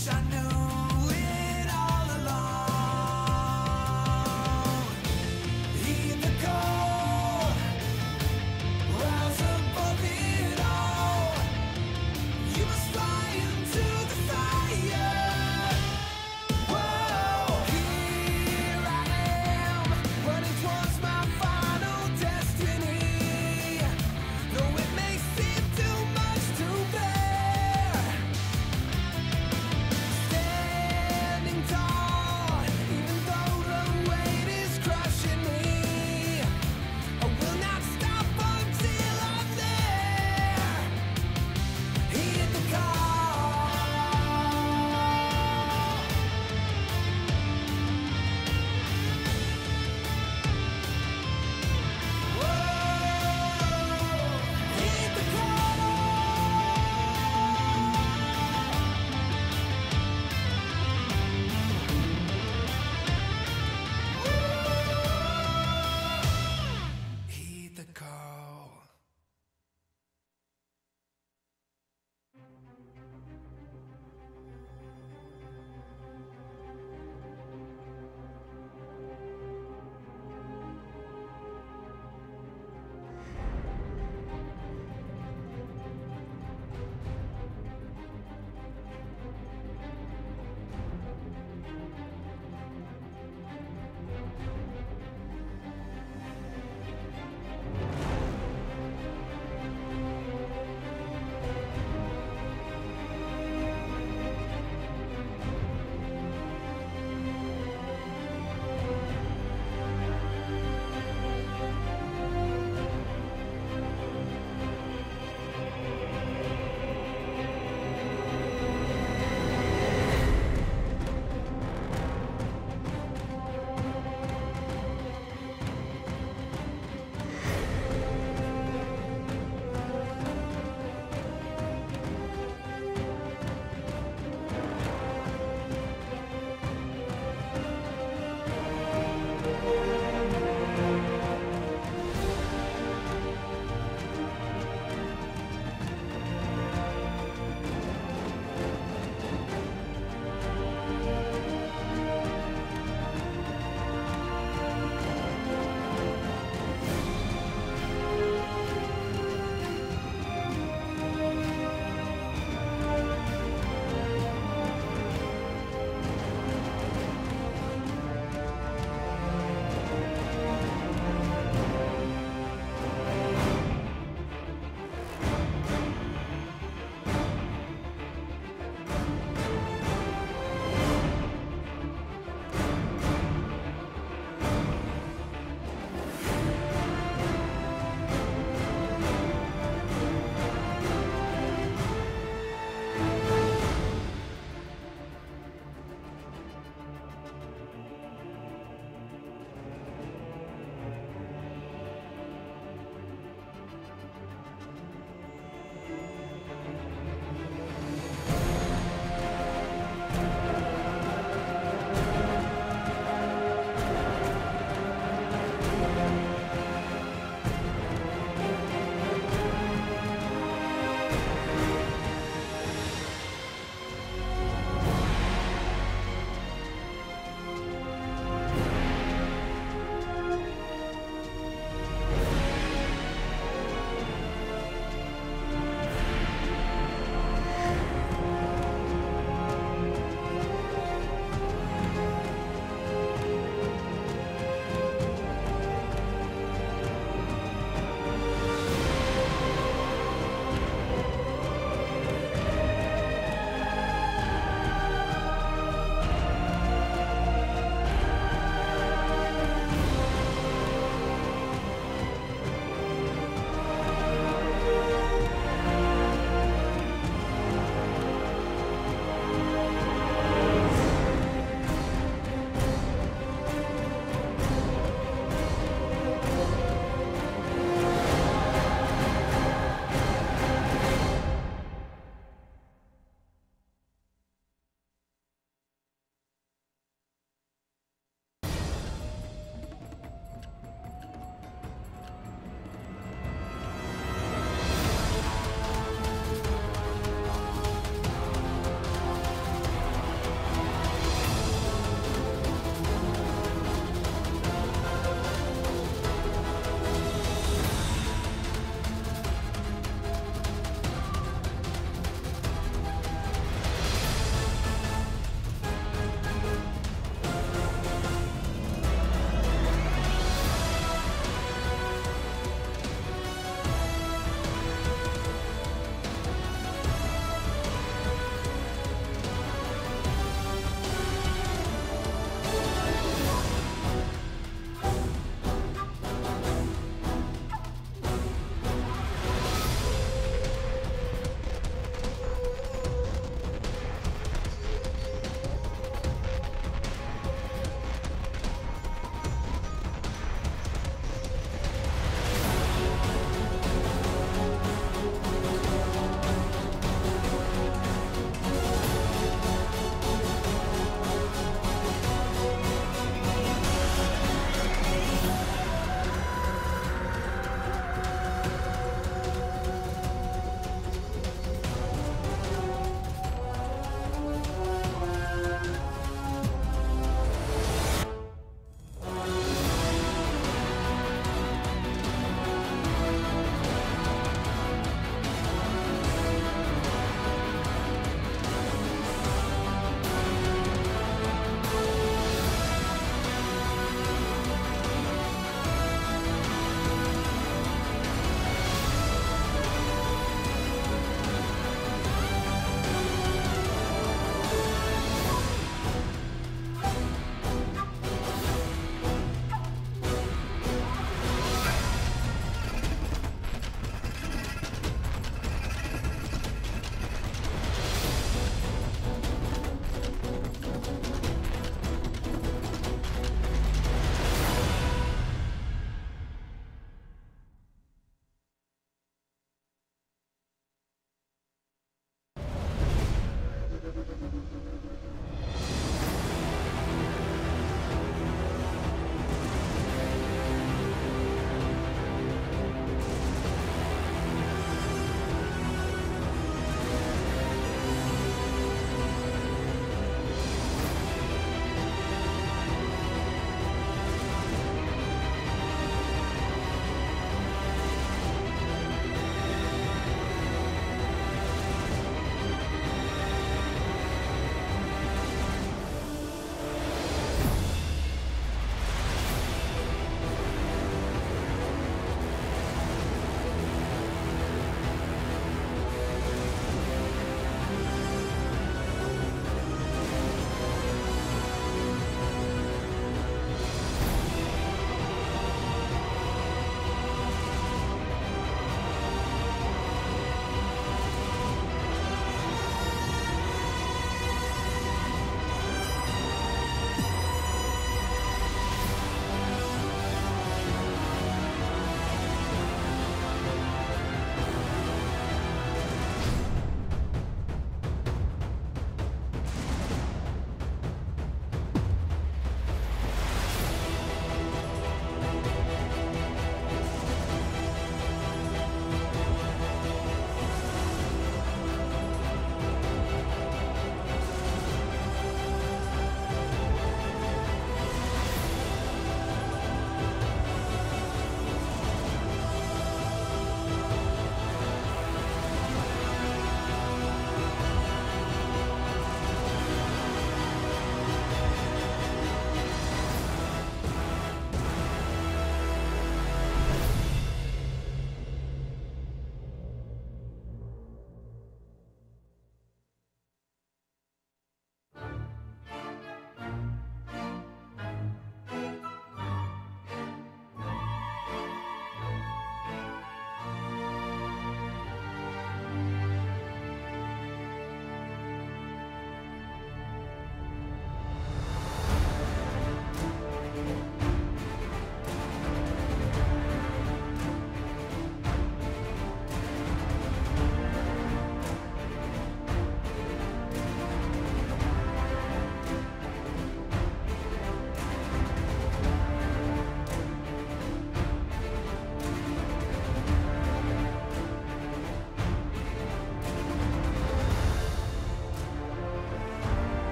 wish I knew it all along. Heed the call, rise above it all. You must fly into the fire. Whoa, here I am, running towards my final destiny. Though it may seem too much to bear, stand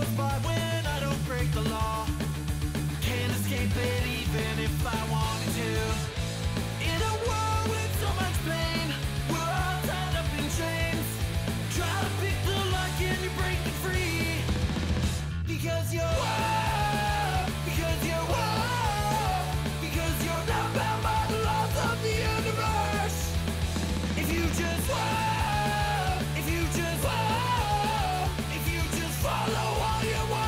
goes by when I don't break the law. Can't escape it even if I wanted to. In a world with so much pain, we're all tied up in chains. Try to pick the lock and you break it free. Because you're not bound by the laws of the universe. If you just follow all you want.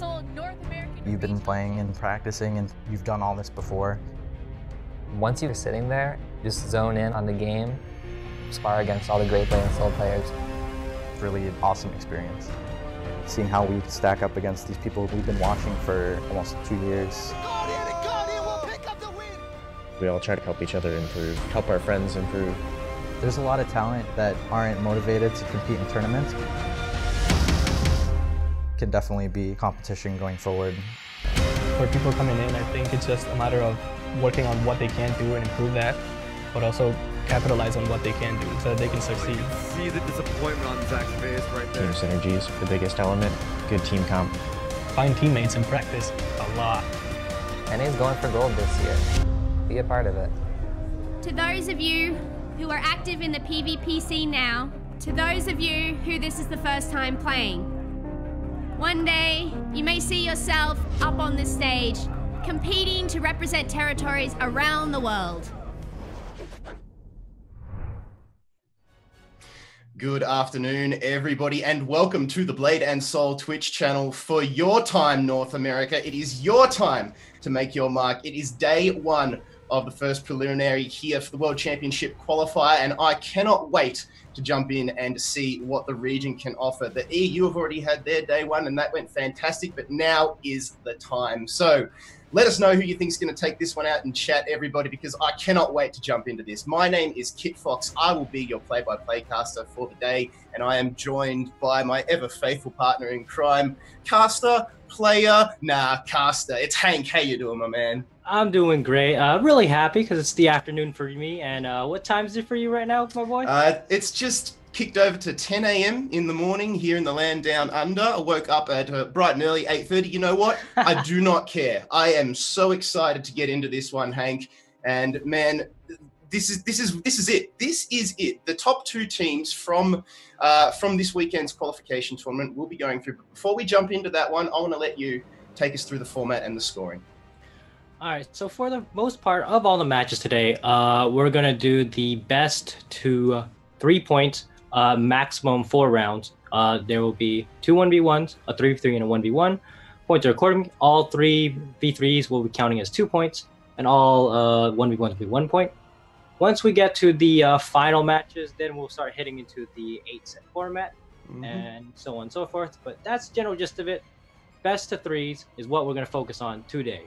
Soul North American. You've been playing and practicing and you've done all this before. Once you're sitting there, just zone in on the game, spar against all the great Blade and Soul players. It's really an awesome experience. Seeing how we stack up against these people we've been watching for almost 2 years. Guardian will pick up the win. We all try to help each other improve, help our friends improve. There's a lot of talent that aren't motivated to compete in tournaments. Can definitely be competition going forward. For people coming in, I think it's just a matter of working on what they can do and improve that, but also capitalize on what they can do so that they can succeed. See the disappointment on Zach's face right there. Team synergy is the biggest element. Good team comp. Find teammates and practice a lot. NA's going for gold this year. Be a part of it. To those of you who are active in the PvP scene now, to those of you who this is the first time playing, one day you may see yourself up on this stage, competing to represent territories around the world. Good afternoon, everybody, and welcome to the Blade and Soul Twitch channel for your time, North America. It is your time to make your mark. It is day one of the first preliminary here for the World Championship qualifier, and I cannot wait to jump in and see what the region can offer. The EU have already had their day one, and that went fantastic, but now is the time. So let us know who you think is going to take this one out in chat, everybody, because I cannot wait to jump into this. My name is Kit Fox. I will be your play-by-play caster for the day, and I am joined by my ever-faithful partner in crime, caster, caster. It's Hank. How you doing, my man? I'm doing great. Really happy because it's the afternoon for me. And what time is it for you right now, my boy? It's just kicked over to 10 a.m. in the morning here in the land down under. I woke up at bright and early, 8:30. You know what? I do not care. I am so excited to get into this one, Hank. And man, this is it. This is it. The top two teams from this weekend's qualification tournament will be going through. But before we jump into that one, I want to let you take us through the format and the scoring. All right. So for the most part of all the matches today, we're going to do the best to 3 points, maximum 4 rounds. There will be 2 1v1s, a 3v3, and a 1v1. Points are according. All 3 v3s will be counting as 2 points, and all 1v1s will be 1 point. Once we get to the final matches, then we'll start heading into the 8-set format, and so on and so forth. But that's the general gist of it. Best to 3s is what we're going to focus on today.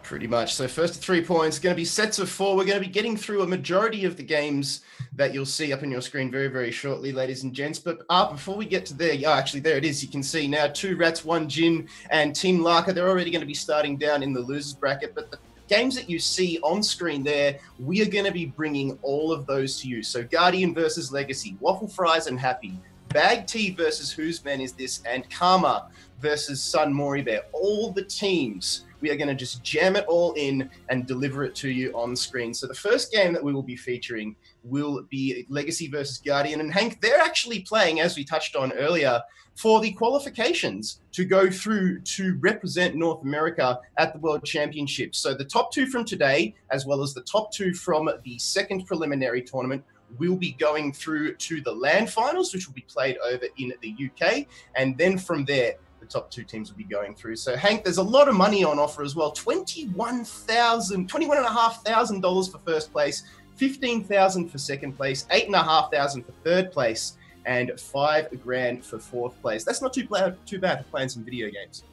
Pretty much. So first 3 points, going to be sets of 4. We're going to be getting through a majority of the games that you'll see up on your screen very, very shortly, ladies and gents. But before we get to there, actually, there it is. You can see now 2 Rats, 1 Jin, and Team Larka. They're already going to be starting down in the losers bracket. But the games that you see on screen there, we are going to be bringing all of those to you. So Guardian versus Legacy, Waffle Fries and Happy, Bag Tea versus Whose Men Is This, and Karma versus Sun Mori Bear. All the teams, we are going to just jam it all in and deliver it to you on screen. So the first game that we will be featuring will be Legacy versus Guardian. And Hank, they're actually playing, as we touched on earlier, for the qualifications to go through to represent North America at the World Championships. So the top 2 from today, as well as the top 2 from the second preliminary tournament, will be going through to the LAN finals, which will be played over in the UK. And then from there, the top 2 teams will be going through. So Hank, there's a lot of money on offer as well. $21,500 for first place, $15,000 for second place, $8,500 for third place, and $5,000 for fourth place. That's not too bad for playing some video games.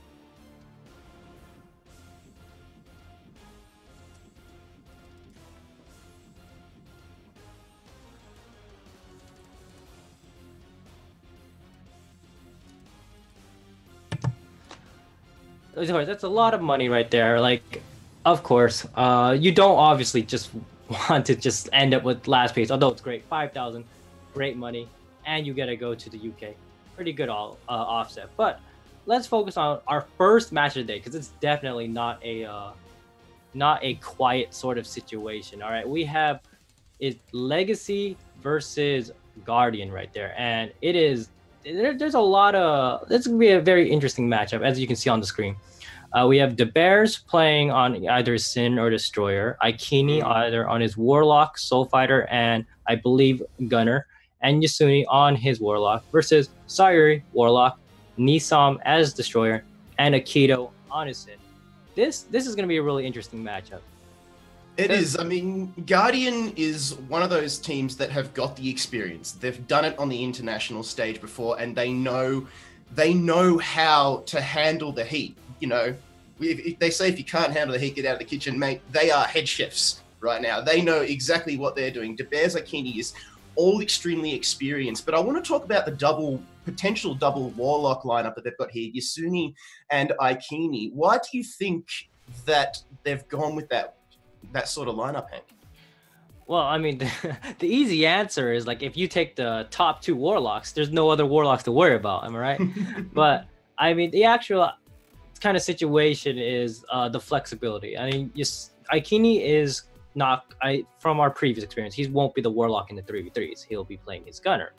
That's a lot of money right there. Like, of course, you don't obviously just want to just end up with last place, although it's great. 5,000, great money, and you get to go to the UK. Pretty good offset. But let's focus on our first match of the day, because it's definitely not a quiet sort of situation. All right, we have Legacy versus Guardian right there, and there's a lot of, this going to be a very interesting matchup, as you can see on the screen. We have the Bears playing on either Sin or Destroyer, Aikini either on his Warlock, Soul Fighter, and I believe Gunner, and Yasuni on his Warlock versus Sayuri, Warlock, Nisam as Destroyer, and Akito on his Sin. This is going to be a really interesting matchup. It is. I mean, Guardian is one of those teams that have got the experience. They've done it on the international stage before, and they know how to handle the heat. You know, if they say if you can't handle the heat, get out of the kitchen, mate. They are head chefs right now. They know exactly what they're doing. DeBears Akini is all extremely experienced. But I want to talk about the potential double Warlock lineup that they've got here, Yasuni and Aikini. Why do you think that they've gone with that sort of lineup, Hank? Well, I mean, the easy answer is like if you take the top 2 Warlocks, there's no other Warlocks to worry about. Am I right? But I mean, the actual kind of situation is the flexibility. I mean, Aikini is not. From our previous experience, he won't be the Warlock in the 3v3s. He'll be playing his Gunner,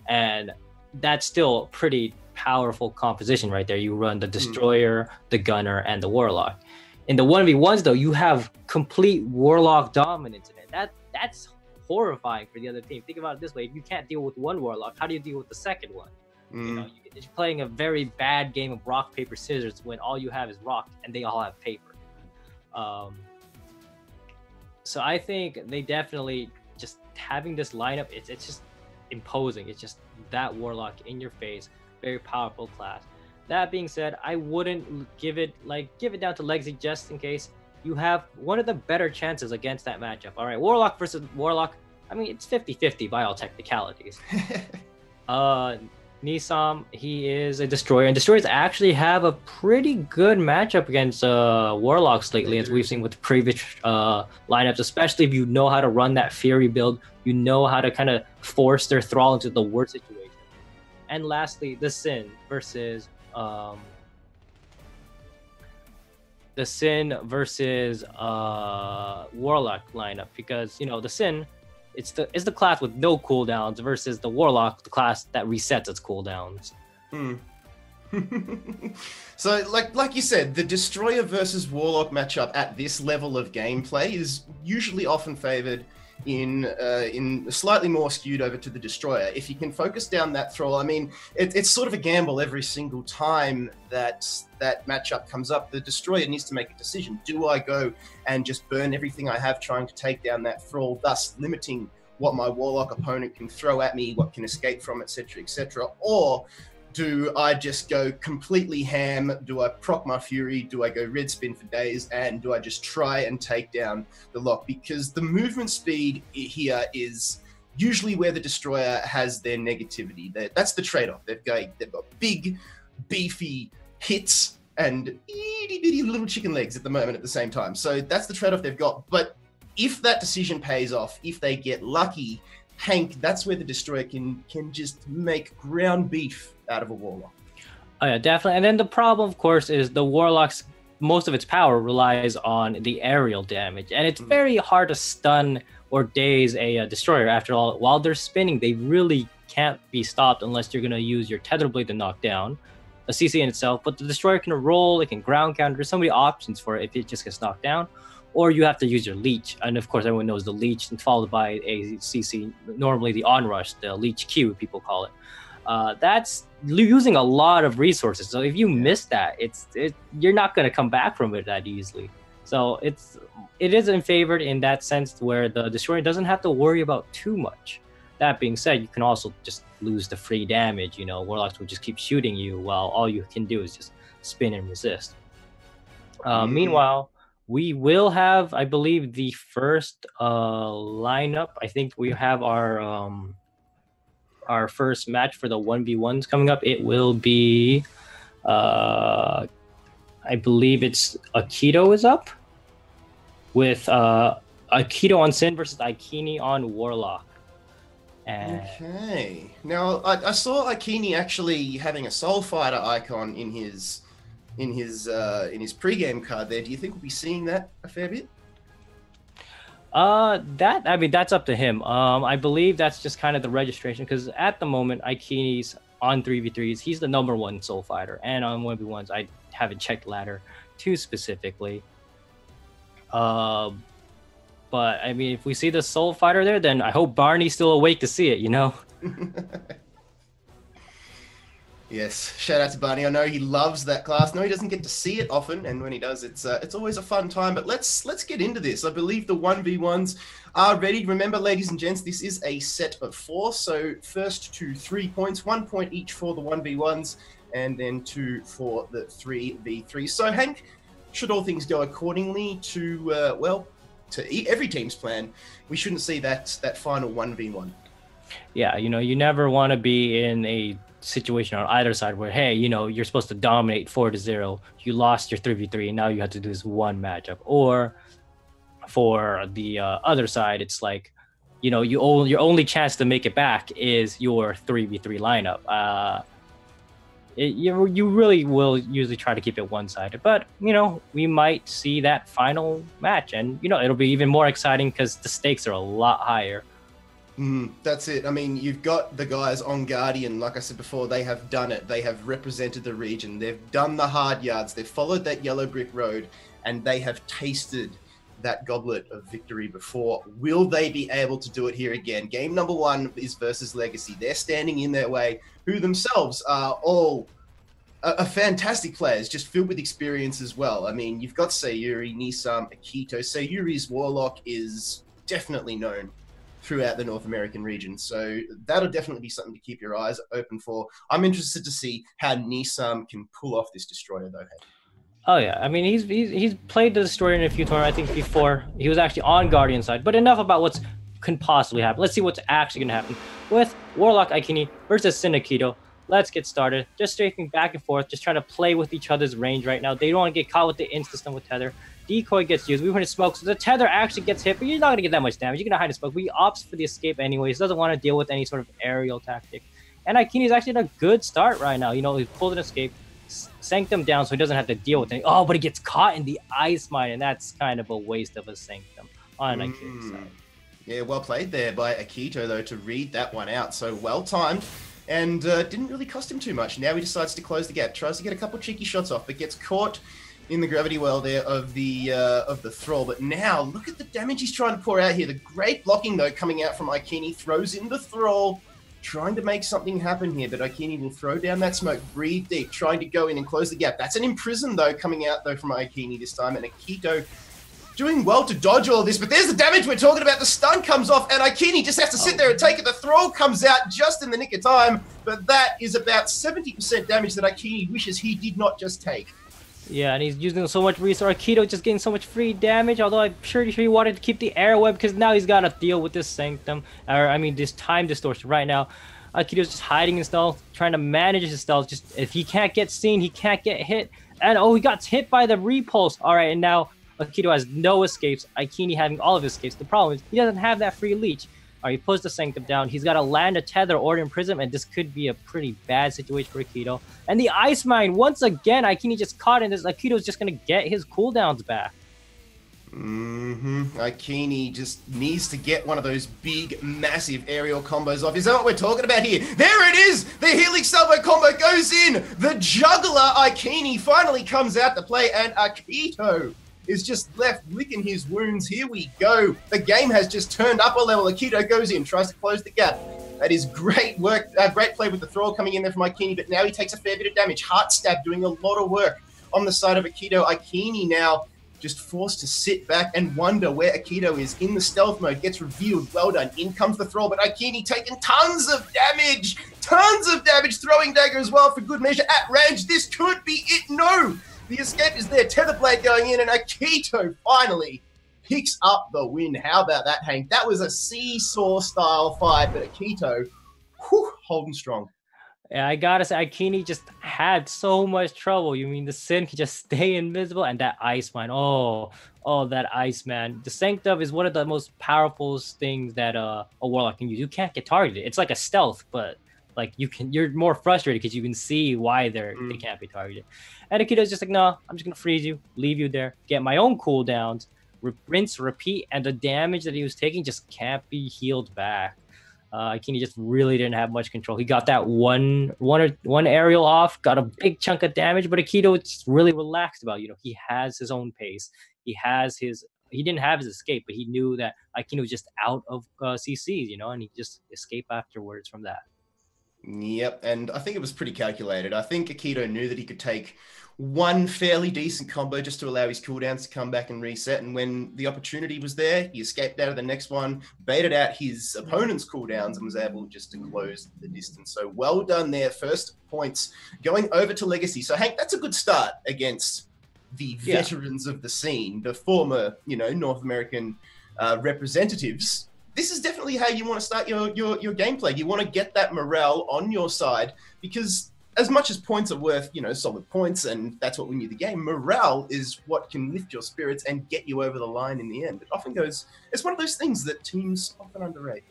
and that's still pretty powerful composition right there. You run the Destroyer, the Gunner, and the Warlock. In the 1v1s, though, you have complete Warlock dominance in it. That's horrifying for the other team. Think about it this way. If you can't deal with one Warlock, how do you deal with the second one? You know, you're playing a very bad game of rock, paper, scissors when all you have is rock and they all have paper. So I think they definitely, just having this lineup, it's just imposing. It's just that Warlock in your face, very powerful class. That being said, I wouldn't give it down to Legacy just in case. You have one of the better chances against that matchup. All right, Warlock versus Warlock. I mean, it's 50-50 by all technicalities. Nisam, he is a Destroyer, and Destroyers actually have a pretty good matchup against Warlocks lately, as we've seen with previous lineups, especially if you know how to run that Fury build, you know how to kind of force their Thrall into the worst situation. And lastly, the Sin versus Warlock lineup, because you know the Sin, it's the class with no cooldowns versus the Warlock, the class that resets its cooldowns. So like you said, the Destroyer versus Warlock matchup at this level of gameplay is usually often favored in slightly more skewed over to the Destroyer. If you can focus down that Thrall, I mean, it's sort of a gamble every single time that matchup comes up. The Destroyer needs to make a decision. Do I go and just burn everything I have trying to take down that Thrall, thus limiting what my Warlock opponent can throw at me, what can escape from, etc., etc., or do I just go completely ham? Do I proc my Fury? Do I go red spin for days? And do I just try and take down the lock? Because the movement speed here is usually where the Destroyer has their negativity. That's the trade-off. They've got big, beefy hits and itty-bitty little chicken legs at the moment at the same time. So that's the trade-off they've got. But if that decision pays off, if they get lucky, Hank, that's where the Destroyer can just make ground beef out of a Warlock. Oh yeah, definitely. And then the problem, of course, is the Warlock's, most of its power relies on the aerial damage, and it's very hard to stun or daze a Destroyer. After all, while they're spinning, they really can't be stopped unless you're going to use your Tether Blade to knock down a CC in itself. But the Destroyer can roll, it can ground counter. There's so many options for it if it just gets knocked down. Or you have to use your Leech, and of course everyone knows the Leech, and followed by a CC, normally the Onrush, the Leech Q, people call it. That's using a lot of resources. So if you miss that, you're not going to come back from it that easily. So it is in favored in that sense, where the Destroyer doesn't have to worry about too much. That being said, you can also just lose the free damage. You know, Warlocks will just keep shooting you while all you can do is just spin and resist. Meanwhile, we will have, I believe, the first lineup. I think we have our first match for the 1v1s coming up. It will be, I believe it's Akito is up with Akito on Sin versus Aikini on Warlock. Okay. Now I saw Aikini actually having a Soul Fighter icon in his pre-game card there. Do you think we'll be seeing that a fair bit? That's up to him. I believe that's just kind of the registration, because at the moment Aikini's on 3v3s, he's the #1 Soul Fighter, and on 1v1s I haven't checked ladder too specifically. But I mean, if we see the Soul Fighter there, then I hope Barney's still awake to see it, you know? Yes, shout out to Barney. I know he loves that class. No, he doesn't get to see it often, and when he does, it's always a fun time. But let's get into this. I believe the 1v1s are ready. Remember, ladies and gents, this is a set of 4. So first to 3 points, 1 point each for the 1v1s, and then 2 for the 3v3. So Hank, should all things go accordingly to every team's plan, we shouldn't see that final 1v1. Yeah, you never want to be in a situation on either side where, hey, you're supposed to dominate 4-0. You lost your 3v3, and now you have to do this one matchup. Or for the other side, it's like, your only chance to make it back is your 3v3 lineup. You really will usually try to keep it one-sided, but we might see that final match, and it'll be even more exciting because the stakes are a lot higher. That's it. I mean, you've got the guys on Guardian, like I said before, they have done it. They have represented the region. They've done the hard yards. They've followed that yellow brick road, and they have tasted that goblet of victory before. Will they be able to do it here again? Game number 1 is versus Legacy. They're standing in their way, who themselves are all are fantastic players, just filled with experience as well. I mean, you've got Sayuri, Nisam, Akito. Sayuri's Warlock is definitely known throughout the North American region. So that'll definitely be something to keep your eyes open for. I'm interested to see how Nisam can pull off this Destroyer, though. Oh yeah, I mean he's played the Destroyer in a few tournaments. I think before he was actually on Guardian side. But enough about what's can possibly happen. Let's see what's actually going to happen with Warlock Aikini versus Sinakito. Let's get started. Just strafing back and forth, just trying to play with each other's range right now. They don't want to get caught with the insta-stun with Tether. Decoy gets used. We want to smoke, so the Tether actually gets hit, but you're not going to get that much damage. You're going to hide the smoke. But he opts for the escape anyways. Doesn't want to deal with any sort of aerial tactic. And Aikini is actually at a good start right now. He pulled an escape, Sanctum down, so he doesn't have to deal with it. Oh, but he gets caught in the Ice Mine, and that's kind of a waste of a Sanctum on Aikini's side. Yeah, well played there by Akito, though, to read that one out. So well-timed. And didn't really cost him too much. Now he decides to close the gap, tries to get a couple cheeky shots off, but gets caught in the gravity well there of the Thrall. But now, look at the damage he's trying to pour out here. The great blocking, though, coming out from Aikini, throws in the Thrall, trying to make something happen here. But Aikini will throw down that smoke, breathe deep, trying to go in and close the gap. That's an Imprison, though, coming out, though, from Aikini this time. And Akito doing well to dodge all of this, but there's the damage we're talking about. The stun comes off, and Aikini just has to sit there and take it. The Thrall comes out just in the nick of time, but that is about 70% damage that Aikini wishes he did not just take. Yeah, and he's using so much resource. Akito just getting so much free damage, although I'm sure he wanted to keep the air web, because now he's got to deal with this Sanctum, this time distortion right now. Akito's just hiding in stealth, trying to manage his stealth. Just if he can't get seen, he can't get hit. And he got hit by the repulse. All right, and now Akito has no escapes. Aikini having all of his escapes. The problem is he doesn't have that free leech. All right, he puts the Sanctum down. He's got to land a Tether or an Prism, and this could be a pretty bad situation for Akito. And the Ice Mine, once again, Aikini just caught in this. Akito's just going to get his cooldowns back. Aikini just needs to get one of those big, massive aerial combos off. Is that what we're talking about here? There it is! The Helix Salvo combo goes in! The Juggler Aikini finally comes out to play, and Akito is just left licking his wounds. Here we go. The game has just turned up a level. Akito goes in, tries to close the gap. That is great work, great play with the Thrall coming in there from Aikini, but now he takes a fair bit of damage. Heart Stab doing a lot of work on the side of Akito. Aikini now just forced to sit back and wonder where Akito is. In the stealth mode, gets revealed. Well done. In comes the Thrall, but Aikini taking tons of damage. Tons of damage. Throwing dagger as well for good measure. At range, this could be it. No! The escape is there. Tetherblade going in, and Akito finally picks up the win. How about that, Hank? That was a seesaw-style fight, but Akito, holding strong. Yeah, I gotta say, Aikini just had so much trouble. You mean the Sin can just stay invisible, and that Ice Mine. Oh, that Ice Man. The Sanctum is one of the most powerful things that a Warlock can use. You can't get targeted. It's like a stealth, but like you're more frustrated because you can see why they can't be targeted. And Akito's just like, no, I'm just gonna freeze you, leave you there, get my own cooldowns, rinse, repeat, and the damage that he was taking just can't be healed back. Aikini just really didn't have much control. He got that one aerial off, got a big chunk of damage, but Akito is really relaxed about, he has his own pace. He didn't have his escape, but he knew that Aikini was just out of CCs, and he just escaped afterwards from that. Yep, and I think it was pretty calculated. I think Akito knew that he could take one fairly decent combo just to allow his cooldowns to come back and reset. And when the opportunity was there, he escaped out of the next one, baited out his opponent's cooldowns, and was able just to close the distance. So well done there. First points going over to Legacy. So Hank, that's a good start against the veterans of the scene, the former, North American representatives. This is definitely how you want to start your gameplay. You want to get that morale on your side, because as much as points are worth, solid points, and that's what wins you the game, morale is what can lift your spirits and get you over the line in the end. It's one of those things that teams often underrate.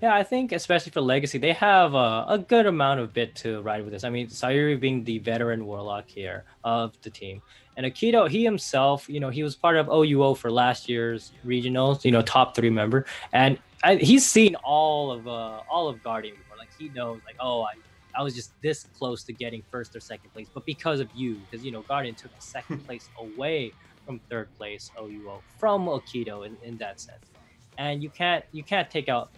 Yeah, I think especially for Legacy, they have a good amount of bit to ride with this. I mean, Sayuri being the veteran warlock here of the team. And Akito, he himself, he was part of OUO for last year's regionals, top 3 member. And he's seen all of Guardian before. Like, he knows, like, oh, I was just this close to getting first or second place, but because of you, because, Guardian took the second place away from third place OUO from Akito in that sense. And you can't take out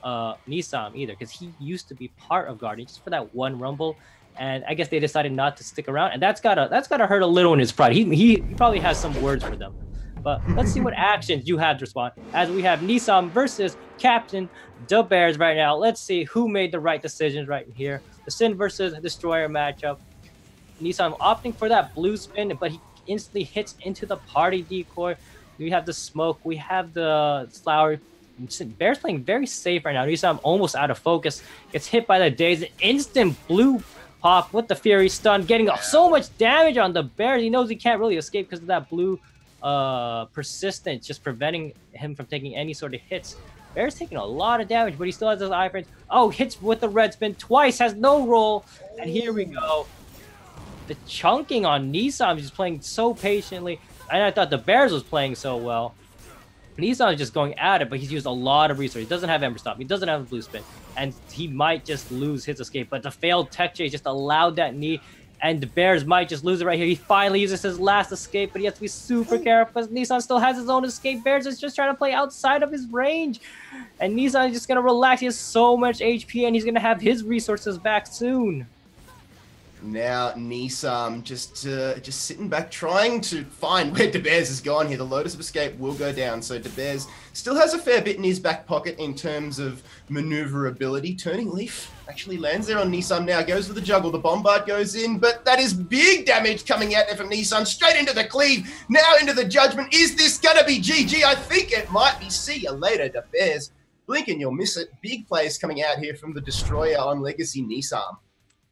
Nisam either, because he used to be part of Guardian just for that one rumble. And I guess they decided not to stick around, and that's gotta hurt a little in his pride. He probably has some words for them. But let's see what actions you have to respond, as we have Nisam versus Captain the Bears right now. Let's see who made the right decisions right here. The Sin versus Destroyer matchup. Nisam opting for that blue spin, but he instantly hits into the party decoy. We have the smoke. We have the flower. Bears playing very safe right now. Nisam almost out of focus. Gets hit by the Daze. Instant blue pop with the Fury stun, getting so much damage on the Bears. He knows he can't really escape because of that blue persistence, just preventing him from taking any sort of hits. Bears taking a lot of damage, but he still has those iframes. Oh, hits with the red spin twice, has no roll. And here we go. The chunking on Nissan, just playing so patiently. And I thought the Bears was playing so well. Nissan is just going at it, but he's used a lot of resources. He doesn't have Ember Stop. He doesn't have a blue spin. And he might just lose his escape. But the failed tech chase just allowed that knee. And the Bears might just lose it right here. He finally uses his last escape, but he has to be super careful because Nissan still has his own escape. Bears is just trying to play outside of his range. And Nissan is just going to relax. He has so much HP, and he's going to have his resources back soon. Now Nisam just sitting back, trying to find where DeBears has gone here. The Lotus of Escape will go down, so DeBears still has a fair bit in his back pocket in terms of maneuverability. Turning Leaf actually lands there on Nisam now, goes for the juggle. The Bombard goes in, but that is big damage coming out there from Nisam. Straight into the cleave, now into the Judgment. Is this gonna be GG? I think it might be. See you later, DeBears. Blink and you'll miss it. Big plays coming out here from the Destroyer on Legacy Nisam.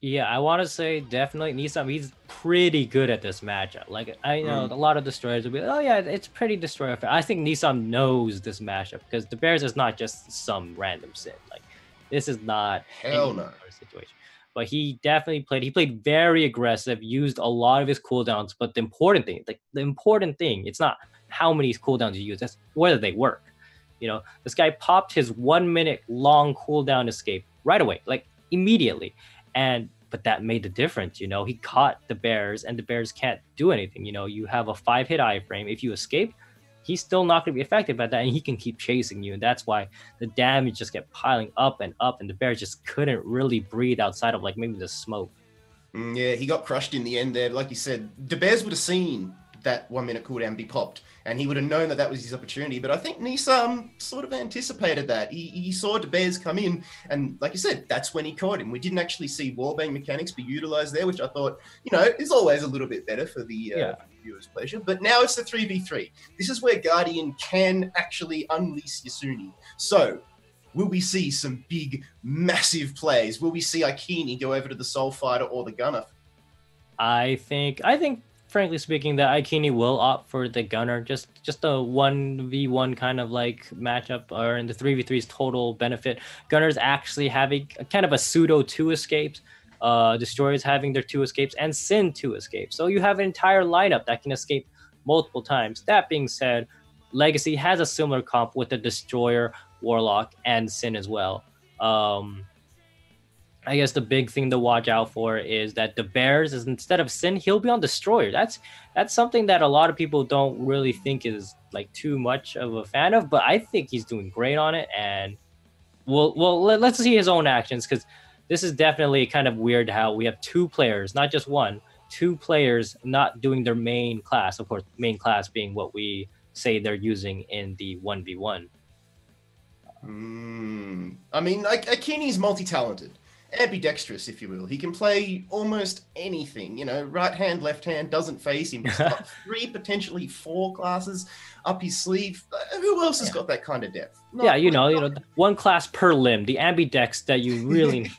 Yeah, I want to say definitely Nisam, he's pretty good at this matchup. Like, I know a lot of Destroyers will be like, oh yeah, it's pretty Destroyer fair. I think Nisam knows this matchup because the Bears is not just some random Sin. Like, this is not hell no situation. But he definitely played very aggressive, used a lot of his cooldowns. But the important thing, it's not how many cooldowns you use, that's whether they work. You know, this guy popped his 1 minute long cooldown escape right away, like immediately. But that made the difference, you know. He caught the Bears, and the Bears can't do anything. You know, you have a 5-hit iframe. If you escape, he's still not going to be effective at that, and he can keep chasing you. And that's why the damage just kept piling up, and the Bears just couldn't really breathe outside of like maybe the smoke. Yeah, he got crushed in the end there. Like you said, the Bears would have seen that 1 minute cooldown be popped, and he would have known that that was his opportunity. But I think Nisam sort of anticipated that. He saw De Beers come in, and like you said, that's when he caught him. We didn't actually see wallbang mechanics be utilized there, which I thought, you know, is always a little bit better for the viewer's pleasure. But now it's the 3v3. This is where Guardian can actually unleash Yasuni. So will we see some big, massive plays? Will we see Aikini go over to the Soul Fighter or the Gunner? I think frankly speaking, that Aikini will opt for the Gunner, just a 1v1 kind of like matchup, or in the 3v3's total benefit. Gunner's actually having a kind of a pseudo 2 escapes, Destroyers having their 2 escapes, and Sin 2 escapes. So you have an entire lineup that can escape multiple times. That being said, Legacy has a similar comp with the Destroyer, Warlock, and Sin as well. I guess the big thing to watch out for is that the Bears is, instead of Sin, he'll be on Destroyer. That's something that a lot of people don't really think is like too much of a fan of, but I think he's doing great on it. And let's see his own actions, because this is definitely kind of weird how we have two players, not just one, two players not doing their main class. Of course, main class being what we say they're using in the 1v1. I mean, like, Akini's multi-talented, ambidextrous, if you will. He can play almost anything, you know, right hand, left hand, doesn't face him. He's got 3, potentially 4 classes up his sleeve. Who else has got that kind of depth? You know, one class per limb, the ambidex that you really need.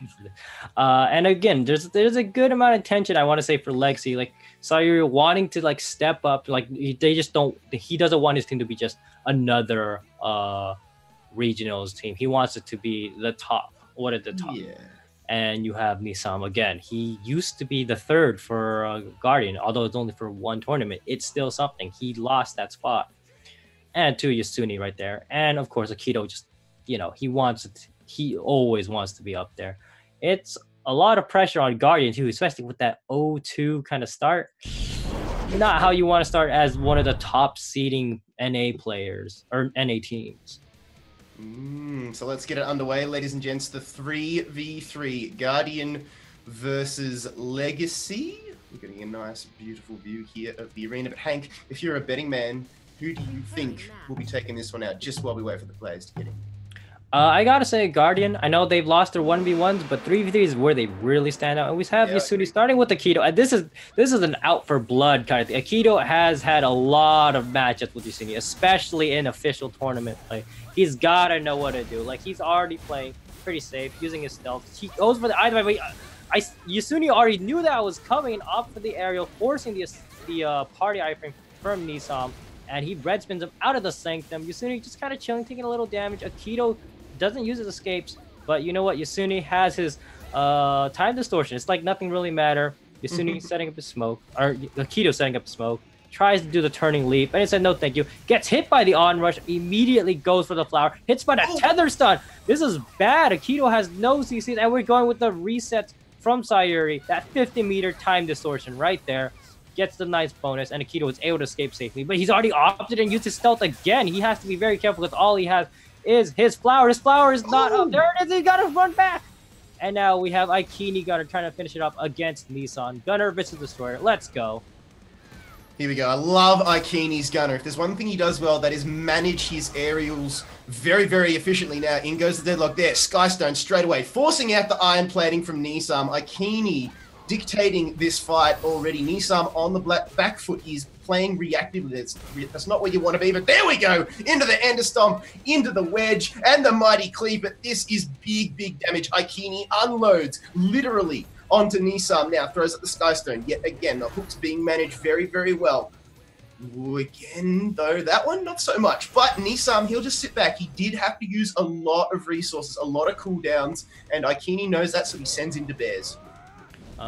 And again, there's a good amount of tension, I want to say, for Legacy. Like, Sayuri wanting to like step up, like they just don't. He doesn't want his team to be just another regionals team. He wants it to be the top, one at the top. Yeah. And you have Nisam again. He used to be the 3rd for Guardian, although it's only for 1 tournament. It's still something. He lost that spot. And to Yasuni right there. And of course, Akito just, you know, he always wants to be up there. It's a lot of pressure on Guardian too, especially with that 0-2 kind of start. Not how you want to start as one of the top seeding NA players or NA teams. So let's get it underway, ladies and gents. The 3v3 Guardian versus Legacy. We're getting a nice, beautiful view here of the arena. But Hank, if you're a betting man, who do you think will be taking this one out just while we wait for the players to get in? I gotta say Guardian. I know they've lost their 1v1s, but 3v3 is where they really stand out. And we have Yasuni starting with Akito. And this is an out for blood kind of thing. Akito has had a lot of matchups with Yasuni, especially in official tournament play. He's gotta know what to do. Like, he's already playing pretty safe, using his stealth. He goes for the item. Yasuni already knew that was coming and opted for the aerial, forcing the party iframe from Nisam. And he red spins him out of the Sanctum. Yasuni just kind of chilling, taking a little damage. Akito doesn't use his escapes, but you know what? Yasuni has his time distortion. It's like nothing really matter. Yasuni setting up his smoke, or Akito setting up the smoke, tries to do the turning leap, and it said no thank you. Gets hit by the onrush, immediately goes for the flower, hits by the tether stun. This is bad. Akito has no CCs, and we're going with the reset from Sayuri. That 50-meter time distortion right there. Gets the nice bonus, and Akito was able to escape safely. But he's already opted and used his stealth again. He has to be very careful because all he has is his flower. His flower is not up. There it is. He got to run back. And now we have Aikini Gunner trying to finish it up against Nissan. Gunner versus Destroyer. Let's go. Here we go. I love Aikini's Gunner. If there's one thing he does well, that is manage his aerials very, very efficiently. Now, in goes the deadlock there. Skystone straight away, forcing out the iron plating from Nisam. Aikini dictating this fight already. Nisam on the back foot. He's playing reactively. That's not where you want to be, but there we go. Into the Enderstomp, into the wedge, and the mighty cleave. But this is big, big damage. Aikini unloads literally onto Nisam now, throws at the Skystone. Yet again, the hook's being managed very, very well. Ooh, again, though, that one, not so much. But Nisam, he'll just sit back. He did have to use a lot of resources, a lot of cooldowns, and Aikini knows that, so he sends him to Bears.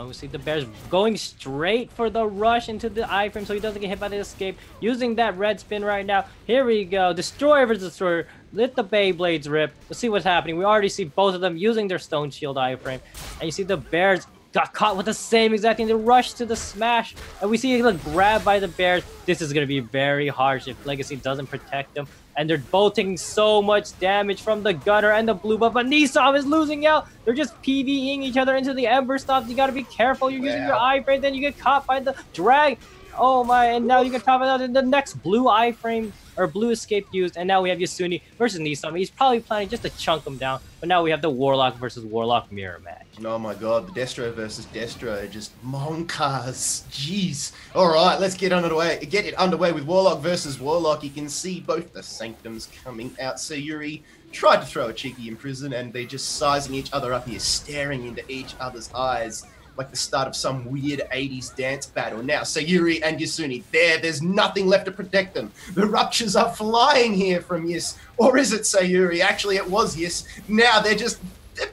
We see the Bears going straight for the rush into the iframe so he doesn't get hit by the escape. Using that red spin right now. Here we go. Destroyer versus Destroyer. Let the Beyblades rip. Let's see what's happening. We already see both of them using their Stone Shield iframe. And you see the Bears got caught with the same exact thing. They rush to the smash. And we see it get grabbed by the Bears. This is going to be very harsh if Legacy doesn't protect them. And they're both taking so much damage from the Gunner and the blue buff. But Nisam is losing out. They're just PvEing each other into the Ember Stops. You got to be careful. You're using your iframe. Then you get caught by the drag. Oh my. And now you get caught by the next blue iframe or blue escape used. And now we have Yasuni versus Nisam. He's probably planning just to chunk him down. But now we have the Warlock versus Warlock mirror match. Oh my god, the Destro versus Destro, just monkas. Jeez. All right, let's get it underway with Warlock versus Warlock. You can see both the Sanctums coming out. Sayuri tried to throw a cheeky in prison, and they're just sizing each other up here, staring into each other's eyes like the start of some weird 80s dance battle. Now, Sayuri and Yasuni, there's nothing left to protect them. The ruptures are flying here from Yas. Or is it Sayuri? Actually, it was Yas. Now they're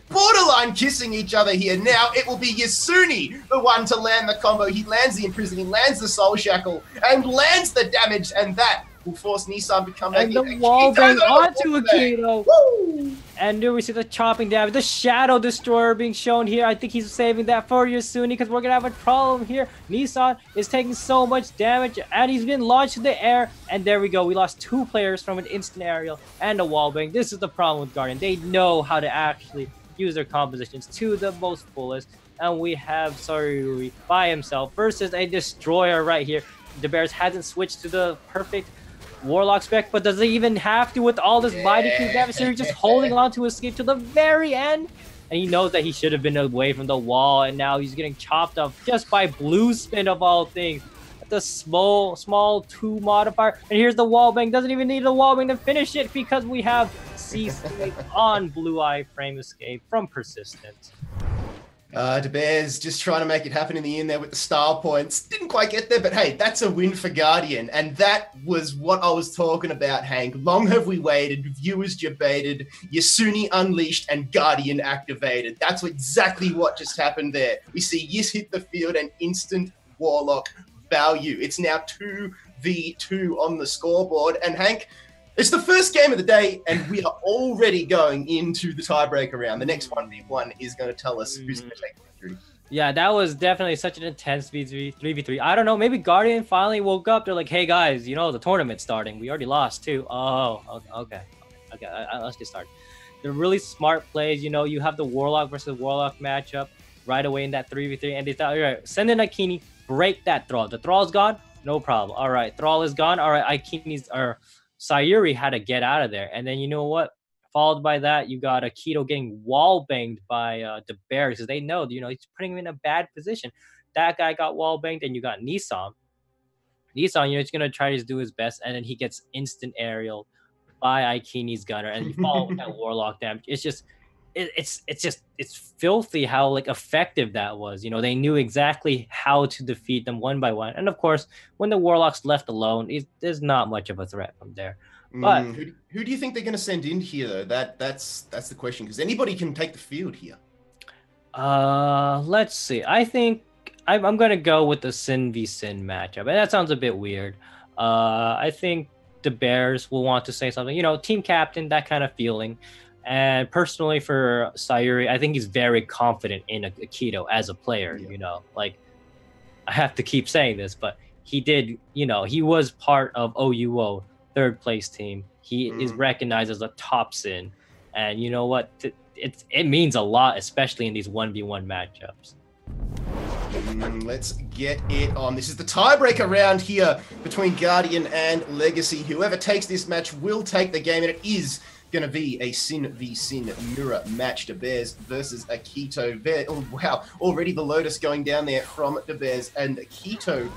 borderline kissing each other here. Now it will be Yasuni, the one to land the combo. He lands the imprison, he lands the soul shackle, and lands the damage, and that will force Nissan to come back. And the wall bang onto Akito. Woo! And here we see the chopping damage, the Shadow Destroyer being shown here. I think he's saving that for Yasuni because we're going to have a problem here. Nissan is taking so much damage and he's been launched in the air. And there we go. We lost 2 players from an instant aerial and a wall bang. This is the problem with Guardian. They know how to actually use their compositions to the most fullest. And we have Sayuri by himself versus a destroyer right here. The Bears hasn't switched to the perfect Warlock spec, but does he even have to with all this body creep damage? Sayuri just holding on to escape to the very end. And he knows that he should have been away from the wall, and now he's getting chopped up just by blue spin of all things. The small 2 modifier, and here's the wall bang. Doesn't even need the wall bang to finish it because we have C-Save on Blue Eye frame escape from Persistent. De Beers just trying to make it happen in the end there with the style points. Didn't quite get there, but hey, that's a win for Guardian. And that was what I was talking about, Hank. Long have we waited, viewers debated, Yasuni unleashed, and Guardian activated. That's exactly what just happened there. We see Yis hit the field and instant Warlock value. It's now 2v2 on the scoreboard. And Hank, it's the first game of the day, and we are already going into the tiebreaker round. The next 1v1 is going to tell us who's going to take the victory. Yeah, that was definitely such an intense 3v3. I don't know, maybe Guardian finally woke up. They're like, hey guys, you know, the tournament's starting. We already lost too. Oh, okay. Let's get started. They're really smart plays. You know, you have the Warlock versus Warlock matchup right away in that 3v3, and they thought, all right, send in Akini, break that Thrall. The Thrall's gone, no problem. All right, Thrall is gone. All right, Akini's Sayuri had to get out of there. And then you know what? Followed by that, you got Akito getting wall banged by the Bears because they know, you know, he's putting him in a bad position. That guy got wall banged, and you got Nissan. Nissan, you know, he's gonna try to do his best, and then he gets instant aerial by Aikini's gunner, and you follow with that Warlock damage. It's just, it's filthy how like effective that was. You know, they knew exactly how to defeat them one by one. And of course, when the Warlock's left alone, there's not much of a threat from there. But who do you think they're going to send in here, though? That's the question, because anybody can take the field here. Let's see. I think I'm going to go with the Sin v Sin matchup, and that sounds a bit weird. I think the Bears will want to say something. You know, team captain, that kind of feeling. And personally, for Sayuri, I think he's very confident in Akito as a player. Yeah. You know, like, I have to keep saying this, but he did, you know, he was part of OUO third place team. He is recognized as a top Sin. And you know what? It means a lot, especially in these 1v1 matchups. Let's get it on. This is the tiebreaker round here between Guardian and Legacy. Whoever takes this match will take the game, and it is going to be a Sin v Sin mirror match. De Beers versus Akito. Oh, wow. Already the Lotus going down there from De Beers, and Akito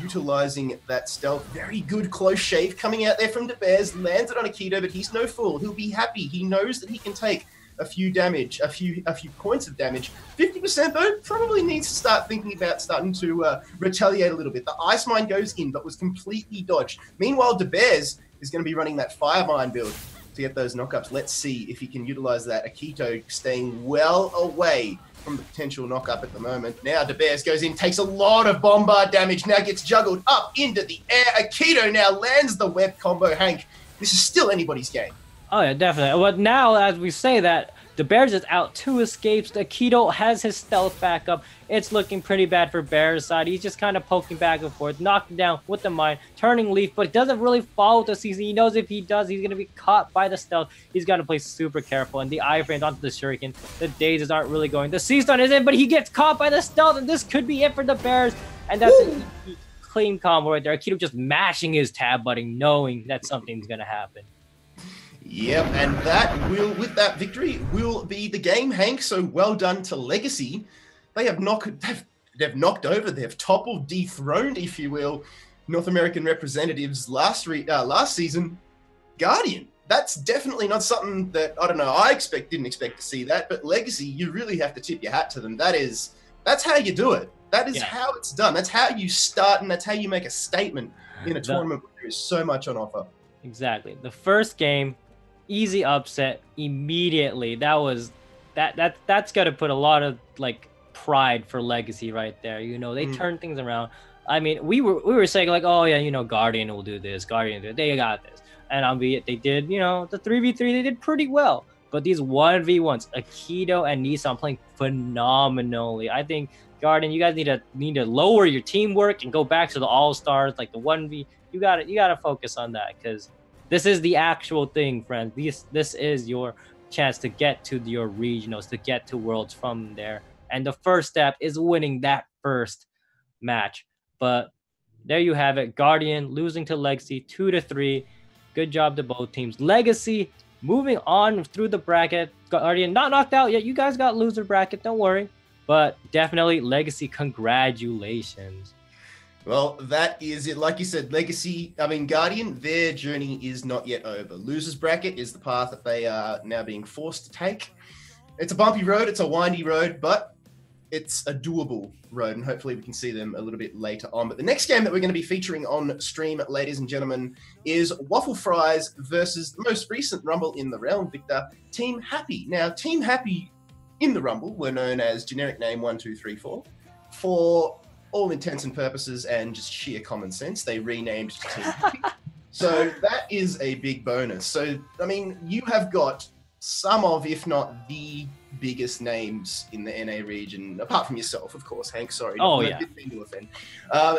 utilizing that stealth. Very good close shave coming out there from De Beers. Lands it on Akito, but he's no fool. He'll be happy. He knows that he can take a few damage, a few points of damage. 50% though, probably needs to start thinking about starting to retaliate a little bit. The Ice Mine goes in, but was completely dodged. Meanwhile, De Beers is going to be running that Fire Mine build to get those knockups. Let's see if he can utilize that. Akito staying well away from the potential knockup at the moment. Now De Beers goes in, takes a lot of bombard damage, now gets juggled up into the air. Akito now lands the web combo. Hank, this is still anybody's game. Oh yeah, definitely. But now, as we say that, De Beers is out 2 escapes. Akito has his stealth back up. It's looking pretty bad for Bears' side. He's just kind of poking back and forth, knocking down with the mine, turning leaf, but doesn't really follow the season. He knows if he does, he's going to be caught by the stealth. He's got to play super careful. And the iframes onto the shuriken. The dazes aren't really going. The C-stun is in, but he gets caught by the stealth, and this could be it for the Bears. And that's a clean combo right there. Akito just mashing his tab button, knowing that something's going to happen. Yep, and that will, with that victory, will be the game, Hank. So well done to Legacy. They have they've knocked over, they've toppled, dethroned, if you will, North American representatives last season. Guardian. That's definitely not something that, I don't know, didn't expect to see that, but Legacy, you really have to tip your hat to them. That's how you do it. That is how it's done. That's how you start, and that's how you make a statement in a tournament where there is so much on offer. Exactly. The first game, easy upset immediately. That's got to put a lot of like pride for Legacy right there. You know, they turned things around. I mean, we were saying like, oh yeah, you know, Guardian will do this, Guardian will do it. They got this. And albeit they did, you know, the 3v3 they did pretty well. But these 1v1s, Akito and Nissan playing phenomenally. I think Guardian, you guys need to lower your teamwork and go back to the all-stars, like the 1v. You gotta focus on that, because this is the actual thing, friends. This is your chance to get to your regionals, to get to Worlds from there. And the first step is winning that first match. But there you have it. Guardian losing to Legacy 2-3. Good job to both teams. Legacy moving on through the bracket. Guardian not knocked out yet. You guys got loser bracket. Don't worry. But definitely Legacy, congratulations. Well, that is it. Like you said, Guardian, their journey is not yet over. Losers bracket is the path that they are now being forced to take. It's a bumpy road. It's a windy road, but it's a doable road, and hopefully we can see them a little bit later on. But the next game that we're going to be featuring on stream, ladies and gentlemen, is Waffle Fries versus the most recent Rumble in the realm victor, Team Happy. Now, Team Happy in the Rumble were known as generic name 1234. For all intents and purposes and just sheer common sense, they renamed to Team Happy. So that is a big bonus. So, I mean, you have got some of, if not the biggest names in the NA region, apart from yourself, of course, Hank. Sorry. Oh, yeah. Didn't mean to offend.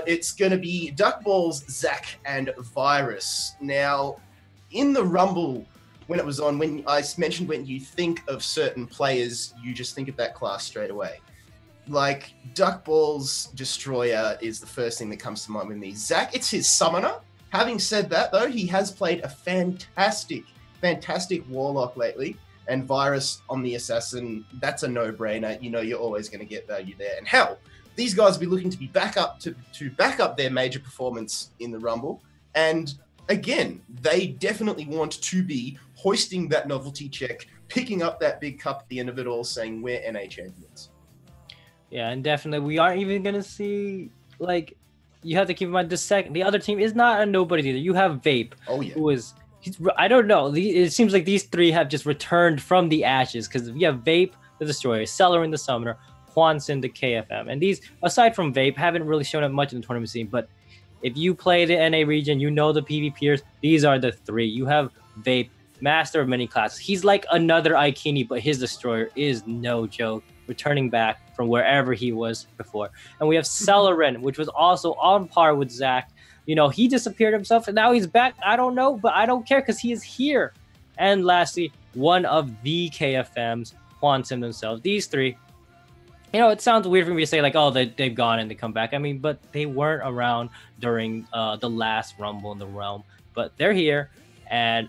It's going to be Duckballs, Zach, and Virus. Now, in the Rumble, when it was on, when I mentioned when you think of certain players, you just think of that class straight away. Like, Duckballs Destroyer is the first thing that comes to mind with me. Zach, it's his summoner. Having said that, though, he has played a fantastic Warlock lately. And Virus on the Assassin, that's a no-brainer. You know you're always going to get value there. And hell, these guys will be looking to be back up to back up their major performance in the Rumble. And again, they definitely want to be hoisting that novelty check, picking up that big cup at the end of it all, saying we're NA champions. Yeah, and definitely we aren't even gonna see, like, you have to keep in mind the other team is not a nobody either. You have Vape, who is, I don't know. It seems like these three have just returned from the ashes, because you have Vape, the Destroyer, Celerin, the Summoner, Hwanson, the KFM, and these, aside from Vape, haven't really shown up much in the tournament scene. But if you play the NA region, you know the PvPers. These are the three. You have Vape, master of many classes. He's like another Aikini, but his Destroyer is no joke, returning back from wherever he was before. And we have Celerin, which was also on par with Zach. You know, he disappeared himself, and now he's back. I don't know, but I don't care because he is here. And lastly, one of the KFMs, Hwanson themselves. These three, you know, it sounds weird for me to say, like, oh, they've gone and they come back. I mean, but they weren't around during the last Rumble in the realm. But they're here. And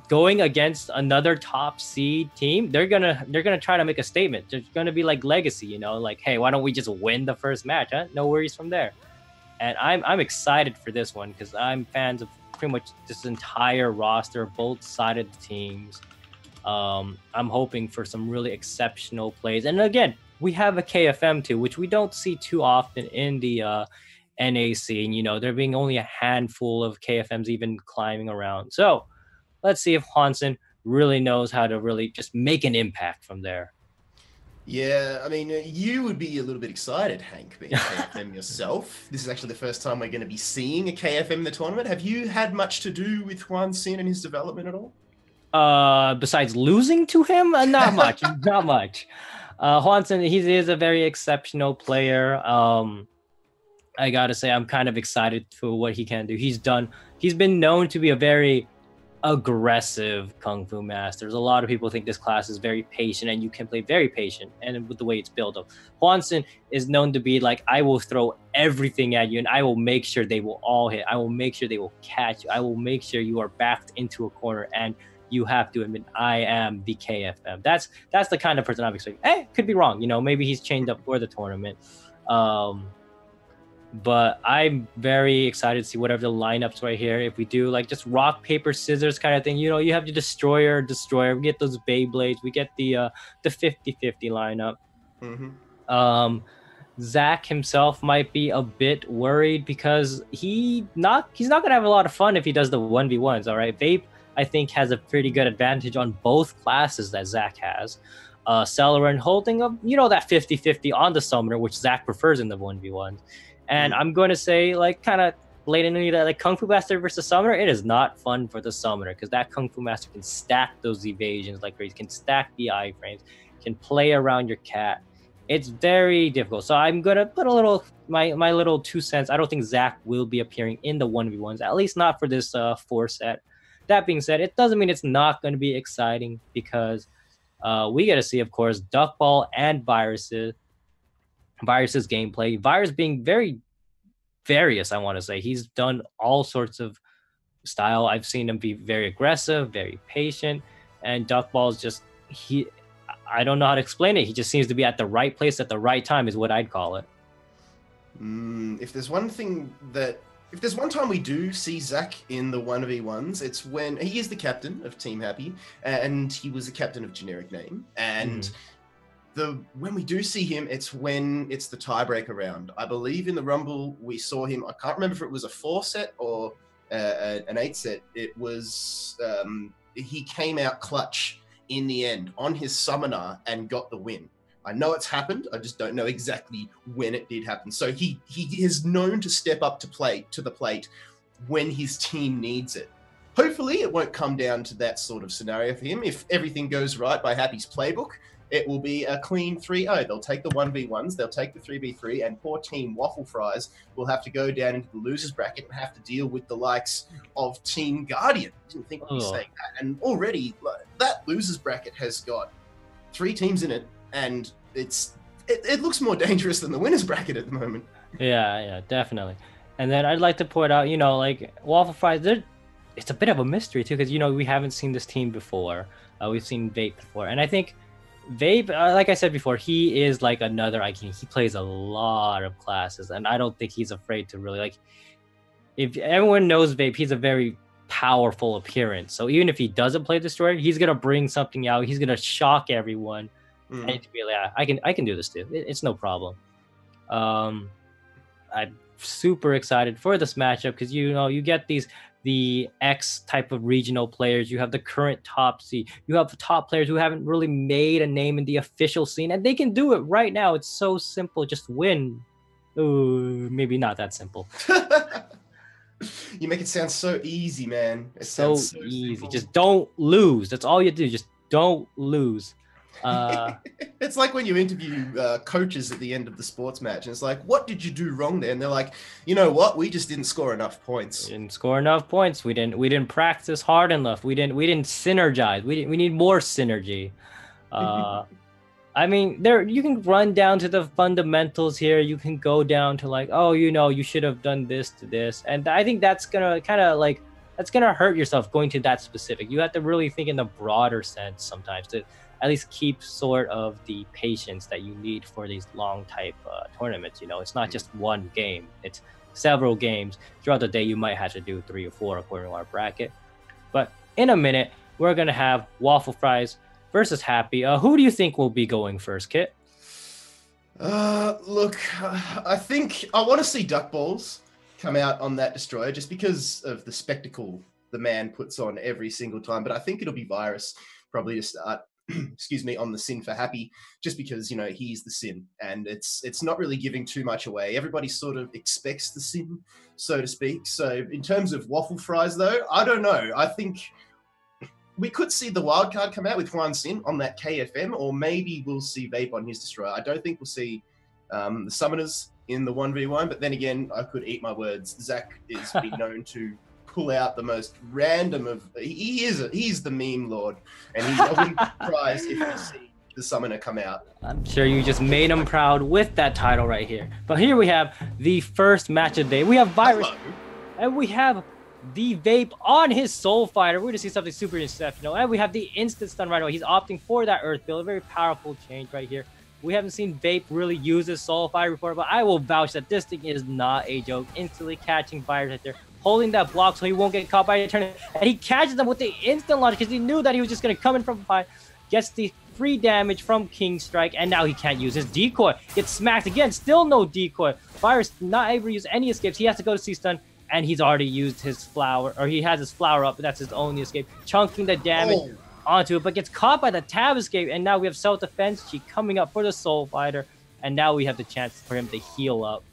going against another top seed team, they're gonna try to make a statement. They're gonna be like Legacy, you know, like, hey, why don't we just win the first match? Huh? No worries from there. And I'm excited for this one because I'm fans of pretty much this entire roster, both sides of the teams. I'm hoping for some really exceptional plays. And again, we have a KFM too, which we don't see too often in the NA scene. You know, there being only a handful of KFMs even climbing around. So let's see if Hwanson really knows how to really just make an impact from there. Yeah, I mean, you would be a little bit excited, Hank, being a KFM yourself. This is actually the first time we're going to be seeing a KFM in the tournament. Have you had much to do with Hwanson and his development at all? Besides losing to him, not much. Not much. Hwanson, he is a very exceptional player. I gotta say, I'm kind of excited for what he can do. He's been known to be a very aggressive Kung Fu master. There's a lot of people think this class is very patient, and you can play very patient, and with the way it's built up. Hwanson is known to be like, I will throw everything at you, and I will make sure they will all hit. I will make sure they will catch you. I will make sure you are backed into a corner, and you have to admit, I am the KFM. That's the kind of person I'm expecting. Could be wrong. You know, maybe he's chained up for the tournament. But I'm very excited to see whatever the lineups right here. If we do like just rock, paper, scissors kind of thing, you know, you have the Destroyer. We get those Beyblades. We get the 50-50 lineup. Mm-hmm. Zach himself might be a bit worried because he's not gonna have a lot of fun if he does the 1v1s. All right, Vape I think has a pretty good advantage on both classes that Zach has. Celerin holding up, you know, that 50-50 on the Summoner, which Zach prefers in the 1v1s. And I'm going to say, like, kind of blatantly that, like, Kung Fu Master versus Summoner, it is not fun for the Summoner because that Kung Fu Master can stack those evasions like crazy, can stack the iframes, can play around your cat. It's very difficult. So I'm going to put a little, my little 2 cents. I don't think Zach will be appearing in the 1v1s, at least not for this 4 set. That being said, it doesn't mean it's not going to be exciting because we get to see, of course, Duckball and Virus's gameplay. Virus being very various, I want to say. He's done all sorts of style. I've seen him be very aggressive, very patient, and Duckball's just I don't know how to explain it. He just seems to be at the right place at the right time is what I'd call it. If there's one time we do see Zach in the 1v1s, it's when he is the captain of Team Happy, and he was the captain of Generic Name. And when we do see him, it's when it's the tiebreaker round. I believe in the Rumble we saw him. I can't remember if it was a 4-set or an 8-set. It was he came out clutch in the end on his summoner and got the win. I know it's happened. I just don't know exactly when it did happen. So he is known to step up to the plate when his team needs it. Hopefully it won't come down to that sort of scenario for him. If everything goes right by Happy's playbook, it will be a clean 3-0. They'll take the 1v1s, they'll take the 3v3, and poor Team Waffle Fries will have to go down into the losers bracket and have to deal with the likes of Team Guardian. I didn't think we'd be saying that. And already that losers bracket has got 3 teams in it, and it looks more dangerous than the winners bracket at the moment. Yeah, definitely. And then I'd like to point out, like Waffle Fries, it's a bit of a mystery too, because we haven't seen this team before. We've seen Vape before, and I think Vape, like I said before, he is like another icon. He plays a lot of classes, and I don't think he's afraid to really if everyone knows Vape, he's a very powerful appearance. So even if he doesn't play Destroyer, he's gonna bring something out. He's gonna shock everyone. And to be like, I can do this too. It's no problem. I'm super excited for this matchup because you get the X type of regional players. You have the current top seed. You have the top players who haven't really made a name in the official scene, and they can do it right now. It's so simple. Just win. Ooh, maybe not that simple. You make it sound so easy, man. It so easy. Simple. Just don't lose. That's all you do. Just don't lose. It's like when you interview coaches at the end of the sports match, and it's like, what did you do wrong there? And they're like, you know what? We just didn't score enough points. We didn't score enough points. We didn't practice hard enough. We didn't synergize. We need more synergy. I mean, you can run down to the fundamentals here. You can go down to you should have done this to this. And I think that's gonna that's gonna hurt yourself going to that specific. You have to really think in the broader sense sometimes to at least keep sort of the patience that you need for these long type tournaments. It's not just one game. It's several games. Throughout the day, you might have to do 3 or 4 according to our bracket. But in a minute, we're going to have Waffle Fries versus Happy. Who do you think will be going first, Kit? Look, I think I want to see Duckballs come out on that Destroyer just because of the spectacle the man puts on every single time. But I think it'll be Virus probably to start. Excuse me, on the Sin for Happy, just because he's the Sin, and it's not really giving too much away. Everybody sort of expects the Sin, so to speak. So in terms of Waffle Fries, though, I don't know. I think we could see the wild card come out with Juan Sin on that KFM, or maybe we'll see Vape on his Destroyer. I don't think we'll see the Summoners in the 1v1, but then again, I could eat my words. Zach is been known to pull out the most random of he's the meme lord, and I wouldn't be surprised if we see the summoner come out. I'm sure you just made him proud with that title right here. But here we have the first match of the day. We have Virus. Hello. And we have the Vape on his Soul Fighter. We're gonna see something super exceptional. And we have the instant stun right away. He's opting for that Earth Build. A very powerful change right here. We haven't seen Vape really use his Soul Fighter before, but I will vouch that this thing is not a joke. Instantly catching Virus right there, holding that block so he won't get caught by a turn. And he catches them with the instant launch because he knew that he was just going to come in from behind. Gets the free damage from King Strike, and now he can't use his decoy. Gets smacked again, still no decoy. Virus not able to use any escapes. He has to go to C-Stun, and he's already used his flower, or he has his flower up, but that's his only escape. Chunking the damage onto it, but gets caught by the tab escape, and now we have self-defense Chi coming up for the Soul Fighter, and now we have the chance for him to heal up.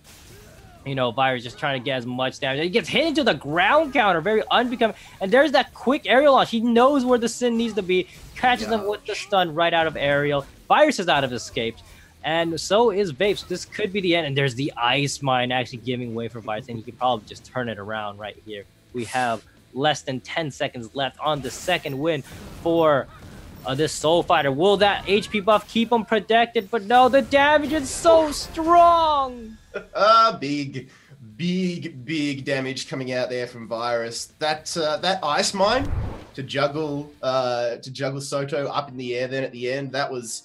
Virus just trying to get as much damage. He gets hit into the ground counter, very unbecoming. And there's that quick aerial launch. He knows where the Sin needs to be. Catches him with the stun right out of aerial. Virus is out of escapes. And so is Vapes. This could be the end. And there's the Ice Mine actually giving way for Virus. And he can probably just turn it around right here. We have less than 10 seconds left on the second win for this Soul Fighter. Will that HP buff keep him protected? But no, the damage is so strong. Big damage coming out there from Virus. That ice mine to juggle Soto up in the air. Then at the end, that was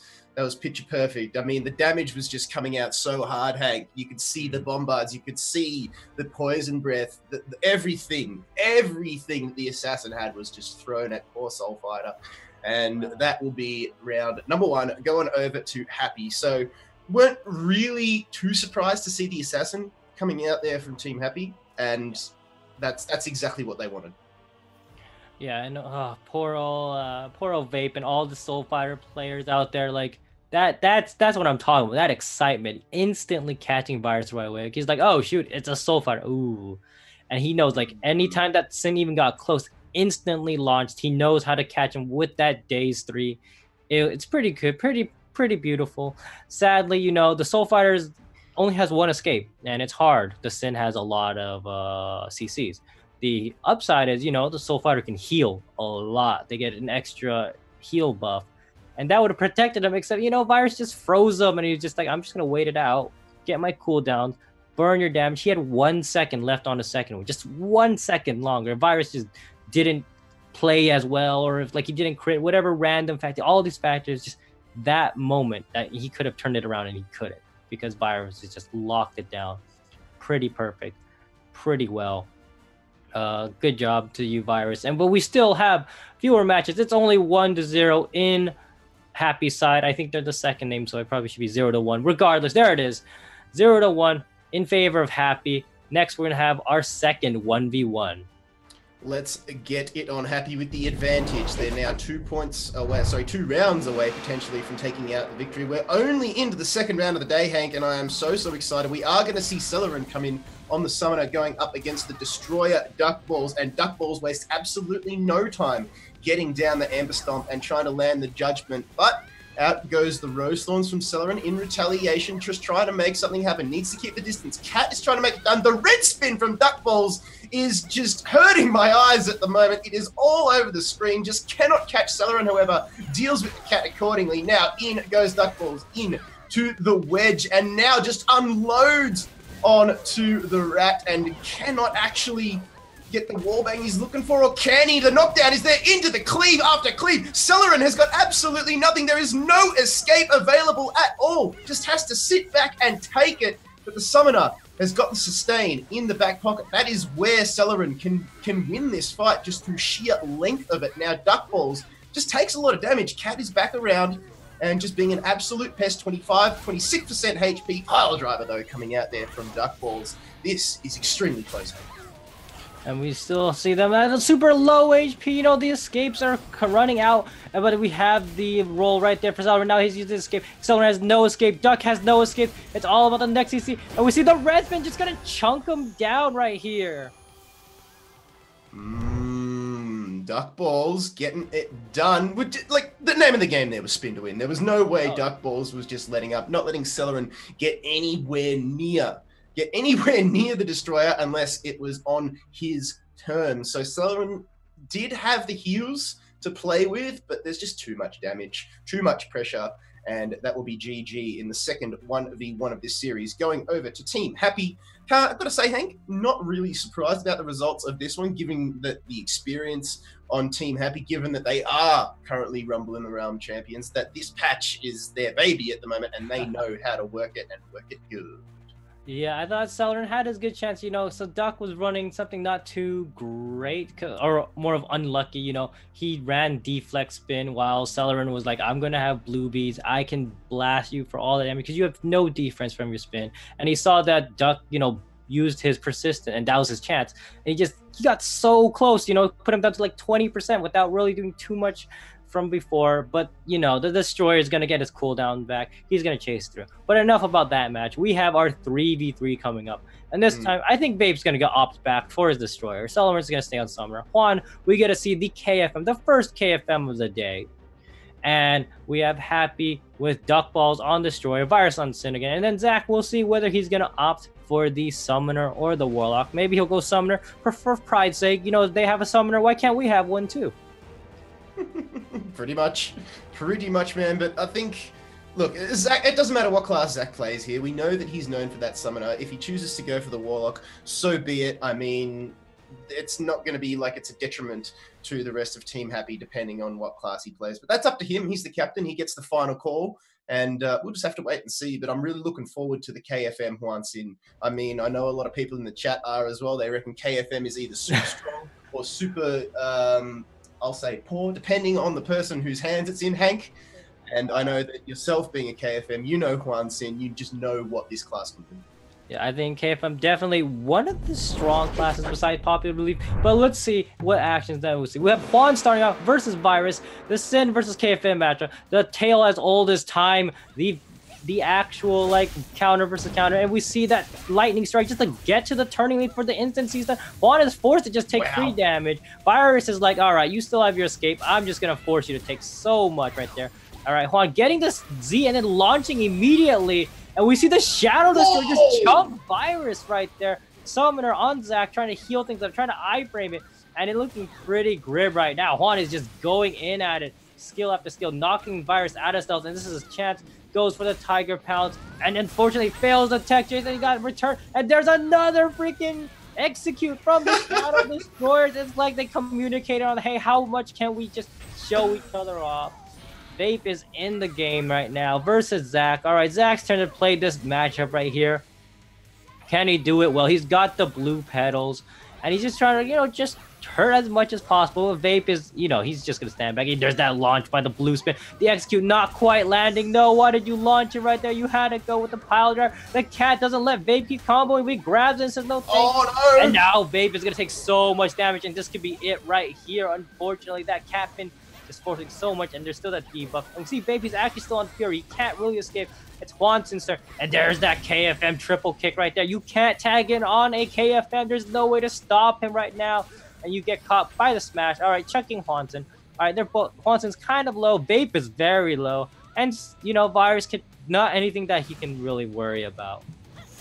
picture perfect. I mean, the damage was just coming out so hard, Hank. You could see the bombards, you could see the poison breath, everything that the assassin had was just thrown at poor Soul Fighter. And that will be round number 1, going over to Happy. So weren't really too surprised to see the assassin coming out there from Team Happy, and that's exactly what they wanted. Yeah, and poor old Vape and all the Soul Fighter players out there, like that's what I'm talking about. That excitement, instantly catching Virus right away. He's like, oh shoot, it's a Soul Fighter. Ooh. And he knows, like, anytime that Sin even got close, instantly launched. He knows how to catch him with that Daze 3. It's pretty good, pretty beautiful. Sadly, you know, the Soul Fighters only has one escape, and it's hard. The Sin has a lot of CCs. The upside is, you know, the Soul Fighter can heal a lot. They get an extra heal buff, and that would have protected him, except, you know, Virus just froze him, and he was just like, I'm just going to wait it out, get my cooldown, burn your damage. He had 1 second left on the second one, just 1 second longer. Virus just didn't play as well, or if, like, he didn't crit, whatever random factor, all these factors, just that moment that he could have turned it around, and he couldn't, because Virus just locked it down. Pretty perfect, pretty well. Good job to you, Virus. But we still have fewer matches. It's only 1-0 in Happy side. I think they're the second name, so it probably should be 0-1. Regardless, there it is, 0-1 in favor of Happy. Next, we're gonna have our second 1v1. Let's get it on Happy with the advantage. They're now 2 rounds away potentially from taking out the victory. We're only into the second round of the day, Hank, and I am so excited. We are going to see Celerin come in on the Summoner going up against the Destroyer Duck Balls, and Duck Balls waste absolutely no time getting down the Amber Stomp and trying to land the Judgment. But out goes the Rose Thorns from Celerin in retaliation, just trying to make something happen. Needs to keep the distance. Cat is trying to make it done. The red spin from Duck Balls is just hurting my eyes at the moment. It is all over the screen. Just cannot catch Celerin, however, deals with the cat accordingly. Now in goes Duck Balls in to the wedge, and now just unloads on to the rat and cannot actually get the wallbang he's looking for, or can he? The knockdown is there into the cleave after cleave. Celerin has got absolutely nothing. There is no escape available at all. Just has to sit back and take it. But the Summoner has got the sustain in the back pocket. That is where Celerin can win this fight, just through sheer length of it. Now Duck Balls just takes a lot of damage. Cat is back around and just being an absolute pest. 26% HP. Pile driver though coming out there from Duck Balls. This is extremely close. And we still see them at a super low HP. You know, the escapes are running out. But we have the roll right there for Celerin. Now he's using his escape. Celerin has no escape. Duck has no escape. It's all about the next CC. And we see the red spin just gonna chunk him down right here. Duck Balls getting it done. Like, the name of the game there was spin to win. There was no way Duck Balls was just letting up, not letting Celerin get anywhere near the Destroyer unless it was on his turn. So Celerin did have the heals to play with, but there's just too much damage, too much pressure, and that will be GG in the second 1v1 of this series. Going over to Team Happy. I've got to say, Hank, not really surprised about the results of this one, given that the experience on Team Happy, given that they are currently Rumble in the Realm champions, that this patch is their baby at the moment, and they know how to work it and work it good. Yeah, I thought Celerin had his good chance, you know. So Duck was running something not too great, or more of unlucky, you know. He ran deflect spin while Celerin was like, I'm going to have blue bees. I can blast you for all the damage because you have no defense from your spin. And he saw that Duck, you know, used his persistent, and that was his chance. And he got so close, you know, put him down to like 20% without really doing too much from before. But, you know, the Destroyer is going to get his cooldown back. He's going to chase through. But enough about that match. We have our 3v3 coming up. And this time, I think Vape's going to get opt back for his Destroyer. Celerin's going to stay on Summoner. Juan, we get to see the KFM, the first KFM of the day. And we have Happy with Duck Balls on Destroyer, Virus on Sin again. And then Zach, we'll see whether he's going to opt for the Summoner or the Warlock. Maybe he'll go Summoner for pride's sake. You know, they have a Summoner. Why can't we have one too? Pretty much, man. But I think, look, Zach, it doesn't matter what class Zach plays here. We know that he's known for that summoner. If he chooses to go for the Warlock, so be it. I mean, it's not going to be like it's a detriment to the rest of Team Happy, depending on what class he plays. But that's up to him. He's the captain. He gets the final call. And we'll just have to wait and see. But I'm really looking forward to the KFM Huan Sin. I mean, I know a lot of people in the chat are as well. They reckon KFM is either super strong or super, I'll say, poor, depending on the person whose hands it's in, Hank. And I know that yourself being a KFM, you know Huan Sin. You just know what this class can do. Yeah, I think KFM definitely one of the strong classes besides popular belief. But let's see what actions that we'll see. We have Juan starting out versus Virus, the Sin versus KFM matchup, the tale as old as time, the actual like counter versus counter, and we see that lightning strike just to get to the turning lead for the instant season. Juan is forced to just take free damage. Virus is like, all right, you still have your escape. I'm just gonna force you to take so much right there. All right, Juan getting this Z and then launching immediately. And we see the Shadow Destroyer just chunk Virus right there. Summoner on Zach trying to heal things up, trying to iframe it. And it's looking pretty grim right now. Juan is just going in at it. Skill after skill, knocking Virus out of stealth. And this is his chance. Goes for the Tiger Pounce. And unfortunately fails the tech chase. And he got returned. And there's another freaking execute from the Shadow Destroyers. It's like they communicated on, hey, how much can we just show each other off? Vape is in the game right now versus Zach. All right, Zach's turn to play this matchup right here. Can he do it? Well, he's got the blue pedals, and he's just trying to, just hurt as much as possible. Vape is, he's just going to stand back. There's that launch by the blue spin. The execute not quite landing. No, why did you launch it right there? You had to go with the pile driver. The cat doesn't let Vape keep comboing. He grabs it and says no thanks. Oh, no. And now Vape is going to take so much damage, and this could be it right here. Unfortunately, that cat pin is forcing so much, and there's still that debuff. And we see Baby's actually still on Fury. He can't really escape. It's Juan's turn, and there's that KFM triple kick right there. You can't tag in on a KFM. There's no way to stop him right now, and you get caught by the smash. All right, chucking Juanson. All right, they're both. Juanson's kind of low. Vape is very low, and Virus can not anything that he can really worry about.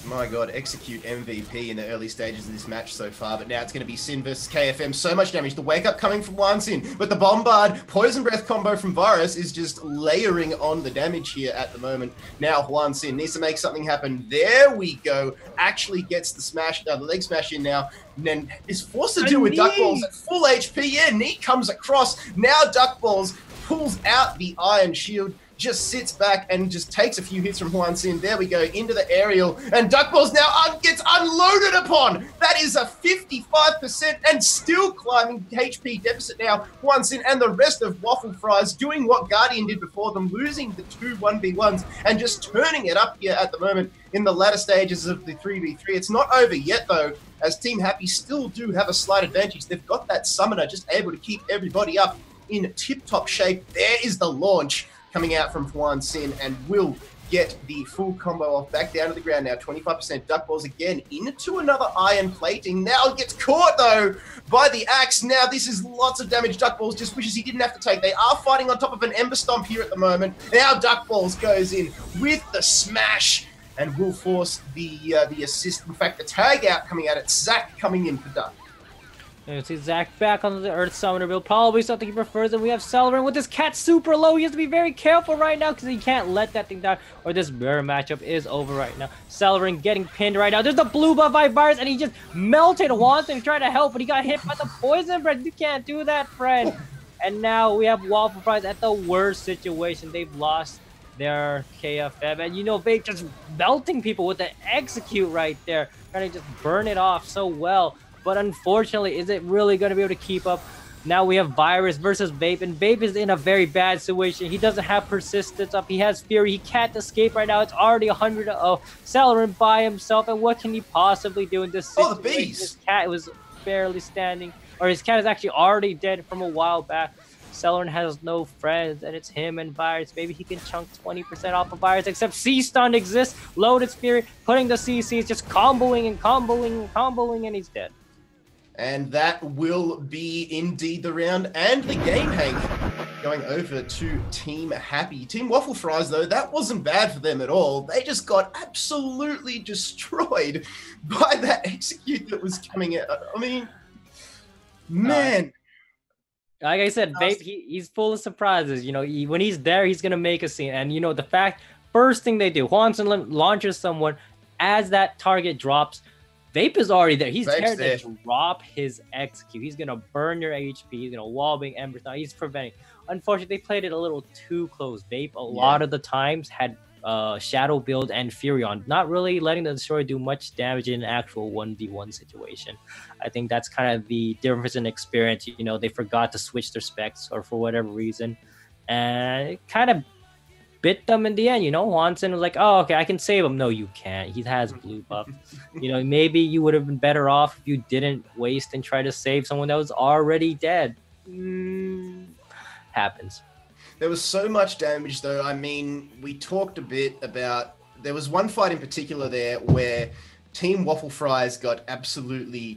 My God, execute MVP in the early stages of this match so far, but now it's going to be Sin versus KFM. So much damage. The wake up coming from Juan Sin, but the Bombard Poison Breath combo from Virus is just layering on the damage here at the moment. Now Juan Sin needs to make something happen. There we go. Actually gets the smash, the leg smash in now, and then is forced to deal with Duck Balls at full HP. Yeah, Knee comes across. Now Duck Balls pulls out the Iron Shield, just sits back and just takes a few hits from Juan Sin. There we go, into the aerial, and Duck Balls now gets unloaded upon. That is a 55% and still climbing HP deficit now. Juan Sin and the rest of Waffle Fries doing what Guardian did before them, losing the 2 1v1s and just turning it up here at the moment in the latter stages of the 3v3. It's not over yet though, as Team Happy still do have a slight advantage. They've got that summoner just able to keep everybody up in tip-top shape. There is the launch coming out from Juan Sin, and will get the full combo off. Back down to the ground now, 25%. Duck Balls again into another iron plating. Now gets caught though by the axe. Now this is lots of damage. Duck Balls just wishes he didn't have to take. They are fighting on top of an Ember Stomp here at the moment. Now Duck Balls goes in with the smash and will force the assist. In fact, the tag out coming out. It's Zach coming in for Duck. And you see Zach back on the Earth Summoner build, probably something he prefers, and we have Celerin with his cat super low. He has to be very careful right now because he can't let that thing die, or this mirror matchup is over right now. Celerin getting pinned right now. There's the blue buff by Virus, and he just melted Wanton trying to help, but he got hit by the poison breath. You can't do that, friend. And now we have Waffle Fries at the worst situation. They've lost their KFM, and Vape just melting people with the execute right there, trying to just burn it off so well. But unfortunately, is it really going to be able to keep up? Now we have Virus versus Vape, and Vape is in a very bad situation. He doesn't have persistence up. He has Fury. He can't escape right now. It's already 100-0. Celerin by himself, and what can he possibly do in this situation? Oh, the bees! His cat was barely standing, or his cat is actually already dead from a while back. Celerin has no friends, and it's him and Virus. Maybe he can chunk 20% off of Virus, except C-Stun exists. Loaded Spirit, putting the CCs, just comboing and comboing and comboing, and he's dead. And that will be indeed the round and the game, Hank. Going over to Team Happy. Team Waffle Fries, though, that wasn't bad for them at all. They just got absolutely destroyed by that execute that was coming out. I mean, man. Like I said, Vape, he's full of surprises. When he's there, he's gonna make a scene. And the fact, first thing they do, Hwanson launches someone as that target drops. Vape is already there. He's Vape's there to drop his execute. He's gonna burn your HP. He's gonna wallbang Ember. He's preventing. Unfortunately, they played it a little too close. Vape a lot of the times had Shadow build and Furion, not really letting the destroyer do much damage in an actual 1v1 situation. I think that's kind of the difference in experience. They forgot to switch their specs or for whatever reason, and it kind of bit them in the end. Hwanson was like, oh, okay, I can save him. No, you can't. He has blue buff. Maybe you would have been better off if you didn't waste and try to save someone that was already dead. Happens. There was so much damage, though. I mean, we talked a bit about... There was one fight in particular there where Team Waffle Fries got absolutely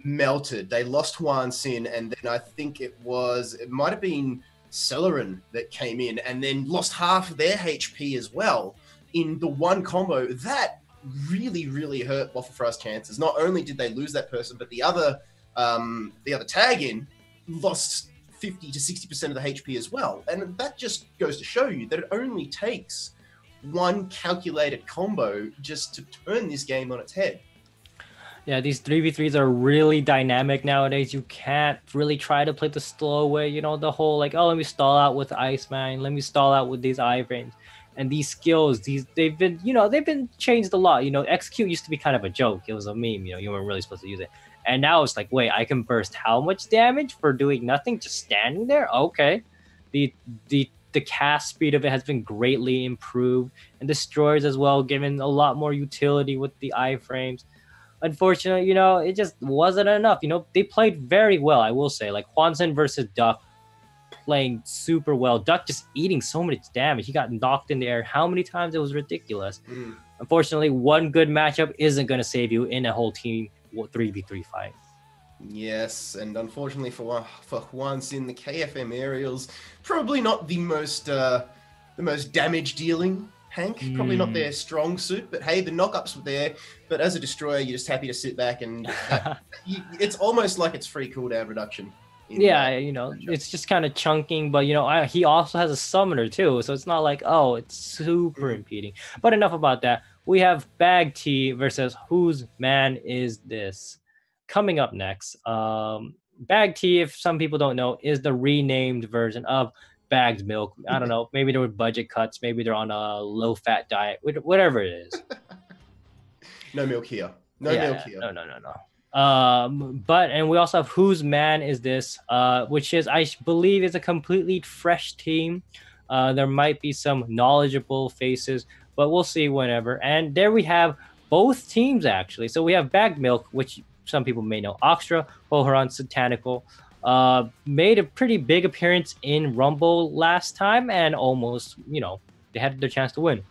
melted. They lost Hwansin, and then I think it might have been Celerin that came in and then lost half of their HP as well in the one combo. That really, really hurt Waffle Fries' chances. Not only did they lose that person, but the other tag-in lost 50 to 60% of the HP as well. And that just goes to show you that it only takes one calculated combo just to turn this game on its head. Yeah, these 3v3s are really dynamic nowadays. You can't really try to play the slow way, the whole like, oh, let me stall out with Iceman, let me stall out with these iframes. And these skills, they've been changed a lot. Execute used to be kind of a joke. It was a meme, you weren't really supposed to use it. And now it's like, wait, I can burst how much damage for doing nothing, just standing there? Okay. The cast speed of it has been greatly improved, and destroyers as well, given a lot more utility with the iframes. Unfortunately, it just wasn't enough. They played very well, I will say. Like Hwanson versus Duck, playing super well. Duck just eating so much damage. He got knocked in the air how many times? It was ridiculous. Unfortunately, one good matchup isn't going to save you in a whole team 3v3 fight. Yes, and unfortunately for Hwansin, the KFM aerials probably not the most damage dealing, Hank. Probably not their strong suit, but hey, the knockups were there. But as a destroyer, you're just happy to sit back and it's almost like it's free cooldown reduction. Yeah, it's just kind of chunking, but he also has a summoner too, so it's not like, oh, it's super impeding. But enough about that. We have Bag T versus Whose Man Is This? Coming up next. Bag T, if some people don't know, is the renamed version of Bagged Milk. I don't know. Maybe there were budget cuts. Maybe they're on a low-fat diet. Whatever it is. No milk here. No milk here. No. And we also have Whose Man Is This? Which is, I believe, is a completely fresh team. There might be some knowledgeable faces, but we'll see whenever. And there we have both teams, actually. So we have Bagged Milk, which some people may know. Oxtra, Boharan, Satanical. Made a pretty big appearance in Rumble last time, and almost, they had their chance to win.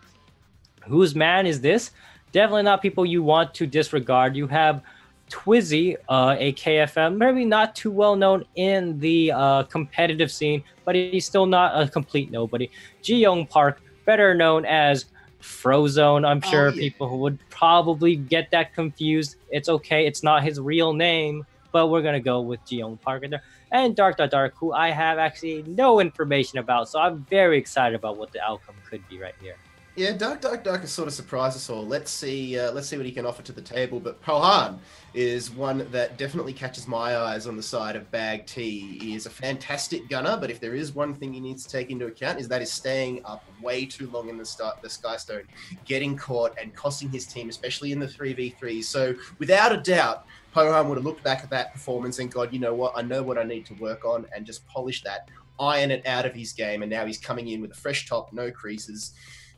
Whose Man Is This? Definitely not people you want to disregard. You have Twizzy, a KFM, maybe not too well known in the competitive scene, but he's still not a complete nobody. Ji-Young Park, better known as Frozone. I'm sure people would probably get that confused. It's okay. It's not his real name, but we're going to go with Ji-Young Park in there. And Dark, who I have actually no information about, so I'm very excited about what the outcome could be right here. Yeah, Dark has sort of surprised us all. Let's see what he can offer to the table. But Pohan is one that definitely catches my eyes on the side of Bag T. He is a fantastic gunner, but if there is one thing he needs to take into account is that is staying up way too long in the Skystone, getting caught and costing his team, especially in the 3v3. So without a doubt, Pohan would have looked back at that performance and gone, you know what, I know what I need to work on, and just polish that, iron it out of his game. And now he's coming in with a fresh top, no creases.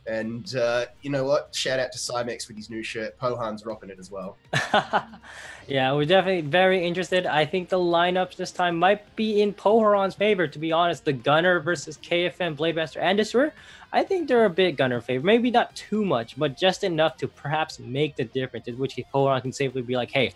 And you know what? Shout out to Cymex with his new shirt. Pohan's rocking it as well. Yeah, we're definitely very interested. I think the lineups this time might be in Poharan's favor, to be honest. The Gunner versus KFM, Blademaster, and Destroyer. I think they're a bit Gunner favor. Maybe not too much, but just enough to perhaps make the difference, in which Poharan can safely be like, hey,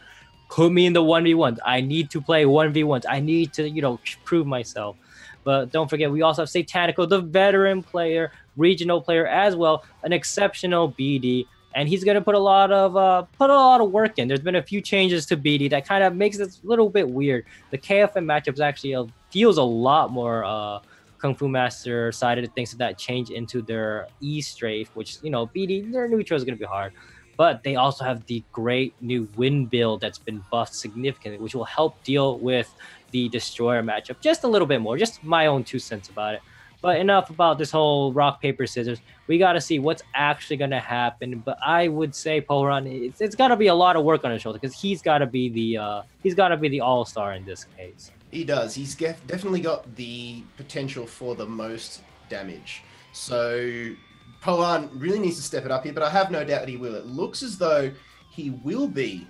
put me in the 1v1s. I need to play 1v1s. I need to, prove myself. But don't forget, we also have Satanical, the veteran player, regional player as well, an exceptional BD. and he's gonna put a lot of work in. There's been a few changes to BD that kind of makes it a little bit weird. The KFM matchups actually feels a lot more Kung Fu Master sided, thanks to that change into their E strafe, which, you know, BD, their neutral is going to be hard. But they also have the great new wind build that's been buffed significantly, which will help deal with the Destroyer matchup just a little bit more. Just my own 2 cents about it. But enough about this whole rock, paper, scissors. We got to see what's actually going to happen. But I would say Pohoran, it's got to be a lot of work on his shoulder, because he's got to be the all-star in this case. He does. He's definitely got the potential for the most damage. So Pohan really needs to step it up here, but I have no doubt that he will. It looks as though he will be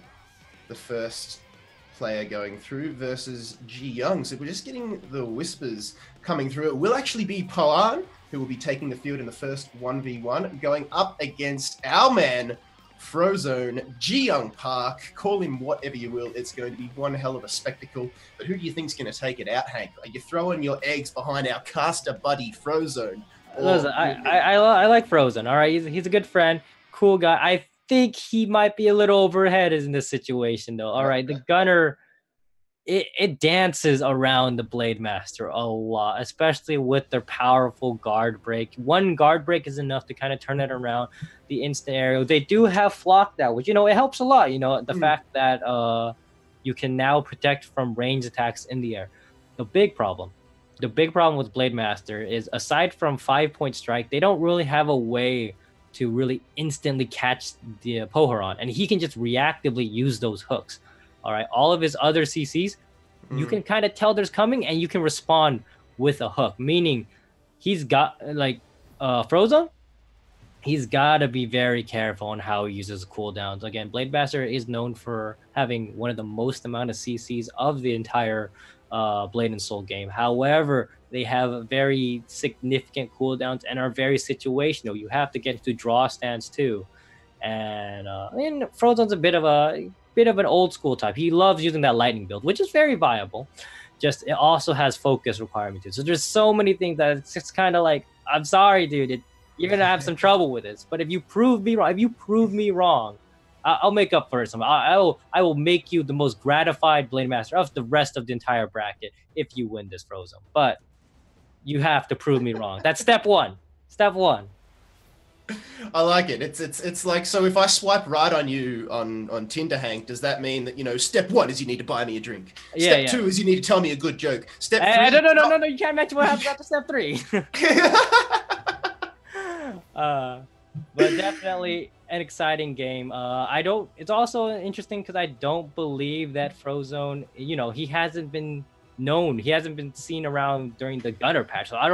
the first player going through versus Ji Young. So we're just getting the whispers coming through. It will actually be Pohan who will be taking the field in the first 1v1, going up against our man, Frozone, Ji Young Park. Call him whatever you will. It's going to be one hell of a spectacle. But who do you think's going to take it out, Hank? Are you throwing your eggs behind our caster buddy, Frozone? Listen, I like Frozone, all right? He's a good friend, cool guy. I think he might be a little overhead in this situation, though. All right, the Gunner, it dances around the Blade Master a lot, especially with their powerful guard break. One guard break is enough to kind of turn it around. The instant aerial, they do have flock now, which, you know, it helps a lot. You know, the fact that you can now protect from range attacks in the air. The big problem with Blade Master is, aside from 5-point strike, they don't really have a way to really instantly catch the Pohoran, and he can just reactively use those hooks. All right, all of his other CCs, you can kind of tell there's coming, and you can respond with a hook. Meaning, he's got like Frozone. He's got to be very careful on how he uses cooldowns. Again, Blade Master is known for having one of the most amount of CCs of the entire Blade and Soul game. However, they have very significant cooldowns and are very situational. You have to get to draw stands too. And I mean, Frozone's a bit of an old school type. He loves using that lightning build, which is very viable. Just it also has focus requirement too. So there's so many things that it's just kind of like, I'm sorry, dude, you're gonna have some trouble with this. But if you prove me wrong, I'll make up for it somehow. I will make you the most gratified Blade Master of the rest of the entire bracket if you win this Frozone. But you have to prove me wrong. That's step one. Step one. I like it. It's like, so if I swipe right on you on Tinder, Hank, does that mean that, you know, step 1 is you need to buy me a drink? Step 2 is you need to tell me a good joke. Step 3... No, you can't mention what happens after step 3. But definitely an exciting game. It's also interesting because I don't believe that Frozone, you know, he hasn't been known. He hasn't been seen around during the Gunner patch. So I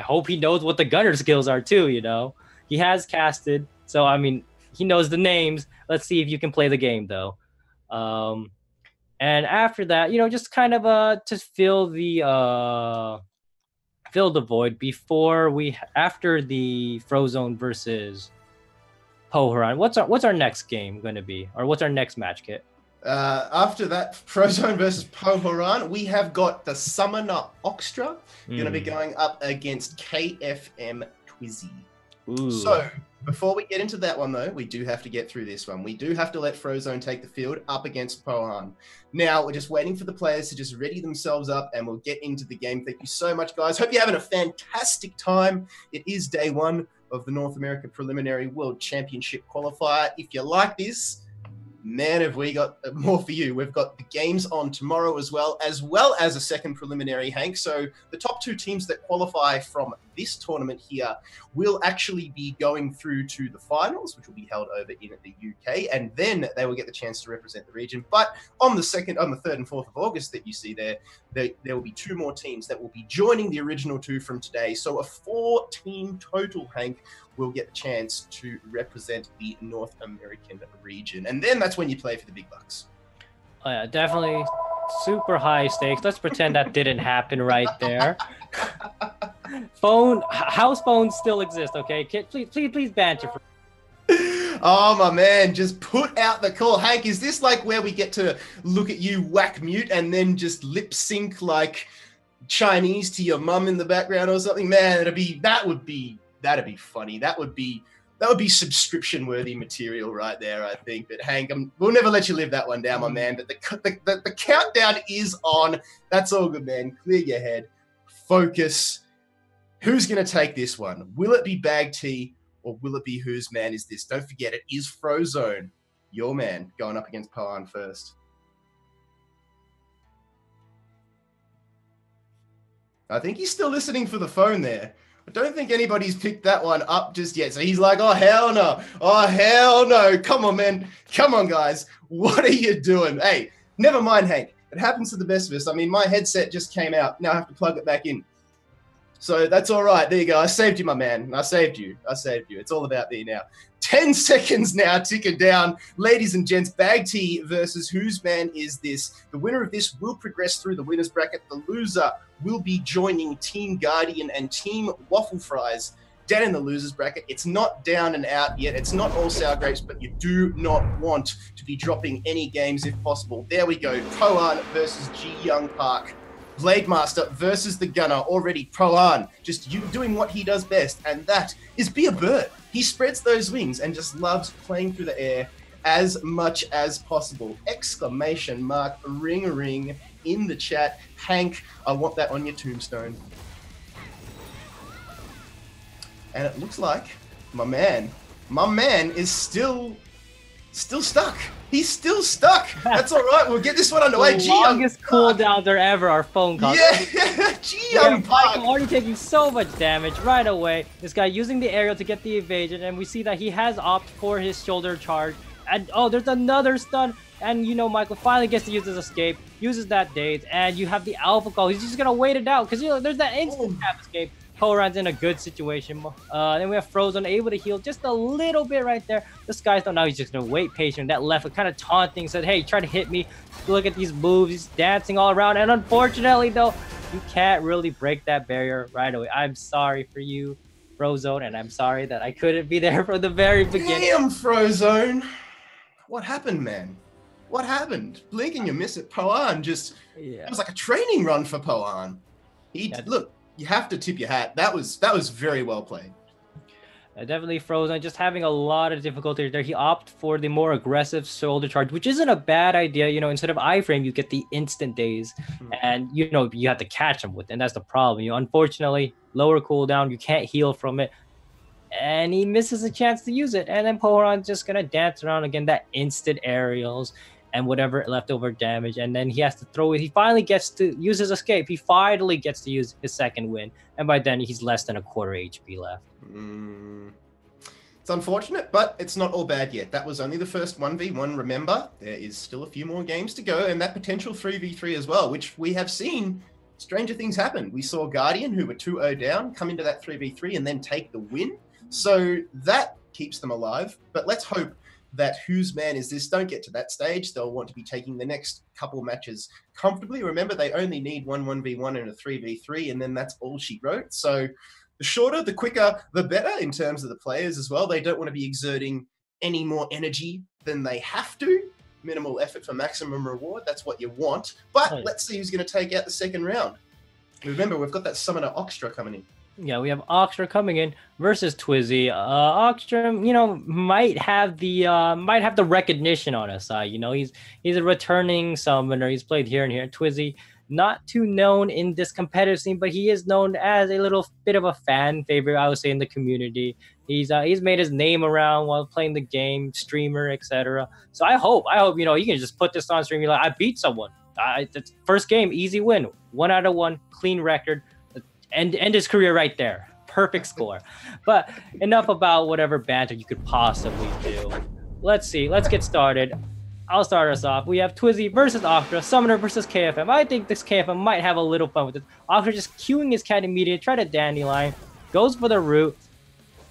hope he knows what the Gunner skills are too, you know. He has casted, so I mean, he knows the names. Let's see if you can play the game though. And after that, you know, just kind of to fill the void after the Frozone versus Pohoran. What's our next game going to be, or what's our next match, Kit? After that, Frozone versus Pohoran, we have got the Summoner Oxtra going to be going up against KFM Twizzy. Ooh. So, before we get into that one, though, we do have to get through this one. We do have to let Frozone take the field up against Pohan. Now, we're just waiting for the players to just ready themselves up, and we'll get into the game. Thank you so much, guys. Hope you're having a fantastic time. It is day 1 of the North America Preliminary World Championship Qualifier. If you like this, man, have we got more for you. We've got the games on tomorrow as well as a second preliminary, Hank. So the top 2 teams that qualify from this tournament here will actually be going through to the finals, which will be held over in the UK, and then they will get the chance to represent the region. But on the 3rd and 4th of August that you see there will be 2 more teams that will be joining the original 2 from today. So a 4-team total, Hank, will get the chance to represent the North American region. And then that's when you play for the big bucks. Oh yeah, definitely super high stakes. Let's pretend that didn't happen right there. House phones still exist, okay? Kid, please banter. Oh, my man, just put out the call. Hank, is this like where we get to look at you whack mute and then just lip sync like Chinese to your mum in the background or something? Man, that'd be funny. That would be That would be subscription-worthy material right there, I think. But Hank, we'll never let you live that one down, my man. But the countdown is on. That's all good, man. Clear your head. Focus. Who's going to take this one? Will it be Bag T or will it be Whose Man Is This? Don't forget, it is Frozone, your man, going up against Poan first. I think he's still listening for the phone there. I don't think anybody's picked that one up just yet. So he's like, oh, hell no. Oh, hell no. Come on, man. Come on, guys. What are you doing? Hey, never mind, Hank. It happens to the best of us. I mean, my headset just came out. Now I have to plug it back in. So that's all right. There you go. I saved you, my man. I saved you. I saved you. It's all about me now. 10 seconds now ticking down. Ladies and gents, Bag T versus Whose Man Is This? The winner of this will progress through the winner's bracket. The loser will be joining Team Guardian and Team Waffle Fries down in the loser's bracket. It's not down and out yet. It's not all sour grapes, but you do not want to be dropping any games if possible. There we go. Poan versus G Young Park. Blademaster versus the Gunner. Already Poan just doing what he does best, and that is be a bird. He spreads those wings and just loves playing through the air as much as possible. Exclamation mark, ring ring in the chat. Hank, I want that on your tombstone. And it looks like my man is still stuck. He's still stuck. That's all right. We'll get this one underway. The longest cooldown there ever, our phone call. Yeah, G-Young Park. Michael already taking so much damage right away. This guy using the aerial to get the evasion, and we see that he has opted for his shoulder charge. And oh, there's another stun. And you know, Michael finally gets to use his escape, uses that daze, and you have the alpha call. He's just gonna wait it out because you know there's that instant tap escape. Poran's in a good situation. Then we have Frozone able to heal just a little bit right there. This guy's now he's just gonna wait patient. That left kind of taunting, said, "Hey, try to hit me. Look at these moves." He's dancing all around, and unfortunately, though, you can't really break that barrier right away. I'm sorry for you, Frozone, and I'm sorry that I couldn't be there from the very beginning. Damn, Frozone. What happened, man? What happened? Blink and you miss it. Poan just it was like a training run for Poan. Look. You have to tip your hat. That was very well played. Definitely Frozone just having a lot of difficulty there. He opted for the more aggressive shoulder charge, which isn't a bad idea. You know, instead of iframe, you get the instant daze, and you know you have to catch him with, and that's the problem. You know, unfortunately, lower cooldown, you can't heal from it, and he misses a chance to use it. And then Poran's just gonna dance around again, that instant aerials and whatever leftover damage, and then he has to throw it. He finally gets to use his escape. He finally gets to use his second win, and by then he's less than a quarter HP left. It's unfortunate, but it's not all bad yet. That was only the first 1v1. Remember, there is still a few more games to go, and that potential 3v3 as well, which we have seen stranger things happen. We saw Guardian, who were 2-0 down, come into that 3v3 and then take the win. So that keeps them alive, but let's hope that Whose Man Is This don't get to that stage. They'll want to be taking the next couple matches comfortably. Remember, they only need 1v1 and a 3v3, and then that's all she wrote. So the shorter, the quicker, the better in terms of the players as well. They don't want to be exerting any more energy than they have to. Minimal effort for maximum reward. That's what you want. But let's see who's going to take out the second round. Remember, we've got that Summoner Oxtra coming in. Yeah, we have Oxtra coming in versus Twizzy. Oxtra, you know, might have the recognition on his side. You know, he's a returning summoner. He's played here and here. Twizzy, not too known in this competitive scene, but he is known as a little bit of a fan favorite, I would say, in the community. He's made his name around while playing the game, streamer, etc. So I hope you know, you can just put this on stream. You're like, I beat someone. First game, easy win, 1 out of 1, clean record. End his career right there. Perfect score. But enough about whatever banter you could possibly do. Let's see. Let's get started. I'll start us off. We have Twizzy versus Oxtra, Summoner versus KFM. I think this KFM might have a little fun with this. Oxtra just queuing his cat immediately, try to dandelion, goes for the root.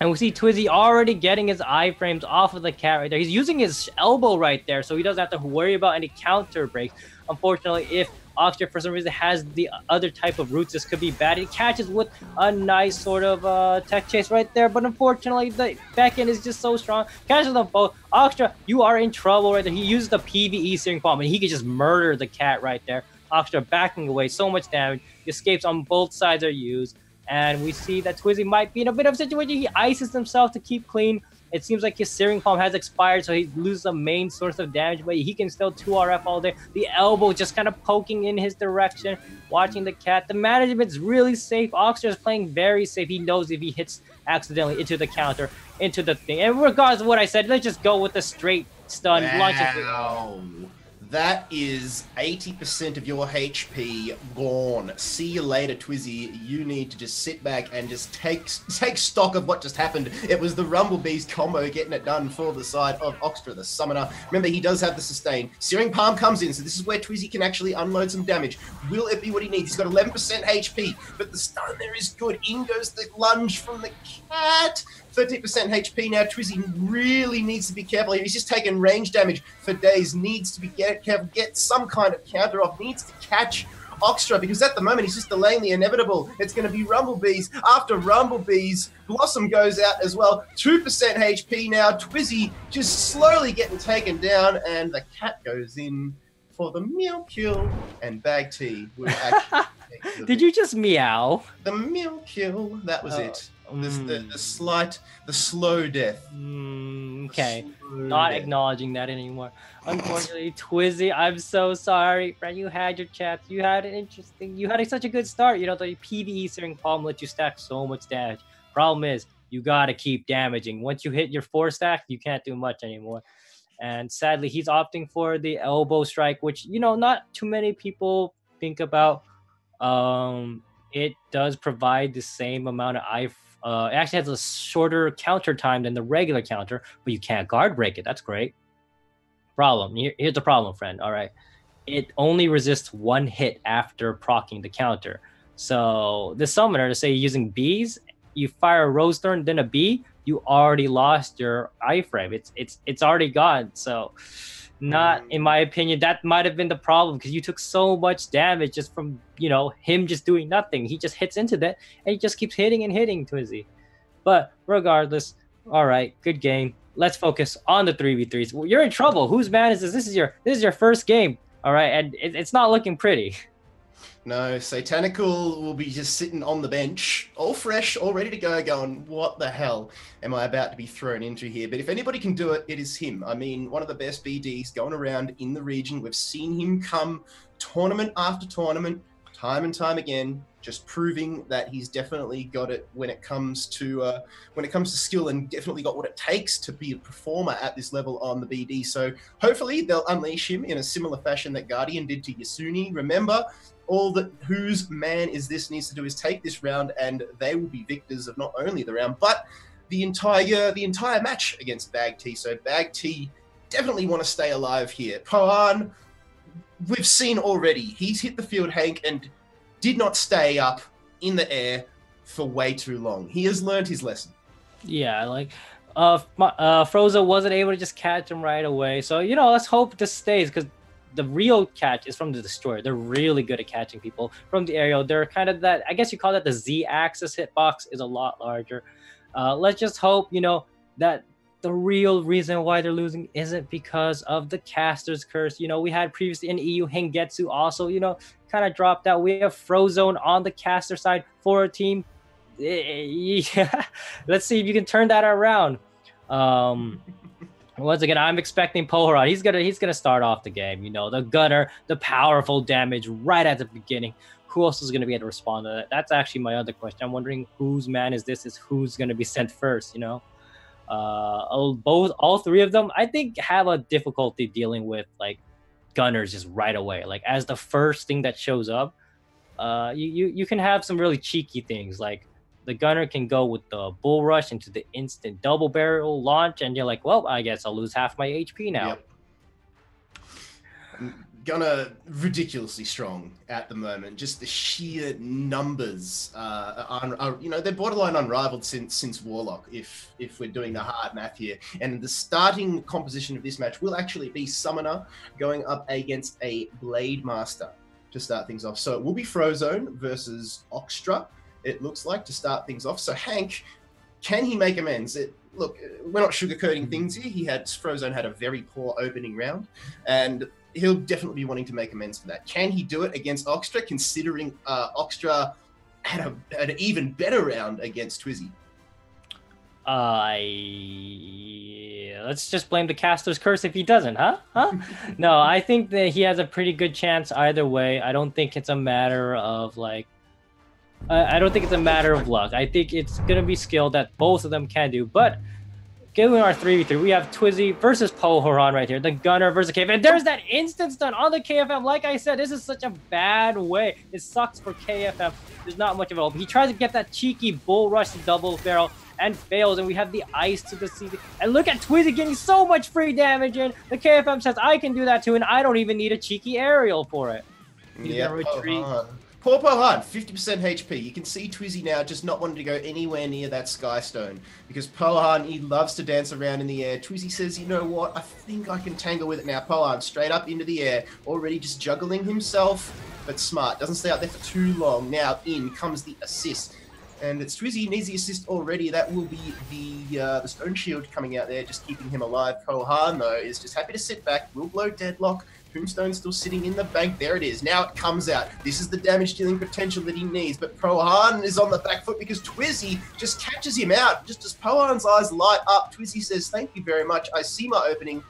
And we see Twizzy already getting his iframes off of the cat right there. He's using his elbow right there, so he doesn't have to worry about any counter breaks. Unfortunately, if Oxtra for some reason has the other type of roots, this could be bad. He catches with a nice sort of tech chase right there, but unfortunately the back end is just so strong. Catches them both. Oxtra, you are in trouble right there. He uses the PvE searing palm and he can just murder the cat right there. Oxtra backing away, so much damage. Escapes on both sides are used, and we see that Twizzy might be in a bit of a situation. He ices himself to keep clean, It seems like his Searing Palm has expired, so he loses a main source of damage, but he can still 2RF all day. The elbow just kind of poking in his direction, watching the cat. The management's really safe. Oxter is playing very safe. He knows if he hits accidentally into the counter, into the thing. And regardless of what I said, let's just go with the straight stun. Wow. That is 80% of your HP gone. See you later, Twizzy. You need to just sit back and just take stock of what just happened. It was the Rumblebees combo getting it done for the side of Oxtra, the summoner. Remember, he does have the sustain. Searing Palm comes in, so this is where Twizzy can actually unload some damage. Will it be what he needs? He's got 11% HP, but the stun there is good. In goes the lunge from the cat. 13% HP now. Twizzy really needs to be careful here. He's just taking range damage for days. Needs to be careful, get some kind of counter off. Needs to catch Oxtra, because at the moment he's just delaying the inevitable. It's going to be Rumblebees after Rumblebees. Blossom goes out as well. 2% HP now. Twizzy just slowly getting taken down, and the cat goes in for the meal kill, and Bag T will actually take Did you just meow? the meal kill. That was it. The slow death. Okay, not acknowledging that anymore. Unfortunately, Twizzy, I'm so sorry, friend. You had your chance. You had such a good start. You know, the PvE Searing Palm let you stack so much damage. Problem is, you gotta keep damaging. Once you hit your 4 stack, you can't do much anymore. And sadly, he's opting for the elbow strike, which, you know, not too many people think about. It does provide the same amount of it actually has a shorter counter time than the regular counter, but you can't guard break it. That's great. Problem. Here's the problem, friend. All right. It only resists 1 hit after proccing the counter. So the summoner, to say you're using Bs, you fire a Rose Thorn, then a B, you already lost your iframe. It's already gone. So not, in my opinion, that might have been the problem, because you took so much damage just from, you know, him just doing nothing. He just hits into that, and he just keeps hitting and hitting Twizzy. But regardless, all right, good game. Let's focus on the 3v3s. Well, you're in trouble. Whose man is this? This is your first game, all right, and it's not looking pretty. No, Satanical will be just sitting on the bench, all fresh, all ready to go, going, what the hell am I about to be thrown into here? But if anybody can do it, it is him. I mean, one of the best BDs going around in the region. We've seen him come tournament after tournament, time and time again, just proving that he's definitely got it when it comes to skill, and definitely got what it takes to be a performer at this level on the BD. So hopefully they'll unleash him in a similar fashion that Guardian did to Yasuni. Remember, all that whose man is this needs to do is take this round, and they will be victors of not only the round, but the entire match against Bag T. So Bag T definitely want to stay alive here. Poan, we've seen already, he's hit the field, Hank, and did not stay up in the air for way too long. He has learned his lesson. Yeah, like Froza wasn't able to just catch him right away. So, you know, let's hope this stays, because the real catch is from the Destroyer. They're really good at catching people from the aerial. They're kind of that, I guess you call that the Z-axis hitbox is a lot larger. Let's just hope, you know, that the real reason why they're losing isn't because of the caster's curse. You know, we had previously in EU, Hengetsu also, you know, kind of dropped out. We have Frozone on the caster side for a team. Yeah. Let's see if you can turn that around. Once again, I'm expecting Poharan. He's gonna start off the game. You know, the gunner, the powerful damage right at the beginning. Who else is gonna be able to respond to that? That's actually my other question. I'm wondering whose man is this? Is who's gonna be sent first? You know, all 3 of them, I think, have a difficulty dealing with like gunners just right away. Like as the first thing that shows up, you can have some really cheeky things like, the gunner can go with the bull rush into the instant double barrel launch, and you're like, well, I guess I'll lose half my HP now. Yep. Gunner ridiculously strong at the moment. Just the sheer numbers are you know, they're borderline unrivaled since Warlock, if we're doing the hard math here. And the starting composition of this match will actually be Summoner going up against a Blade Master to start things off. So it will be Frozone versus Oxtra, it looks like, to start things off. So Hank, can he make amends? Look, we're not sugarcoating things here. Frozone had a very poor opening round, and he'll definitely be wanting to make amends for that. Can he do it against Oxtra, considering Oxtra had an even better round against Twizzy? Let's just blame the caster's curse if he doesn't, huh? No, I think that he has a pretty good chance either way. I don't think it's a matter of like. I don't think it's a matter of luck. I think it's gonna be skill that both of them can do. But given our 3v3, we have Twizzy versus Pohoran right here. The Gunner versus KFM. There's that instant stun on the KFM. Like I said, this is such a bad way. It sucks for KFM. There's not much of a hope. He tries to get that cheeky bull rush to double barrel and fails, and we have the ice to the CC. And look at Twizzy getting so much free damage in. The KFM says, I can do that too, and I don't even need a cheeky aerial for it. Yeah, retreat. Poor Pohan, 50% HP. You can see Twizzy now just not wanting to go anywhere near that Skystone because Pohan, he loves to dance around in the air. Twizzy says, you know what, I think I can tangle with it now. Pohan straight up into the air, already just juggling himself, but smart. Doesn't stay out there for too long. Now in comes the assist. And it's Twizzy needs the assist already. That will be the Stone Shield coming out there, just keeping him alive. Pohan, though, is just happy to sit back. Will blow Deadlock. Tombstone's still sitting in the bank. There it is. Now it comes out. This is the damage dealing potential that he needs. But Pohan is on the back foot because Twizzy just catches him out. Just as Pohan's eyes light up, Twizzy says, thank you very much. I see my opening.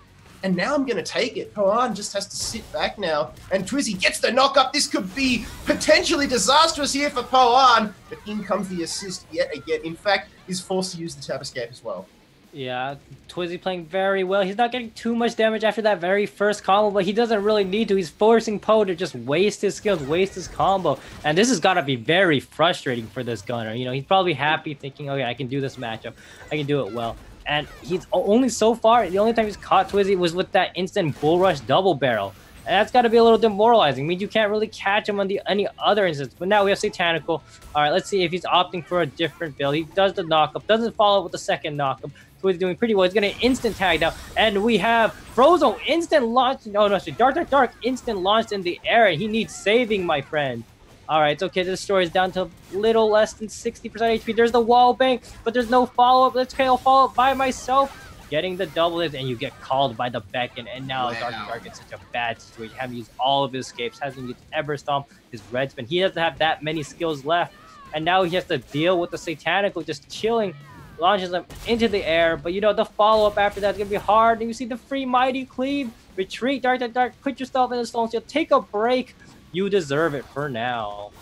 And now I'm going to take it. Pohan just has to sit back now. And Twizzy gets the knock up. This could be potentially disastrous here for Pohan. But in comes the assist yet again. In fact, he's forced to use the tab escape as well. Yeah, Twizzy playing very well. He's not getting too much damage after that very first combo, but he doesn't really need to. He's forcing Poe to just waste his skills, waste his combo. And this has got to be very frustrating for this Gunner. You know, he's probably happy thinking, okay, I can do this matchup. I can do it well. And he's only so far, the only time he's caught Twizzy was with that instant bull rush double barrel. And that's got to be a little demoralizing. I mean, you can't really catch him on any other instance. But now we have Satanical. All right, let's see if he's opting for a different build. He does the knockup, doesn't follow up with the second knockup. So he's doing pretty well. He's going to instant tag now. And we have Frozo instant launch. No, Dark instant launched in the air. He needs saving, my friend. All right, it's okay. This story is down to a little less than 60% HP. There's the wall bang, but there's no follow-up. Let's KO follow-up by myself. Getting the double hit, and you get called by the Beacon. And now Dark gets such a bad situation. Having used all of his escapes, hasn't used Ever Stomp, his Red Spin. He doesn't have that many skills left. And now he has to deal with the Satanical just chilling. Launches them into the air, but you know, the follow-up after that is going to be hard. And you see the free Mighty Cleave. Retreat, Dark, put yourself in the stone shield. Take a break. You deserve it for now.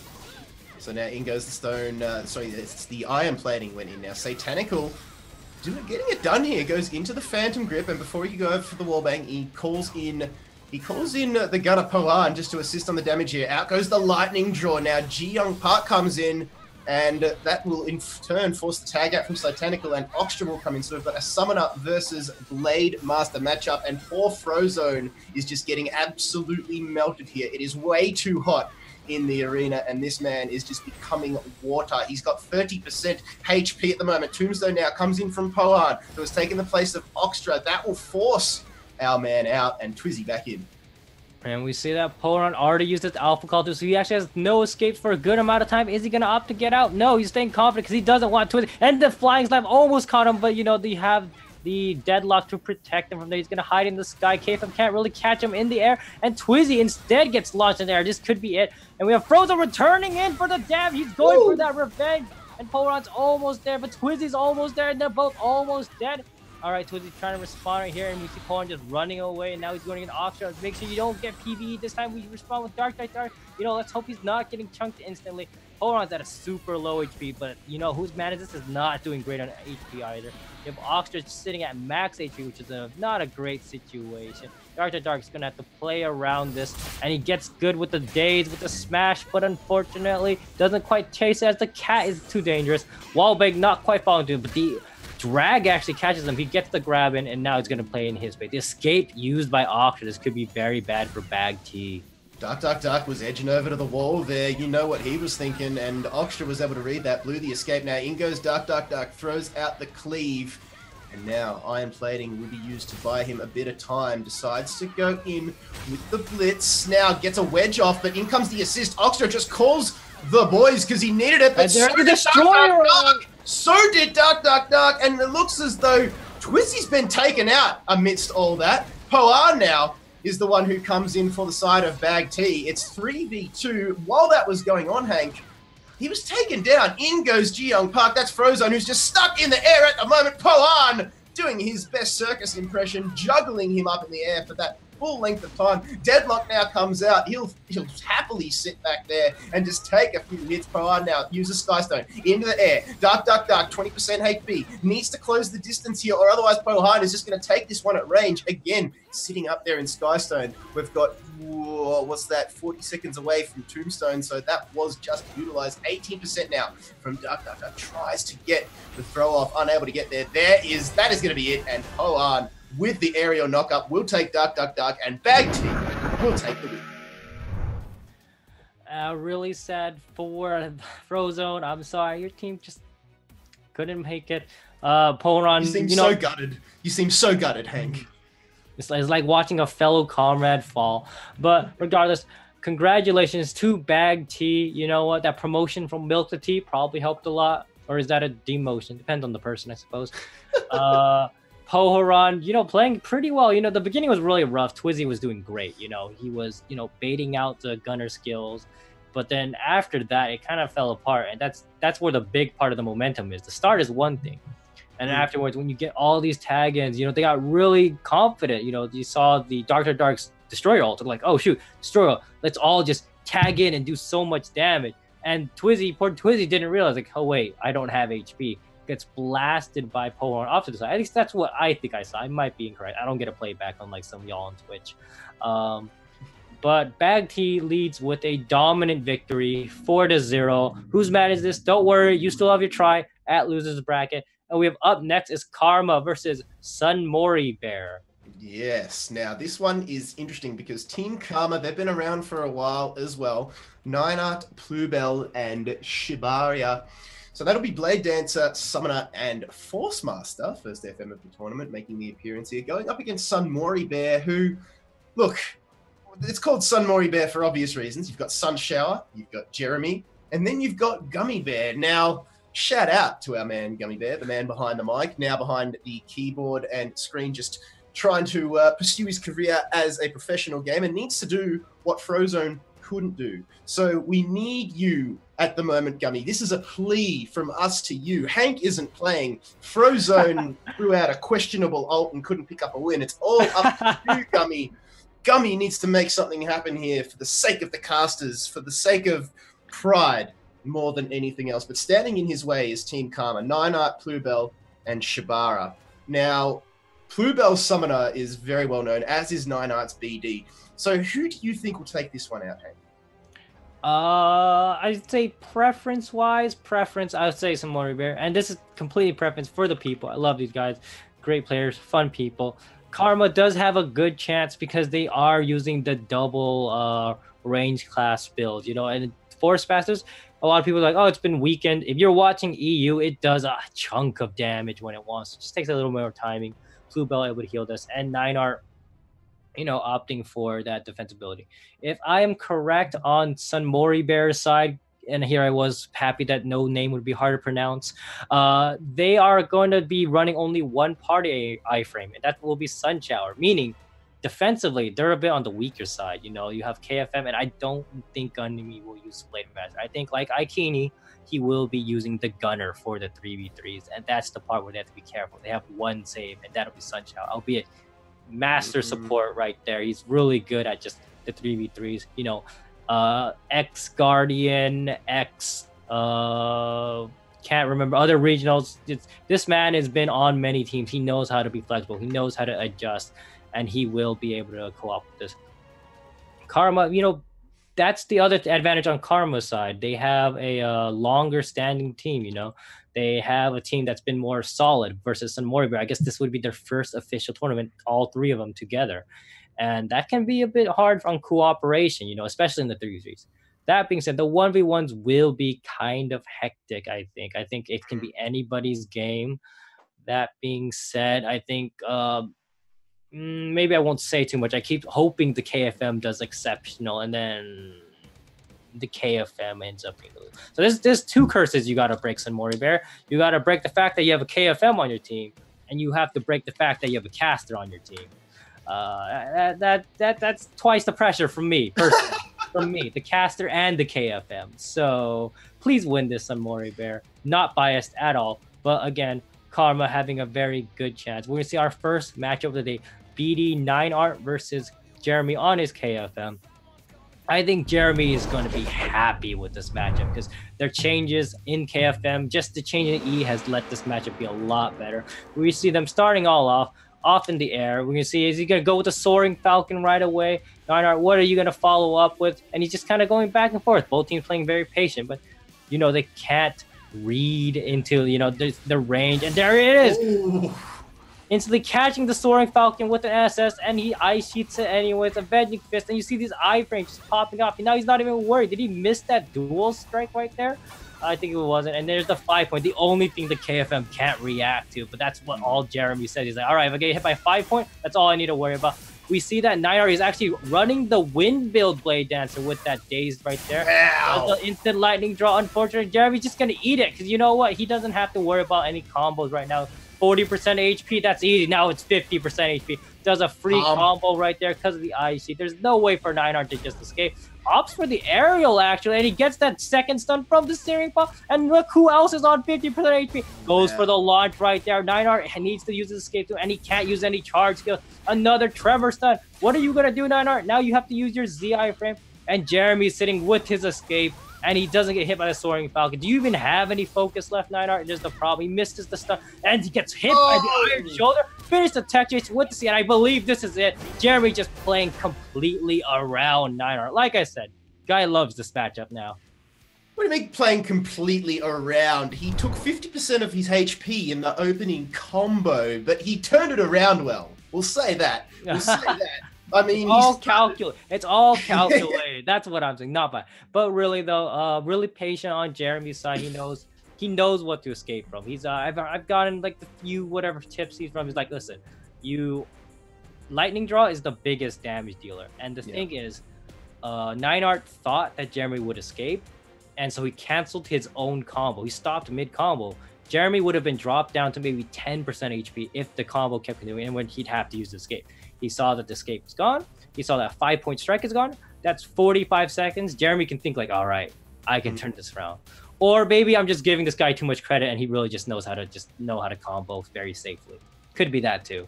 So now in goes the stone, it's the iron plating went in now. Satanical getting it done here, goes into the Phantom Grip, and before he can go over for the wallbang, he calls in the Gunner Pohan just to assist on the damage here. Out goes the Lightning Draw. Now Ji Young Park comes in, and that will in turn force the tag out from Satanical, and Oxtra will come in. So we've got a Summoner versus Blade Master matchup, and poor Frozone is just getting absolutely melted here. It is way too hot in the arena, and this man is just becoming water. He's got 30% HP at the moment. Tombstone now comes in from Pohan, who has taken the place of Oxtra. That will force our man out, and Twizzy back in. And we see that Pohan already used his Alpha Call too, so he actually has no escapes for a good amount of time. Is he going to opt to get out? No, he's staying confident because he doesn't want Twizzy. And the Flying Slap almost caught him, but you know, they have the Deadlock to protect him from there. He's going to hide in the sky. KFM can't really catch him in the air, and Twizzy instead gets launched in the air. This could be it. And we have Frozo returning in for the dab. He's going for that revenge, and Pohan's almost there, but Twizzy's almost there, and they're both almost dead. All right, Twizzy's trying to respond right here, and we see Pohan just running away, and now he's going to get Oxtra. Make sure you don't get PvE this time. We respond with Dark. You know, let's hope he's not getting chunked instantly. Pohan's at a super low HP, but you know, whose mana this is not doing great on HP either. You have Oxtra just sitting at max HP, which is not a great situation. Dark is going to have to play around this, and he gets good with the Daze, with the Smash, but unfortunately doesn't quite chase it as the cat is too dangerous. Wallbang not quite falling to him, but the Drag actually catches him. He gets the grab in, and now he's going to play in his space. The escape used by Oxtra, this could be very bad for Bag T. Dark was edging over to the wall there. You know what he was thinking, and Oxtra was able to read that, blew the escape. Now in goes Dark, throws out the cleave, and now Iron Plating will be used to buy him a bit of time. Decides to go in with the Blitz. Now gets a wedge off, but in comes the assist. Oxtra just calls the boys because he needed it, but so did Dark. So did Dark, and it looks as though Twizzy's been taken out amidst all that. Pohan now is the one who comes in for the side of Bag T. It's 3v2. While that was going on, Hank, He was taken down. In goes Ji-young Park. That's Frozone, who's just stuck in the air at the moment. Po-an doing his best circus impression, juggling him up in the air for that full length of time. Deadlock now comes out. He'll happily sit back there and just take a few hits. Po-an now uses Skystone into the air. Dark, 20% HP. Needs to close the distance here, or otherwise Po-an is just going to take this one at range. Again, sitting up there in Skystone. We've got, what's that, 40 seconds away from Tombstone, so that was just utilized. 18% now from Dark. Tries to get the throw off, unable to get there. That is going to be it, and Po-an with the aerial knock-up will take Dark, and Bag T will take the win. Really sad for Frozone. I'm sorry, your team just couldn't make it. Po-an, You seem so gutted. You seem so gutted, Hank. It's like watching a fellow comrade fall. But regardless, congratulations to Bag T. You know what? That promotion from Milk to Tea probably helped a lot. Or is that a demotion? Depends on the person, I suppose. Po-an, playing pretty well. The beginning was really rough. Twizzy was doing great. He was, baiting out the gunner skills. But then after that, it kind of fell apart. And that's where the big part of the momentum is. The start is one thing. And afterwards, when you get all these tag-ins, they got really confident. You saw the Dark's Destroyer ult. Like, oh, shoot, Destroyer, let's all just tag in and do so much damage. And poor Twizzy didn't realize, like, oh, wait, I don't have HP. Gets blasted by Po-an off to the side. At least that's what I think I saw. I might be incorrect. I don't get a playback on like some of y'all on Twitch. But Bag T leads with a dominant victory, 4-0. Whose mad is this? Don't worry, you still have your try at losers bracket. And we have up next is Karma versus Sunmori Bear. Yes. Now, this one is interesting because Team Karma, they've been around for a while as well. Nineart, Plubel, and Shibaria. So that'll be Blade Dancer, Summoner, and Force Master, first FM of the tournament, making the appearance here, going up against Sunmori Bear, who, look, it's called Sunmori Bear for obvious reasons. You've got Sun Shower, you've got Jeremy, and then you've got Gummy Bear. Now, shout out to our man Gummy Bear, the man behind the mic, now behind the keyboard and screen, just trying to pursue his career as a professional gamer, needs to do what Frozone couldn't do. So we need you at the moment, Gummy. This is a plea from us to you. Hank isn't playing. Frozone threw out a questionable ult and couldn't pick up a win. It's all up to you, Gummy. Gummy needs to make something happen here for the sake of the casters, for the sake of pride, more than anything else. But standing in his way is Team Karma, Nineart, Plubel, and Shibara. Now, Plubel's Summoner is very well known, as is Nineart's BD. So who do you think will take this one out, Hank? I'd say preference-wise, I would say Sunmori Bear. And this is completely preference for the people. I love these guys. Great players, fun people. Karma does have a good chance because they are using the double range class build, and Force Masters, a lot of people are like, oh, it's been weakened. If you're watching EU, it does a chunk of damage when it wants. It just takes a little more timing. Plubel able to heal this, and Nineart, opting for that defensibility. If I am correct on Sunmori Bear's side, and here I was happy that no name would be hard to pronounce, they are going to be running only one party iframe, and that will be Sun Shower, meaning defensively, they're a bit on the weaker side. You have KFM, and I don't think Gunny will use Blade Master. I think, like Aikini, he will be using the Gunner for the 3v3s, and that's the part where they have to be careful. They have one save, and that'll be Sun Shower, albeit master support right there. He's really good at just the 3v3s. X Guardian, X can't remember other regionals. This man has been on many teams. He knows how to be flexible. He knows how to adjust, and he will be able to co-op with this. Karma, that's the other advantage on Karma's side. They have a longer standing team. They have a team that's been more solid versus Sunmori Bear. I guess this would be their first official tournament, all three of them together. And that can be a bit hard on cooperation, especially in the 3v3s. That being said, the 1v1s will be kind of hectic, I think. I think it can be anybody's game. That being said, I think maybe I won't say too much. I keep hoping the KFM does exceptional, and then the KFM ends up being the loser. So there's two curses you got to break, Sunmori Bear. You got to break the fact that you have a KFM on your team, and you have to break the fact that you have a caster on your team. That's twice the pressure from me personally. from me, the caster and the KFM. So please win this, Sunmori Bear. Not biased at all, but again, Karma having a very good chance. We're gonna see our first matchup of the day: BD 9art versus Jeremy on his KFM. I think Jeremy is going to be happy with this matchup because their changes in KFM, just the change in E has let this matchup be a lot better. We see them starting all off in the air. We're going to see, is he going to go with the Soaring Falcon right away? Neinart, what are you going to follow up with? And he's just kind of going back and forth. Both teams playing very patient, but, you know, they can't read into, you know, the range. And there it is. Ooh. Instantly catching the Soaring Falcon with an SS, and he ice sheets it anyways, Avenging Fist, and you see these iframes just popping off. And now he's not even worried. Did he miss that dual strike right there? I think it wasn't. And there's the 5 point, the only thing the KFM can't react to, but that's what all Jeremy said. He's like, all right, if I get hit by 5 point, that's all I need to worry about. We see that Neinart is actually running the Wind Build Blade Dancer with that Dazed right there. Wow. The instant lightning draw. Unfortunately, Jeremy's just going to eat it, because you know what? He doesn't have to worry about any combos right now. 40% HP, that's easy. Now it's 50% HP. Does a free combo right there because of the IC. There's no way for Neinart to just escape. Opts for the aerial, actually, and he gets that second stun from the steering ball. And look who else is on 50% HP. Goes for the launch right there. Neinart needs to use his escape too, and he can't use any charge skills. Another Trevor stun. What are you going to do, Neinart? Now you have to use your ZI frame. And Jeremy's sitting with his escape, and he doesn't get hit by the Soaring Falcon. Do you even have any focus left, Neinart? There's the problem. He misses the stun, and he gets hit by the Iron Shoulder. Finish the tech chase with the C, and I believe this is it. Jeremy just playing completely around Neinart. Like I said, guy loves this matchup now. What do you mean playing completely around? He took 50% of his HP in the opening combo, but he turned it around well. We'll say that. We'll say that. I mean, it's all calculated. That's what I'm saying. Not bad, but really though, really patient on Jeremy's side. He knows what to escape from. He's I've gotten like the few whatever tips he's from. He's like, listen, lightning draw is the biggest damage dealer, and the thing is, Neinart thought that Jeremy would escape, and so he canceled his own combo. He stopped mid combo. Jeremy would have been dropped down to maybe 10% HP if the combo kept continuing, and when he'd have to use the escape. He saw that the escape is gone. He saw that 5 point strike is gone. That's 45 seconds. Jeremy can think like, all right, I can turn this around. Or maybe I'm just giving this guy too much credit and he really just knows how to combo very safely. Could be that too.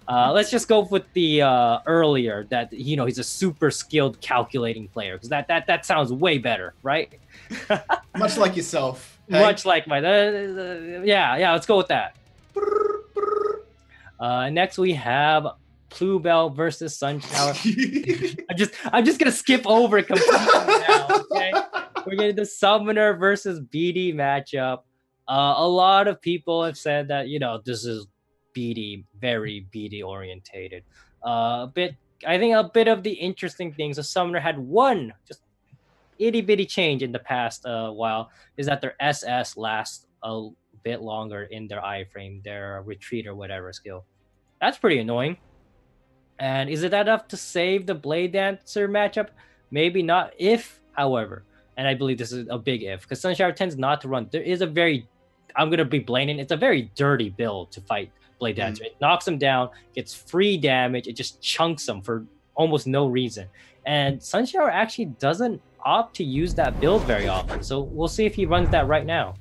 Let's just go with the earlier that, you know, he's a super skilled calculating player, because that sounds way better, right? Much like yourself. Hey? Much like my yeah, let's go with that. Next we have Bluebell versus Sunshower. I'm just gonna skip over it completely now. Okay, we're getting the Summoner versus BD matchup. A lot of people have said that, you know, this is BD, very BD orientated. I think a bit of the interesting things, the Summoner had one just itty bitty change in the past while, is that their SS lasts a bit longer in their iframe, their retreat or whatever skill. That's pretty annoying. And is it enough to save the Blade Dancer matchup? Maybe not. If, however, and I believe this is a big if, because Sunshower tends not to run. There is a very, I'm going to be blaming, it's a very dirty build to fight Blade Dancer. It knocks him down, gets free damage, it just chunks him for almost no reason. And Sunshower actually doesn't opt to use that build very often. So we'll see if he runs that right now.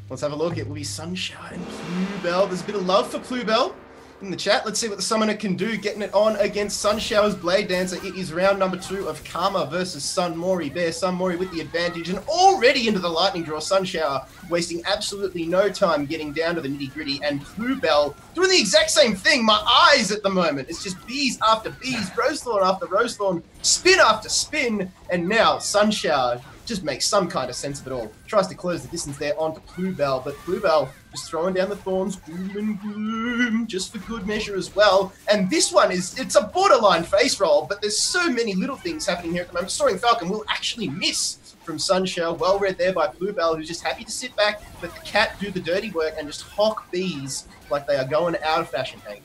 Let's have a look. It will be Sunshower and Bluebell. There's a bit of love for Bluebell in the chat. Let's see what the Summoner can do, getting it on against Sunshower's Blade Dancer. It is round number 2 of Karma versus Sunmori Bear. Sunmori with the advantage, and already into the lightning draw. Sunshower wasting absolutely no time getting down to the nitty gritty, and Bluebell doing the exact same thing. My eyes at the moment, it's just bees after bees, Rosethorn after Rosethorn, spin after spin, and now Sunshower just makes some kind of sense of it all. Tries to close the distance there onto Bluebell, but Bluebell just throwing down the thorns, doom and gloom, just for good measure as well. And this one it's a borderline face roll, but there's so many little things happening here at the moment. Soaring Falcon will actually miss from Sunshower. Well read there by Bluebell, who's just happy to sit back, let the cat do the dirty work and just hawk bees like they are going out of fashion, Hank.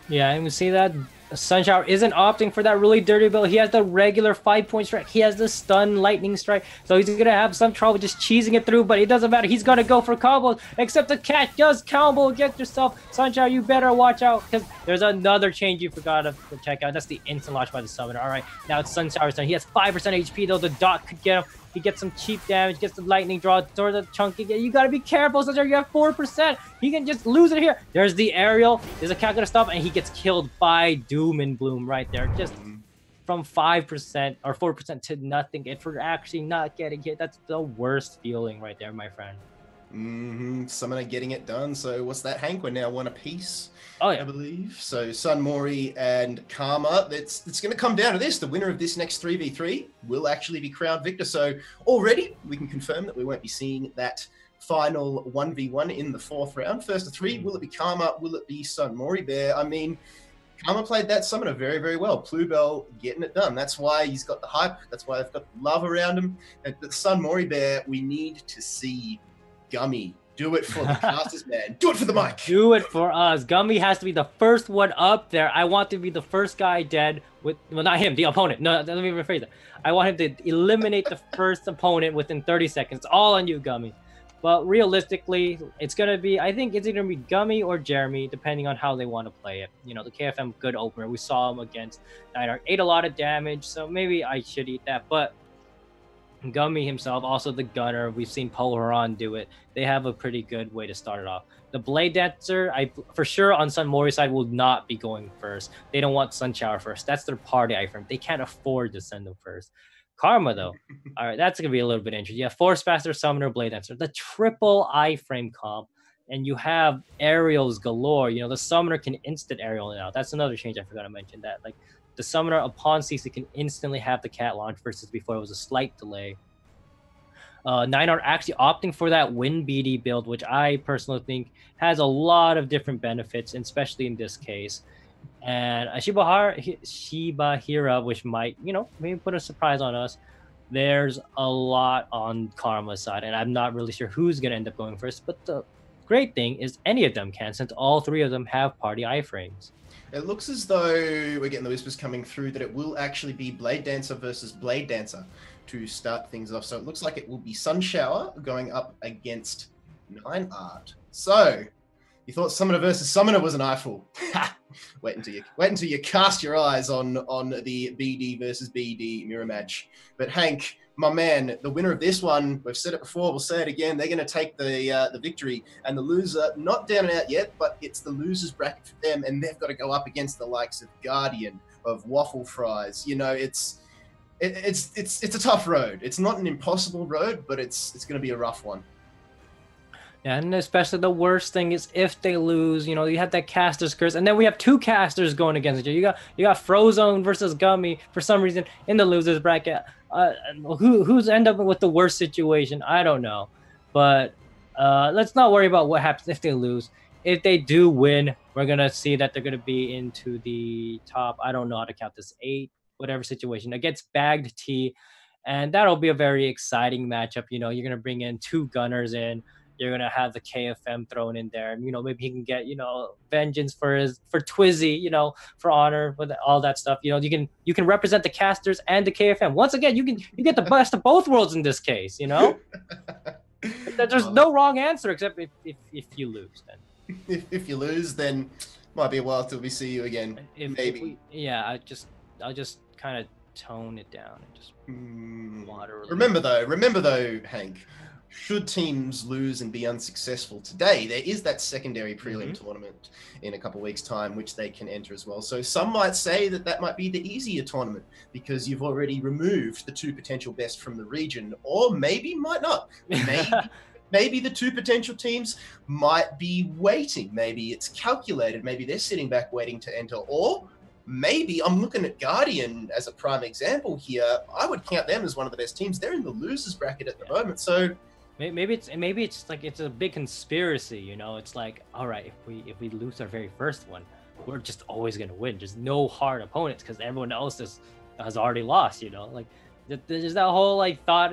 Yeah, and we see that Sunshower isn't opting for that really dirty build. He has the regular 5-point strike. He has the stun lightning strike. So he's going to have some trouble just cheesing it through, but it doesn't matter. He's going to go for combos, except the cat does combo against yourself. Sunshower, you better watch out, because there's another change you forgot to check out. That's the instant launch by the summoner. All right, now it's Sunshower's turn. He has 5% HP, though. The dot could get him. He gets some cheap damage, gets the lightning draw, throws the chunky. You gotta be careful, Sunshower. You have 4%. He can just lose it here. There's the aerial. There's a cat gonna stop, and he gets killed by Doom and Bloom right there. Just from 5% or 4% to nothing. And for actually not getting hit, that's the worst feeling right there, my friend. Summoner getting it done. So what's that, Hank? We're now 1 apiece. Oh yeah, I believe. So Sun Mori and Karma. It's going to come down to this. The winner of this next 3v3 will actually be crowned victor. So already we can confirm that we won't be seeing that final 1v1 in the 4th round. First of 3, will it be Karma? Will it be Sun Mori Bear? I mean, Karma played that summoner very, very well. Plubel getting it done. That's why he's got the hype. That's why they've got love around him. And the Sun Mori Bear, we need to see Gummy. Do it for the casters, man. Do it for the mic. Do it for us. Gummy has to be the first one up there. I want to be the first guy dead with, well, not him, the opponent. No, let me rephrase that. I want him to eliminate the first opponent within 30 seconds. All on you, Gummy. But realistically, it's going to be, I think it's either going to be Gummy or Jeremy, depending on how they want to play it. You know, the KFM, good opener. We saw him against Nightark. Ate a lot of damage, so maybe I should eat that. But Gummy himself, also the gunner, we've seen Polaron do it. They have a pretty good way to start it off. The Blade Dancer, for sure on Sun Mori's side, will not be going first. They don't want Sunshower first. That's their party iframe. They can't afford to send them first. Karma, though, all right, that's going to be a little bit interesting. You have Force Faster, Summoner, Blade Dancer, the triple iframe comp, and you have aerials galore. You know, the Summoner can instant aerial now. That's another change I forgot to mention, that like the Summoner upon CC can instantly have the cat launch versus before it was a slight delay. Nightark actually opting for that Wind BD build, which I personally think has a lot of different benefits, especially in this case. And Shiba Hira, which might, you know, maybe put a surprise on us. There's a lot on Karma's side, and I'm not really sure who's going to end up going first. But the great thing is any of them can, since all 3 of them have party iframes. It looks as though we're getting the whispers coming through that it will actually be Blade Dancer versus Blade Dancer to start things off. So it looks like it will be Sunshower going up against Nightark. So you thought Summoner versus Summoner was an eyeful. Wait until you cast your eyes on the BD versus BD mirror match. But Hank, my man, the winner of this one, we've said it before, we'll say it again, they're going to take the victory. And the loser, not down and out yet, but it's the loser's bracket for them, and they've got to go up against the likes of Guardian, of Waffle Fries. You know, it's a tough road. It's not an impossible road, but it's going to be a rough one. Yeah, and especially the worst thing is if they lose, you know, you have that caster's curse, and then we have 2 casters going against each other. You got Frozone versus Gummy for some reason in the losers bracket. Who's end up with the worst situation? I don't know, but let's not worry about what happens if they lose. If they do win, we're gonna see that they're gonna be into the top. I don't know how to count this, 8, whatever situation against Bagged T, and that'll be a very exciting matchup. You know, you're gonna bring in 2 gunners in. You're gonna have the KFM thrown in there, and you know maybe he can get, you know, vengeance for Twizzy, you know, for honor with all that stuff. You know, you can represent the casters and the KFM. Once again, you get the best of both worlds in this case. You know, there's no wrong answer except if you lose. Then if you lose, then might be a while till we see you again. Maybe. I'll just kind of tone it down and just moderately. Remember though, Hank. Should teams lose and be unsuccessful today, there is that secondary prelim tournament in a couple of weeks' time, which they can enter as well. So some might say that might be the easier tournament because you've already removed the 2 potential best from the region, or maybe might not. Maybe the 2 potential teams might be waiting. Maybe it's calculated. Maybe they're sitting back waiting to enter, or maybe I'm looking at Guardian as a prime example here. I would count them as one of the best teams. They're in the losers bracket at the moment, so. Maybe it's like it's a big conspiracy, you know. It's like, all right, if we lose our very first one, we're just always gonna win. There's no hard opponents because everyone else has already lost, you know. Like there's that whole like thought.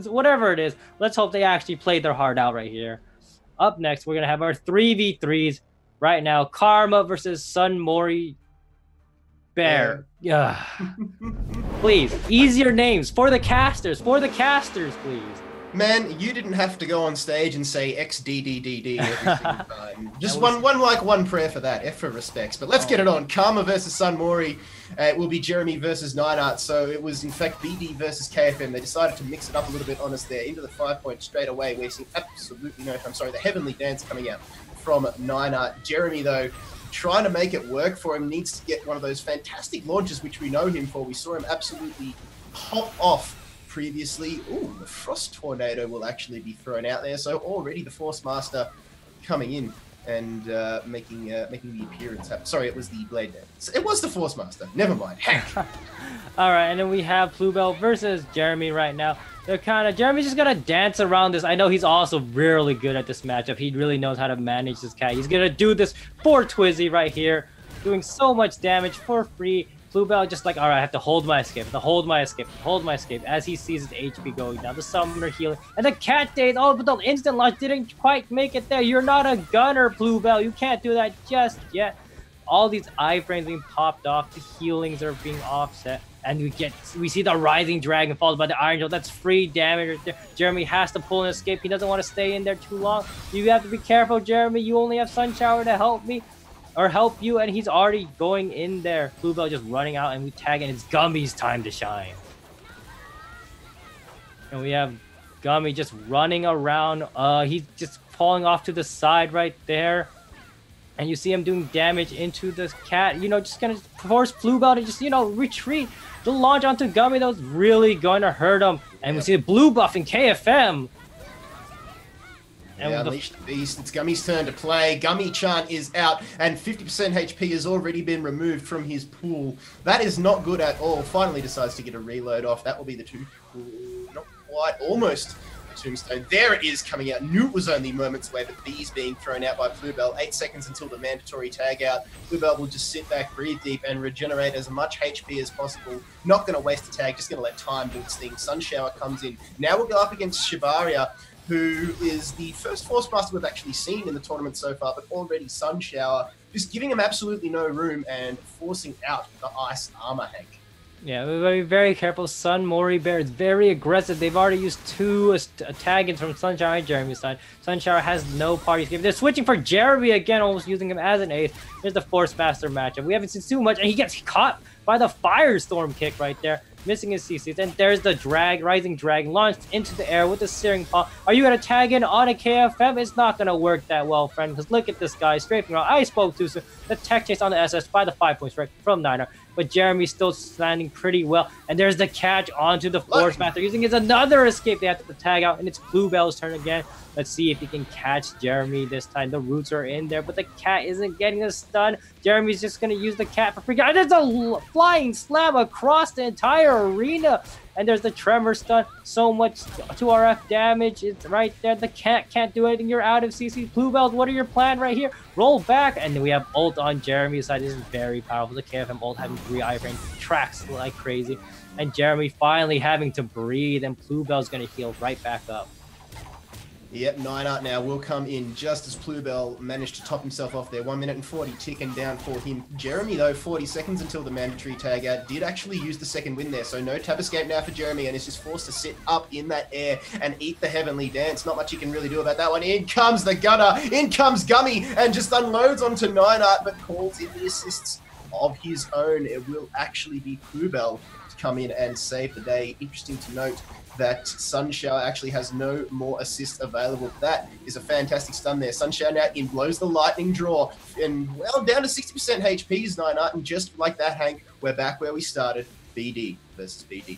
Whatever it is, let's hope they actually played their heart out right here. Up next, we're gonna have our 3v3s right now. Karma versus Sun Mori. Bear. Yeah. Please, easier names for the casters, please. Man, you didn't have to go on stage and say XDDDD every single time. Just one prayer for that. F for respects. But let's get it on. Karma versus Sun Mori. It will be Jeremy versus Nineart. So it was, in fact, BD versus KFM. They decided to mix it up a little bit on us there. Into the 5 point straight away, wasting absolutely no time. Sorry, the Heavenly Dance coming out from Nineart. Jeremy, though, trying to make it work for him, needs to get one of those fantastic launches, which we know him for. We saw him absolutely pop off previously. Ooh, the Frost Tornado will actually be thrown out there. So already the Force Master coming in and making the appearance. Sorry, it was the Blade Dance. It was the Force Master. Never mind. Heck. All right, and then we have Bluebell versus Jeremy right now. They're Jeremy's just gonna dance around this. I know he's also really good at this matchup. He really knows how to manage this cat. He's gonna do this for Twizzy right here, doing so much damage for free. Bluebell just like, all right, I have to hold my escape, hold my escape, as he sees his HP going down. The summoner healing, and the cat days. Oh, but the instant launch didn't quite make it there. You're not a gunner, Bluebell. You can't do that just yet. All these iframes being popped off, the healings are being offset, and we see the Rising Dragon followed by the Iron Jaw. That's free damage. Jeremy has to pull an escape. He doesn't want to stay in there too long. You have to be careful, Jeremy. You only have Sun Shower to help me. Or help you, and he's already going in there. Bluebell just running out, and we tag in. It's Gummy's time to shine. And we have Gummy just running around. He's just falling off to the side right there. And you see him doing damage into this cat. You know, just gonna force Bluebell to just, you know, retreat. The launch onto Gummy, that was really gonna hurt him. And we see the blue buff in KFM. And yeah, Unleash the Beast. It's Gummy's turn to play. Gummy-chan is out, and 50% HP has already been removed from his pool. That is not good at all. Finally decides to get a reload off. That will be the two. Not quite. Almost a tombstone. There it is coming out. Knew it was only moments away, but B's being thrown out by Bluebell. 8 seconds until the mandatory tag out. Bluebell will just sit back, breathe deep, and regenerate as much HP as possible. Not going to waste a tag, just going to let time do its thing. Sun Shower comes in. Now we'll go up against Shibaria, who is the first Force Master we've actually seen in the tournament so far, but already Sun Shower, just giving him absolutely no room and forcing out the Ice Armor Hank. Yeah, we're very, very careful. Sun Mori Bear is very aggressive. They've already used 2 tag-ins from Sun Shower and Jeremy's side. Sun Shower has no party escape. They're switching for Jeremy again, almost using him as an ace. There's the Force Master matchup. We haven't seen too much, and he gets caught by the Firestorm kick right there, missing his CCs. And there's the Rising Dragon launched into the air with the Searing Paw. Are you going to tag in on a KFM? It's not going to work that well, friend, because look at this guy strafing around. I spoke too soon. The tech chase on the SS by the 5 point strike from Niner, but Jeremy's still standing pretty well. And there's the catch onto the Force Master using his another escape. They have to tag out, and it's Bluebell's turn again. Let's see if he can catch Jeremy this time. The roots are in there, but the cat isn't getting a stun. Jeremy's just going to use the cat for free. There's a flying slam across the entire arena. And there's the tremor stun. So much 2RF damage. It's right there. The cat can't do anything. You're out of CC. Bluebells, what are your plan right here? Roll back. And then we have ult on Jeremy's side. This is very powerful. The KFM ult having 3 iframes. Tracks like crazy. And Jeremy finally having to breathe. And Bluebell's going to heal right back up. Yep, Nineart now will come in just as Bluebell managed to top himself off there. 1 minute and 40 ticking down for him. Jeremy, though, 40 seconds until the mandatory tag out, did actually use the second win there. So no tap escape now for Jeremy, and is just forced to sit up in that air and eat the Heavenly Dance. Not much he can really do about that one. In comes the Gunner, in comes Gummy, and just unloads onto Nineart, but calls in the assists of his own. It will actually be Bluebell to come in and save the day. Interesting to note that Sun Shower actually has no more assists available. That is a fantastic stun there. Sun Shower now in, blows the lightning draw, and well, down to 60% HP is Nineart, and just like that, Hank, we're back where we started. BD versus BD.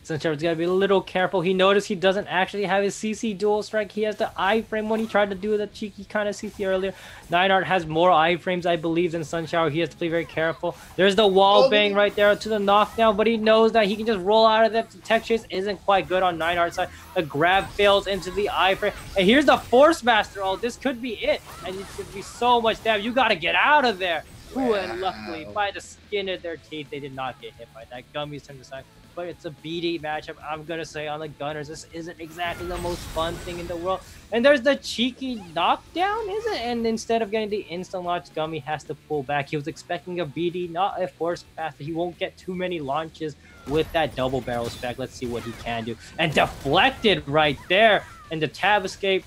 Sun Shower's got to be a little careful. He noticed he doesn't actually have his CC dual strike. He has the iframe when he tried to do the cheeky kind of CC earlier. Nineart has more iframes, I believe, than Sun Shower. He has to play very careful. There's the wall bang right there to the knockdown, but he knows that he can just roll out of that. The tech chase isn't quite good on Nineart's side. The grab fails into the iframe. And here's the Force Master ult. This could be it. And it could be so much damage. You got to get out of there. Ooh, and luckily, by the skin of their teeth, they did not get hit by that. Gummy's turn to side. but it's a BD matchup. I'm gonna say on the Gunners, this isn't exactly the most fun thing in the world. And there's the cheeky knockdown, is it? And instead of getting the instant launch, Gummy has to pull back. He was expecting a BD, not a force faster. He won't get too many launches with that double barrel spec. Let's see what he can do. And deflected right there. And the tab escape.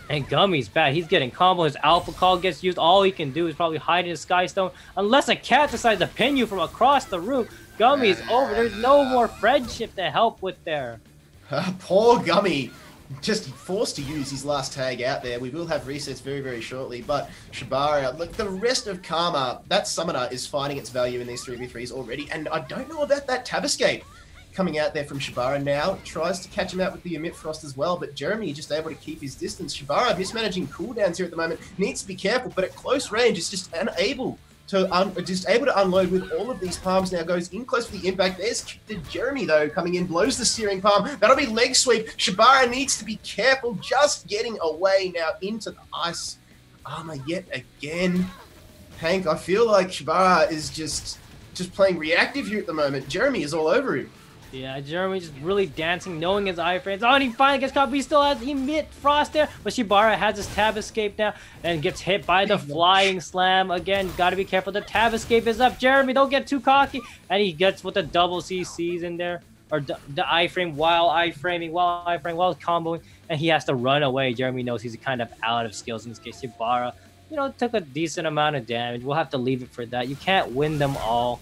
And Gummy's bad. He's getting combo. His alpha call gets used. All he can do is probably hide in his Sky Stone. Unless a cat decides to pin you from across the room. Gummy's over. There's no more friendship to help with there. Poor Gummy. Just forced to use his last tag out there. We will have resets very, very shortly. But Shibara, look, the rest of Karma, that summoner is finding its value in these 3v3s already. And I don't know about that tab escape coming out there from Shibara now. Tries to catch him out with the Emit Frost as well, but Jeremy just able to keep his distance. Shibara mismanaging cooldowns here at the moment. Needs to be careful, but at close range is just unable to unload with all of these palms. Now goes in close for the impact. There's Jeremy though coming in, blows the steering palm. That'll be leg sweep. Shibara needs to be careful, just getting away now into the ice armor yet again. Hank, I feel like Shibara is just playing reactive here at the moment. Jeremy is all over him. Yeah, Jeremy just really dancing, knowing his iframes. Oh, and he finally gets caught, but he still has Emit Frost there. But Shibara has his tab escape now and gets hit by the flying slam. Again, got to be careful. The tab escape is up. Jeremy, don't get too cocky. And he gets with the double CCs in there. Or the iframe while comboing. And he has to run away. Jeremy knows he's kind of out of skills in this case. Shibara, you know, took a decent amount of damage. We'll have to leave it for that. You can't win them all.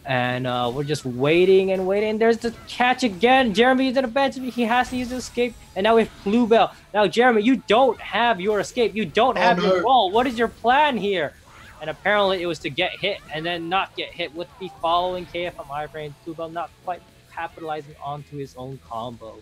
And we're just waiting and waiting. There's the catch again. Jeremy is in a bench. He has to use the escape. And now we have Bluebell. Now, Jeremy, you don't have your escape. You don't have your roll. What is your plan here? And apparently it was to get hit and then not get hit with the following KFM iframe. Bluebell not quite capitalizing onto his own combo.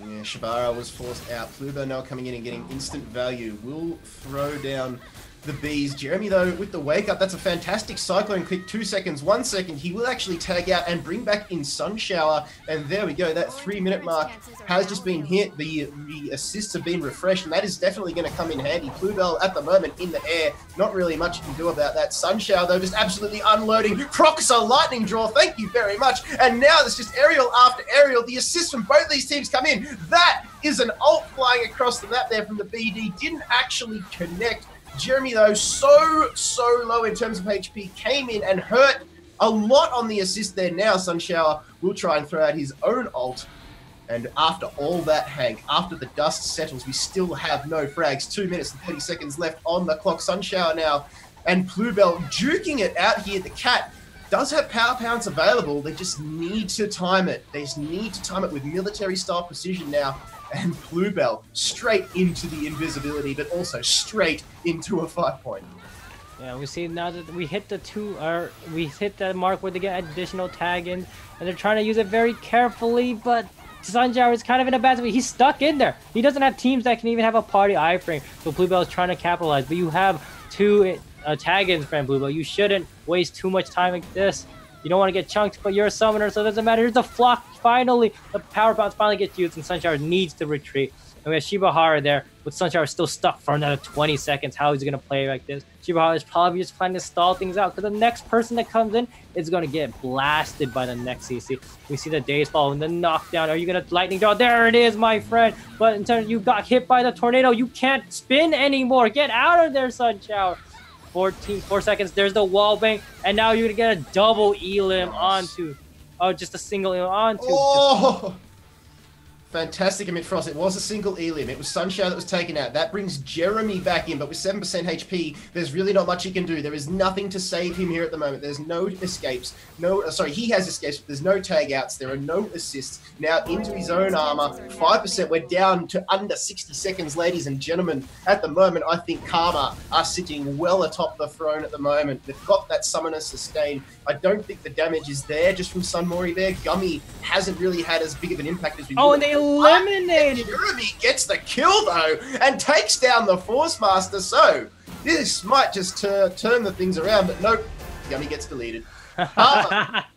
Yeah, Shibara was forced out. Bluebell now coming in and getting instant value. Will throw down the bees. Jeremy, though, with the wake up, that's a fantastic cyclone click. 2 seconds, 1 second. He will actually tag out and bring back in Sun Shower. And there we go. That 3-minute mark has just been hit. The assists have been refreshed, and that is definitely going to come in handy. Bluebell at the moment in the air. Not really much you can do about that. Sun Shower, though, just absolutely unloading. Procs a lightning draw. Thank you very much. And now there's just aerial after aerial. The assists from both these teams come in. That is an ult flying across the map there from the BD. Didn't actually connect. Jeremy, though, so low in terms of HP, came in and hurt a lot on the assist there. Now Sunshower will try and throw out his own ult. And after all that, Hank, after the dust settles, we still have no frags. 2 minutes and 30 seconds left on the clock. Sunshower now and Bluebell duking it out here. The Cat does have power pounds available. They just need to time it. They just need to time it with military-style precision now. And Bluebell straight into the invisibility, but also straight into a 5-point. Yeah, we see now that we hit we hit the mark where they get additional tag-ins, and they're trying to use it very carefully, but Sunshower is kind of in a bad situation. He's stuck in there. He doesn't have teams that can even have a party iframe, so Bluebell is trying to capitalize, but you have 2 tag-ins from Bluebell. You shouldn't waste too much time like this. You don't want to get chunked, but you're a summoner, so it doesn't matter. Here's the flock. Finally, the power bounce finally gets used, and Sunshower needs to retreat. And we have Shibahara there, with Sunshower still stuck for another 20 seconds. How is he going to play like this? Shibahara is probably just planning to stall things out, because the next person that comes in is going to get blasted by the next CC. We see the days fall and the knockdown. Are you going to lightning draw? There it is, my friend. But in turn, you got hit by the tornado. You can't spin anymore. Get out of there, Sunshower. 4 seconds. There's the wall bang, and now you're gonna get a double elim onto, just a single elim onto. Oh, fantastic Emit Frost. It was a single elim. It was Sunshower that was taken out. That brings Jeremy back in, but with 7% HP, there's really not much he can do. There is nothing to save him here at the moment. There's no escapes. He has escapes, but there's no tag outs. There are no assists. Now into his own armor. 5%. We're down to under 60 seconds, ladies and gentlemen. At the moment, I think Karma are sitting well atop the throne at the moment. They've got that summoner sustain. I don't think the damage is there just from Sunmori there. Gummy hasn't really had as big of an impact as we and they eliminated. Jeremy gets the kill though and takes down the Force Master. So this might just turn the things around, but nope, Gummy gets deleted.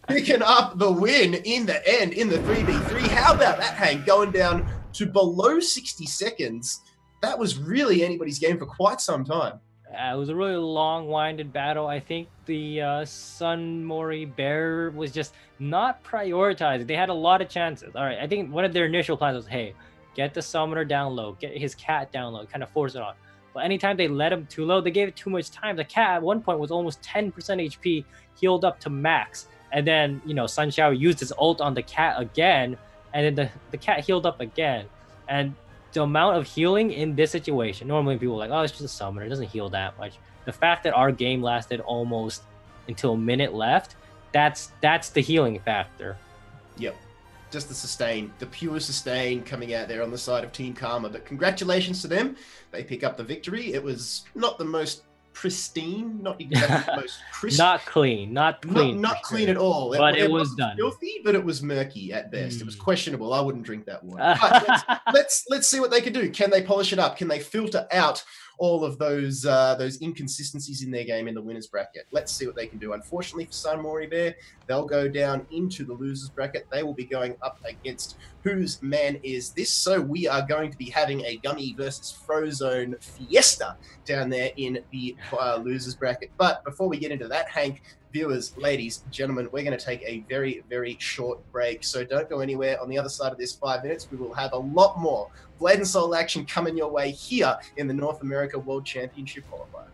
Picking up the win in the end in the 3v3. How about that, Hank? Going down to below 60 seconds. That was really anybody's game for quite some time. It was a really long-winded battle. I think the Sun Mori Bear was just not prioritized. They had a lot of chances. All right, I think one of their initial plans was, hey, get the summoner down low, get his cat down low, kind of force it on. But anytime they let him too low, they gave it too much time. The cat at one point was almost 10% HP, healed up to max. And then, you know, Sun Xiao used his ult on the cat again, and then the cat healed up again. And the amount of healing in this situation, normally people are like, oh, it's just a summoner, it doesn't heal that much. The fact that our game lasted almost until a minute left, that's the healing factor. Yep. Just the sustain, the pure sustain coming out there on the side of Team Karma. But congratulations to them. They pick up the victory. It was not the most pristine, not exactly the most crisp. Not clean. Not clean at all. But it was wasn't done. Filthy, but it was murky at best. It was questionable. I wouldn't drink that water. But let's see what they can do. Can they polish it up? Can they filter out all of those inconsistencies in their game in the winners bracket? Let's see what they can do. Unfortunately for Sun Mori Bear, they'll go down into the losers bracket. They will be going up against Whose Man Is This? So we are going to be having a Gummy versus Frozone fiesta down there in the losers bracket. But before we get into that, Hank, viewers, ladies, gentlemen, we're going to take a very, very short break. So don't go anywhere. On the other side of this 5 minutes, we will have a lot more Blade and Soul action coming your way here in the North America World Championship qualifier.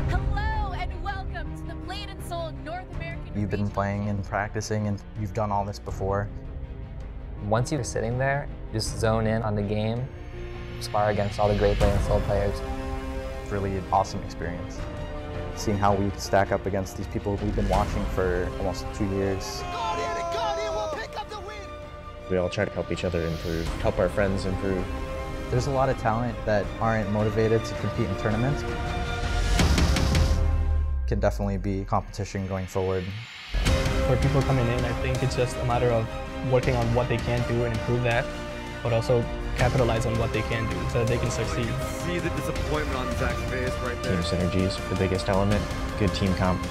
Hello and welcome to the Blade and Soul North American. You've been playing and practicing and you've done all this before. Once you're sitting there, just zone in on the game, spar against all the great Blade and Soul players. It's really an awesome experience. Seeing how we stack up against these people we've been watching for almost 2 years. We all try to help each other improve, help our friends improve. There's a lot of talent that aren't motivated to compete in tournaments. Can definitely be competition going forward. For people coming in, I think it's just a matter of working on what they can do and improve that, but also capitalize on what they can do so that they can succeed. See the disappointment on Zach's face right there. Team synergy is the biggest element, good team comp.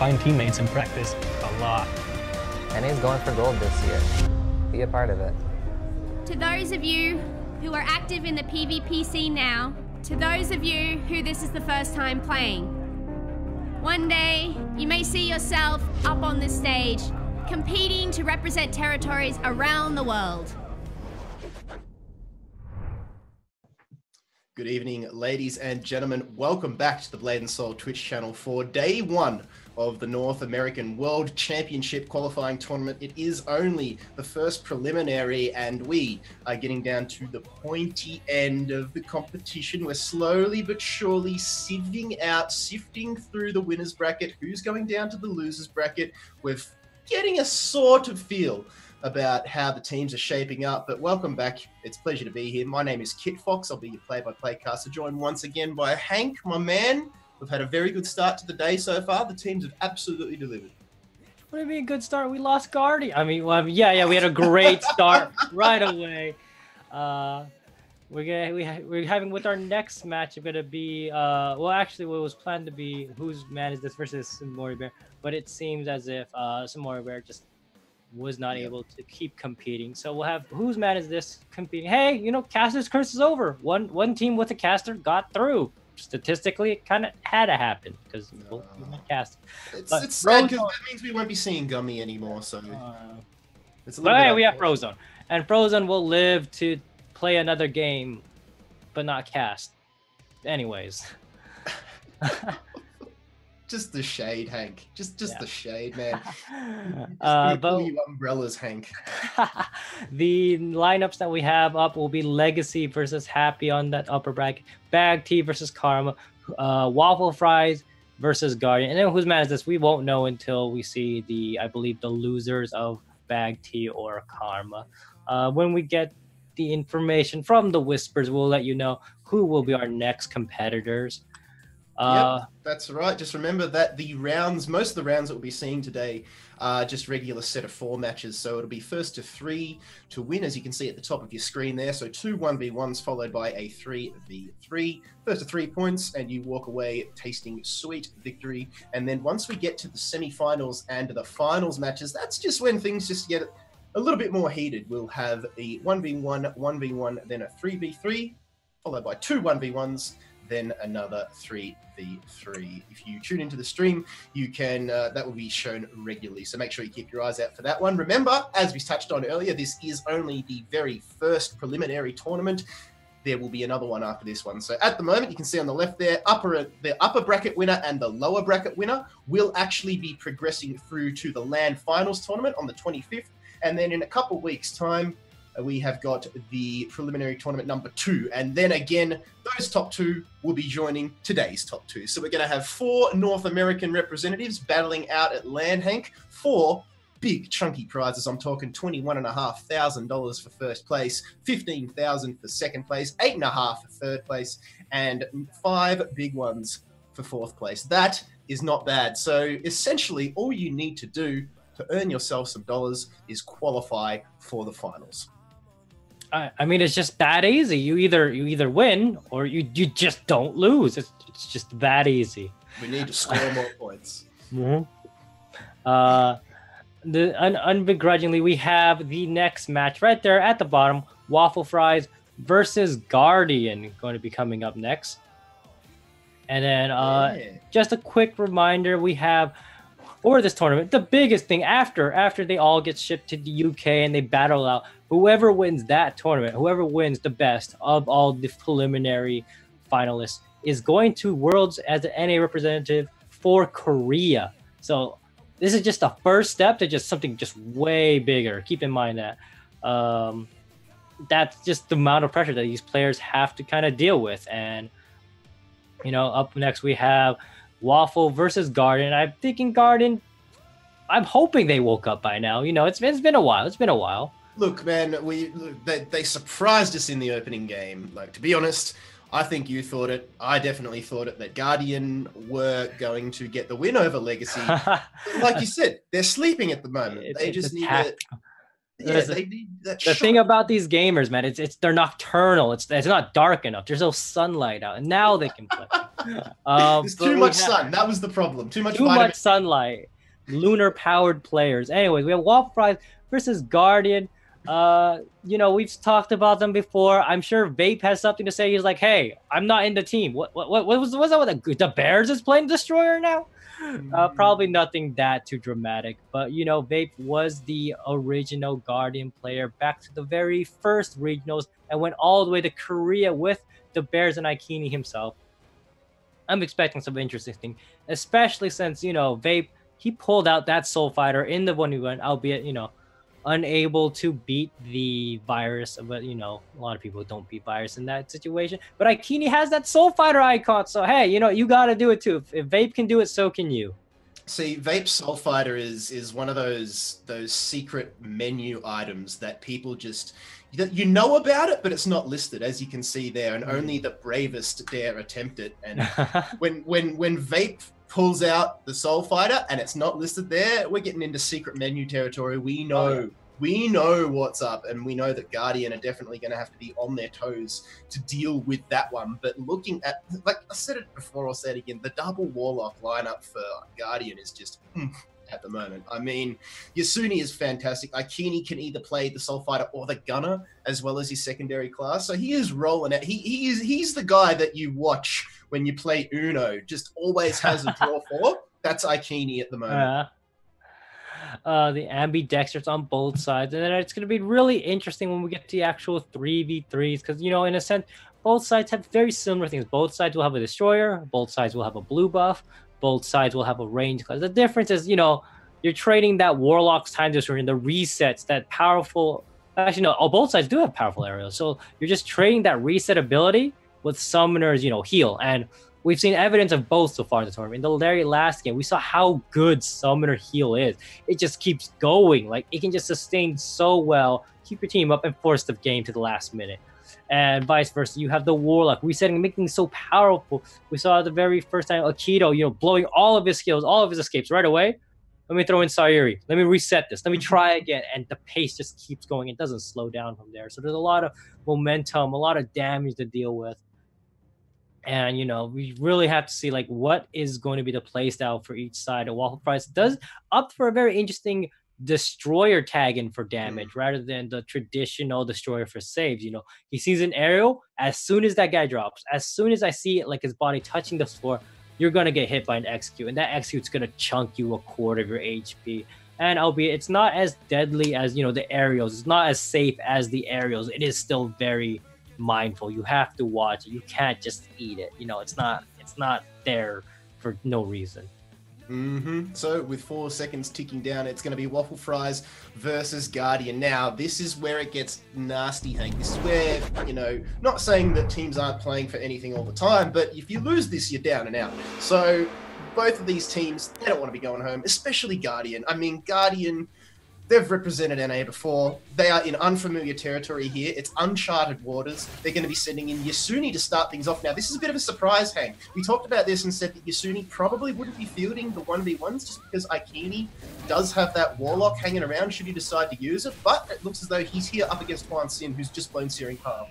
Find teammates and practice a lot. NA's going for gold this year. Be a part of it. To those of you who are active in the PvP scene now, to those of you who this is the first time playing, one day you may see yourself up on this stage, competing to represent territories around the world. Good evening, ladies and gentlemen. Welcome back to the Blade and Soul Twitch channel for day one of the North American World Championship qualifying tournament. It is only the first preliminary and we are getting down to the pointy end of the competition. We're slowly but surely sifting through the winner's bracket. Who's going down to the loser's bracket? We're getting a sort of feel about how the teams are shaping up, but welcome back. It's a pleasure to be here. My name is Kit Fox. I'll be your play-by-play caster, joined once again by Hank, my man. We've had a very good start to the day so far. The teams have absolutely delivered. What do you mean good start? We lost Guardian. I mean, well, yeah, we had a great start right away. We're having with our next match. It's gonna be well, actually, what was planned to be whose man is this versus Samori Bear, but it seems as if Samori Bear just was not able to keep competing. So we'll have whose man is this competing. Hey, you know, caster's curse is over. One team with a caster got through. Statistically, it kind of had to happen because both cast. It's sad because that means we won't be seeing Gummy anymore. So it's a little bit we have Frozone, and Frozone will live to play another game, but not cast. Anyways. Just the shade, Hank. Just the shade, man. But you umbrellas, Hank. The lineups that we have up will be Legacy versus Happy on that upper bracket, Bag Tea versus Karma, Waffle Fries versus Guardian, and then whose man is this? We won't know until we see I believe the losers of Bag Tea or Karma. When we get the information from the Whispers, we'll let you know who will be our next competitors. Yep, that's right. Just remember that most of the rounds that we'll be seeing today are just regular set of 4 matches. So it'll be first to 3 to win, as you can see at the top of your screen there. So 2 1v1s followed by a 3v3. First to 3 points, and you walk away tasting sweet victory. And then once we get to the semi-finals and the finals matches, that's just when things just get a little bit more heated. We'll have a 1v1, 1v1, then a 3v3, followed by 2 1v1s, then another 3v3. If you tune into the stream, you can that will be shown regularly, so make sure you keep your eyes out for that one. Remember, as we touched on earlier, this is only the very first preliminary tournament. There will be another one after this one. So at the moment, you can see on the left there, the upper bracket winner and the lower bracket winner will actually be progressing through to the LAN finals tournament on the 25th, and then in a couple weeks time we have got the preliminary tournament number 2. And then again, those top 2 will be joining today's top 2. So we're going to have 4 North American representatives battling out at LAN, Hank. 4 big chunky prizes. I'm talking $21,500 for first place, $15,000 for second place, $8,500 for third place, and 5 big ones for fourth place. That is not bad. So essentially, all you need to do to earn yourself some dollars is qualify for the finals. I mean, it's just that easy. You either win or you just don't lose. It's just that easy. We need to score more points. Mm-hmm. Unbegrudgingly, we have the next match right there at the bottom. Waffle Fries versus Guardian going to be coming up next. And then just a quick reminder, we have for this tournament, the biggest thing after they all get shipped to the UK and they battle out, whoever wins that tournament, whoever wins the best of all the preliminary finalists is going to Worlds as an NA representative for Korea. So this is just the first step to just something just way bigger. Keep in mind that that's just the amount of pressure that these players have to kind of deal with. And, you know, up next we have Waffle versus Garden. I'm thinking Garden, I'm hoping they woke up by now. You know, it's been a while. It's been a while. Look, man, they surprised us in the opening game. Like, to be honest, I think you thought it. I definitely thought it that Guardian were going to get the win over Legacy. Like you said, they're sleeping at the moment. They just need it. Yeah, they need that. The thing about these gamers, man, it's they're nocturnal. It's not dark enough. There's no sunlight out, and now they can play. There's too much sun. That was the problem. Too much sunlight. Lunar powered players. Anyways, we have Waffle Fries versus Guardian. You know, we've talked about them before. I'm sure Vape has something to say. He's like, hey, I'm not in the team. What was that with the Bears is playing Destroyer now? Probably nothing that too dramatic, but you know, Vape was the original Guardian player back to the very first regionals and went all the way to Korea with the Bears and Ikini himself. I'm expecting some interesting thing, especially since, you know, Vape, he pulled out that Soul Fighter in the 1v1, albeit, you know, unable to beat the virus. But, you know, a lot of people don't beat virus in that situation. But Ikini has that Soul Fighter icon. So, hey, you know, you got to do it too. If Vape can do it, so can you. See, Vape Soul Fighter is one of those secret menu items that people just, you know about it, but it's not listed, as you can see there, and only the bravest dare attempt it. And when Vape pulls out the Soul Fighter and it's not listed there, we're getting into secret menu territory. We know what's up, and we know that Guardian are definitely going to have to be on their toes to deal with that one. But looking at, like I said it before, I'll say it again, the double Warlock lineup for Guardian is just at the moment. I mean, Yasuni is fantastic. Ikini can either play the Soul Fighter or the Gunner, as well as his secondary class. So he is rolling out. He's the guy that you watch when you play Uno, just always has a draw for. That's Ikini at the moment. The ambidextrous on both sides, and then it's going to be really interesting when we get to the actual 3v3s, because, you know, in a sense, both sides have very similar things. Both sides will have a destroyer, both sides will have a blue buff, both sides will have a range class. The difference is, you know, you're trading that Warlock's time destroyer and the resets, that powerful, actually no, both sides do have powerful aerials, so you're just trading that reset ability with Summoner's, you know, heal. And we've seen evidence of both so far in the tournament. In the very last game, we saw how good Summoner heal is. It just keeps going. Like, it can just sustain so well, keep your team up, and force the game to the last minute. And vice versa, you have the Warlock resetting, making it so powerful. We saw the very first time Akito, you know, blowing all of his skills, all of his escapes right away. Let me throw in Sayuri. Let me reset this. Let me try again. And the pace just keeps going. It doesn't slow down from there. So there's a lot of momentum, a lot of damage to deal with. And, you know, we really have to see, like, what is going to be the play style for each side. And Waffle Fries does opt for a very interesting destroyer tag in for damage rather than the traditional destroyer for saves. You know, he sees an aerial, as soon as that guy drops, as soon as I see it, like his body touching the floor, you're going to get hit by an execute, and that execute's going to chunk you a quarter of your HP. And albeit it's not as deadly as, you know, the aerials, it's not as safe as the aerials, it is still very mindful. You have to watch it. You can't just eat it. You know, it's not there for no reason. So with 4 seconds ticking down, it's going to be Waffle Fries versus Guardian. Now, this is where it gets nasty, Hank. This is where, you know, not saying that teams aren't playing for anything all the time, but if you lose this, you're down and out. So both of these teams, they don't want to be going home, especially Guardian. I mean, Guardian, they've represented NA before. They are in unfamiliar territory here. It's uncharted waters. They're going to be sending in Yasuni to start things off. Now, this is a bit of a surprise, Hank. We talked about this and said that Yasuni probably wouldn't be fielding the 1v1s just because Ikini does have that Warlock hanging around should he decide to use it. But it looks as though he's here up against Juan Sin, who's just blown Searing Palm.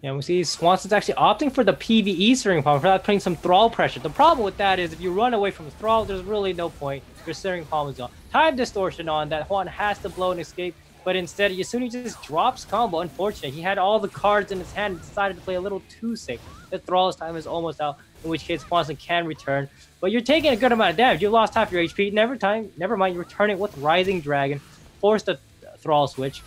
Yeah, we see Swanson's actually opting for the PvE Searing Palm for that, putting some Thrall pressure. The problem with that is if you run away from the Thrall, there's really no point. Your Searing Palm is gone. Time distortion on that. Juan has to blow and escape, but instead Yasuni just drops combo. Unfortunate. He had all the cards in his hand and decided to play a little too safe. The Thrall's time is almost out, in which case Swanson can return. But you're taking a good amount of damage. You lost half your HP. Never mind, you return it with Rising Dragon. Force the Thrall switch.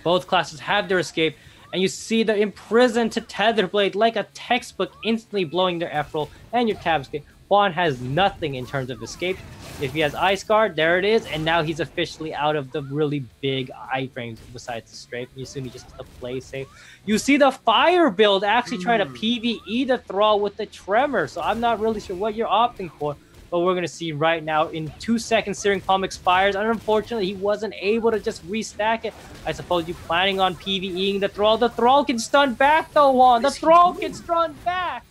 Both classes have their escape. and you see the imprisoned to tether blade like a textbook instantly blowing their F-roll and your tab escape. Juan has nothing in terms of escape. If he has Ice Guard, there it is, and now he's officially out of the really big iframes besides the strafe. Yasuni just has to play safe. You see the fire build actually trying to PvE the Thrall with the Tremor, so I'm not really sure what you're opting for, but we're going to see right now in 2 seconds Searing Palm expires, and unfortunately he wasn't able to just restack it. I suppose you're planning on PvEing the Thrall. The Thrall can stun back though, Juan. The Thrall can stun back.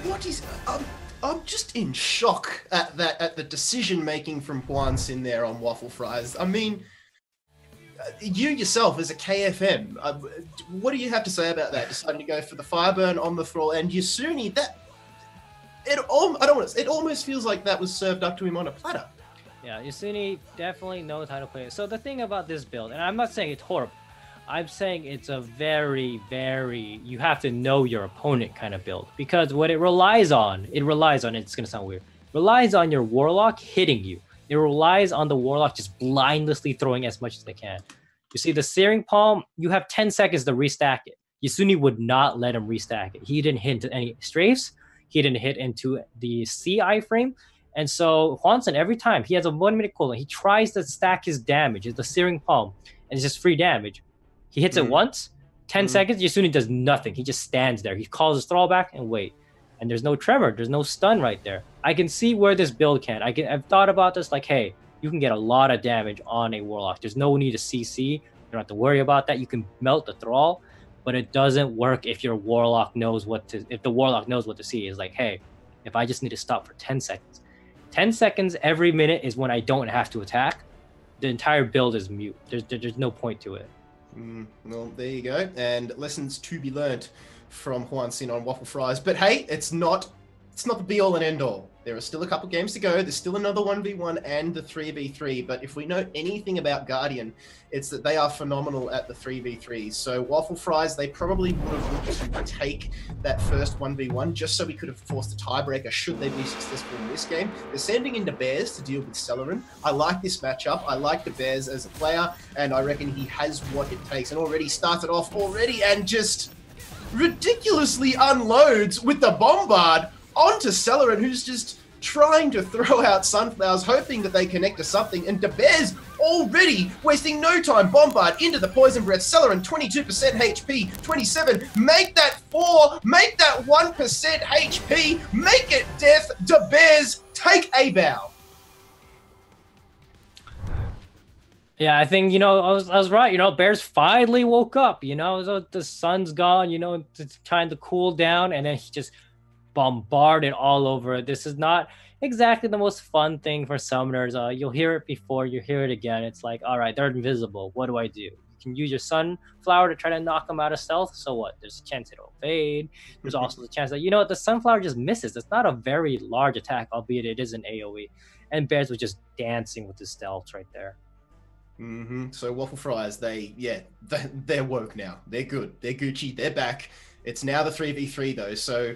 What is... I'm just in shock at the decision making from Juan Sin there on Waffle Fries. I mean, you yourself as a KFM, what do you have to say about that? Deciding to go for the Fireburn on the Thrall and Yasuni, it almost feels like that was served up to him on a platter. Yeah, Yasuni definitely knows how to play it. So the thing about this build, and I'm not saying it's horrible, I'm saying it's a very, you have to know your opponent kind of build, because what it relies on, it's going to sound weird, relies on your Warlock hitting you. It relies on the Warlock just blindlessly throwing as much as they can. You see the Searing Palm, you have 10 seconds to restack it. Yasuni would not let him restack it. He didn't hit into any strafes. He didn't hit into the C iframe. And so Hwanson, every time he has a 1 minute cooldown, he tries to stack his damage. It's the Searing Palm, and it's just free damage. He hits it once, 10 seconds, Yasuni does nothing. He just stands there. He calls his Thrall back and wait. And there's no Tremor. There's no stun right there. I can see where this build can. I've thought about this like, hey, you can get a lot of damage on a Warlock. There's no need to CC. You don't have to worry about that. You can melt the Thrall, but it doesn't work if your Warlock knows if the Warlock knows what to see. It's like, hey, if I just need to stop for 10 seconds. 10 seconds every minute is when I don't have to attack. The entire build is mute. There's no point to it. Well, there you go. And lessons to be learnt from Juan Sin on Waffle Fries. But hey, it's not the be-all and end-all. There are still a couple games to go. There's still another 1v1 and the 3v3. But if we know anything about Guardian, it's that they are phenomenal at the 3v3. So Waffle Fries, they probably would have looked to take that first 1v1 just so we could have forced a tiebreaker should they be successful in this game. They're sending in the Bears to deal with Celerin. I like this matchup. I like the Bears as a player, and I reckon he has what it takes. And already started off and just ridiculously unloads with the Bombard onto Celerin, who's just trying to throw out Sunflowers, hoping that they connect to something, and DeBears already wasting no time. Bombard into the Poison Breath. Celerin, 22% HP, 27. Make that 4, make that 1% HP, make it death. DeBears, take a bow. Yeah, I think, I was right. Bears finally woke up, so the sun's gone, it's trying to cool down, and then he just bombarded all over it. This is not exactly the most fun thing for summoners. You'll hear it before, you hear it again. It's like, all right, they're invisible. What do I do? You can use your Sunflower to try to knock them out of stealth. So what? There's a chance it'll evade. There's also the chance that, the Sunflower just misses. It's not a very large attack, albeit it is an AoE. And Bears was just dancing with the stealth right there. So Waffle Fries, they're woke now. They're good. They're Gucci. They're back. It's now the 3v3 though. So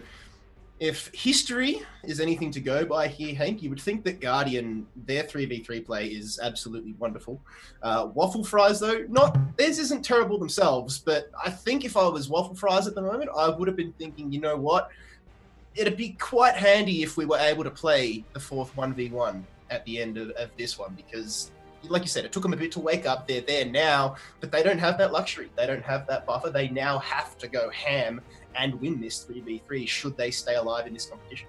if history is anything to go by here, Hank, you would think that Guardian, their 3v3 play is absolutely wonderful. Waffle Fries, though, theirs isn't terrible themselves, but I think if I was Waffle Fries at the moment, I would have been thinking, you know what? It'd be quite handy if we were able to play the fourth 1v1 at the end of this one, because like you said, it took them a bit to wake up. They're there now, but they don't have that luxury. They don't have that buffer. They now have to go ham and win this 3v3 should they stay alive in this competition.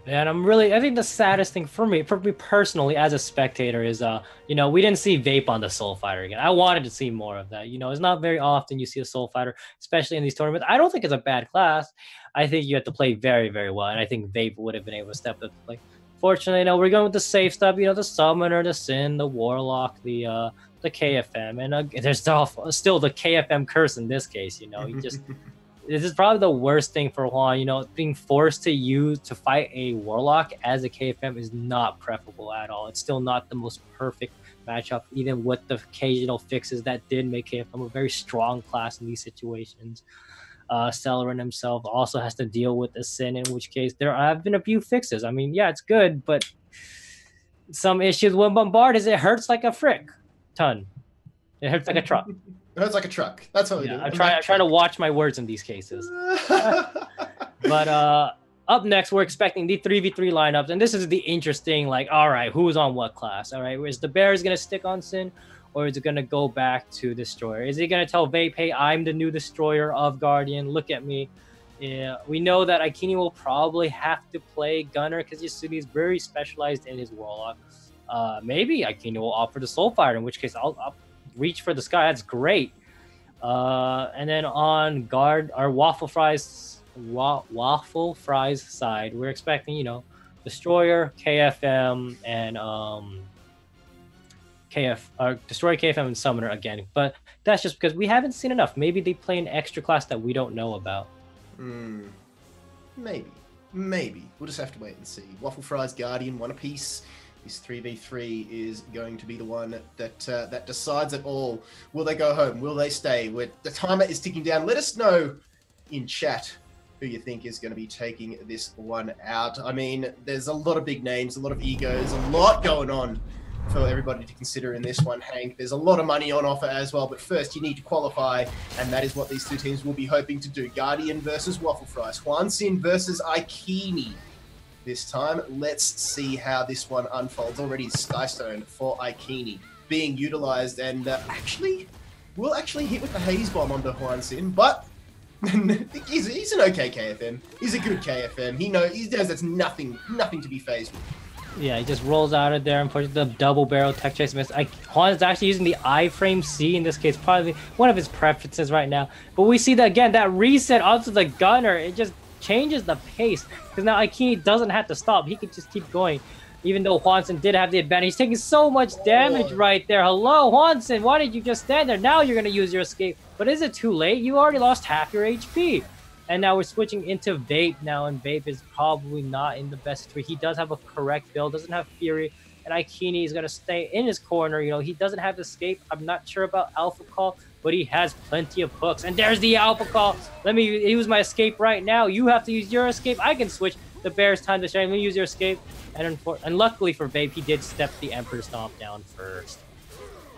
And I think the saddest thing for me personally as a spectator is, we didn't see Vape on the Soul Fighter again. I wanted to see more of that. It's not very often you see a Soul Fighter, especially in these tournaments. I don't think it's a bad class. I think you have to play very, very well, and I think Vape would have been able to step up to play. Fortunately, we're going with the safe stuff, the Summoner, the Sin, the Warlock, the KFM, and there's still the KFM curse in this case, This is probably the worst thing for Juan, being forced to fight a Warlock as a KFM is not preferable at all. It's still not the most perfect matchup, even with the occasional fixes that did make KFM a very strong class in these situations. Celerin himself also has to deal with the Sin, in which case there have been a few fixes. I mean, yeah, it's good, but some issues with Bombard is it hurts like a frick ton. It hurts like a truck. It hurts like a truck. That's what we do. I'm trying to watch my words in these cases. But up next, we're expecting the 3v3 lineups, and this is the interesting, like, all right, who's on what class? All right, is the Bears going to stick on Sin, or is it going to go back to Destroyer? Is he going to tell Vape, hey, I'm the new Destroyer of Guardian, look at me? Yeah, we know that Aikini will probably have to play Gunner because Yasune's very specialized in his Warlock. Maybe Aikini will opt for the Soulfire, in which case I'll reach for the sky. That's great. And then on guard, our Waffle Fries side, we're expecting, you know, Destroyer, KFM, and Destroyer, KFM, and Summoner again. But that's just because we haven't seen enough. Maybe they play an extra class that we don't know about. Maybe. We'll just have to wait and see. Waffle Fries, Guardian, one apiece. This 3v3 is going to be the one that decides it all. Will they go home? Will they stay? The timer is ticking down. Let us know in chat who you think is going to be taking this one out. I mean, there's a lot of big names, a lot of egos, a lot going on for everybody to consider in this one, Hank. There's a lot of money on offer as well, but first you need to qualify, and that is what these two teams will be hoping to do. Guardian versus Waffle Fries. Hwan Sin versus Aikini. This time, let's see how this one unfolds. Already Skystone for Aikini being utilized, and we'll actually hit with the Haze Bomb onto Hwan Sin, but he's an okay KFM. He's a good KFM. He knows that's nothing to be phased with. Yeah, he just rolls out of there and pushes the double barrel tech chase miss. Juan is actually using the iframe C in this case, probably one of his preferences right now. But we see that again, that reset onto the gunner, it just changes the pace. Because now Aikini doesn't have to stop. He can just keep going. Even though Hwanson did have the advantage. He's taking so much damage right there. Hello, Hwanson, why did you just stand there? Now you're going to use your escape. But is it too late? You already lost half your HP. And now we're switching into Vape now, and Vape is probably not in the best situation. He does have a correct build, doesn't have Fury, and Aikini is going to stay in his corner. You know, he doesn't have Escape. I'm not sure about Alpha Call, but he has plenty of hooks. And there's the Alpha Call. Let me use my Escape right now. You have to use your Escape. I can switch. The Bears time to shine. Let me use your Escape. And luckily for Vape, he did step the Emperor Stomp down first.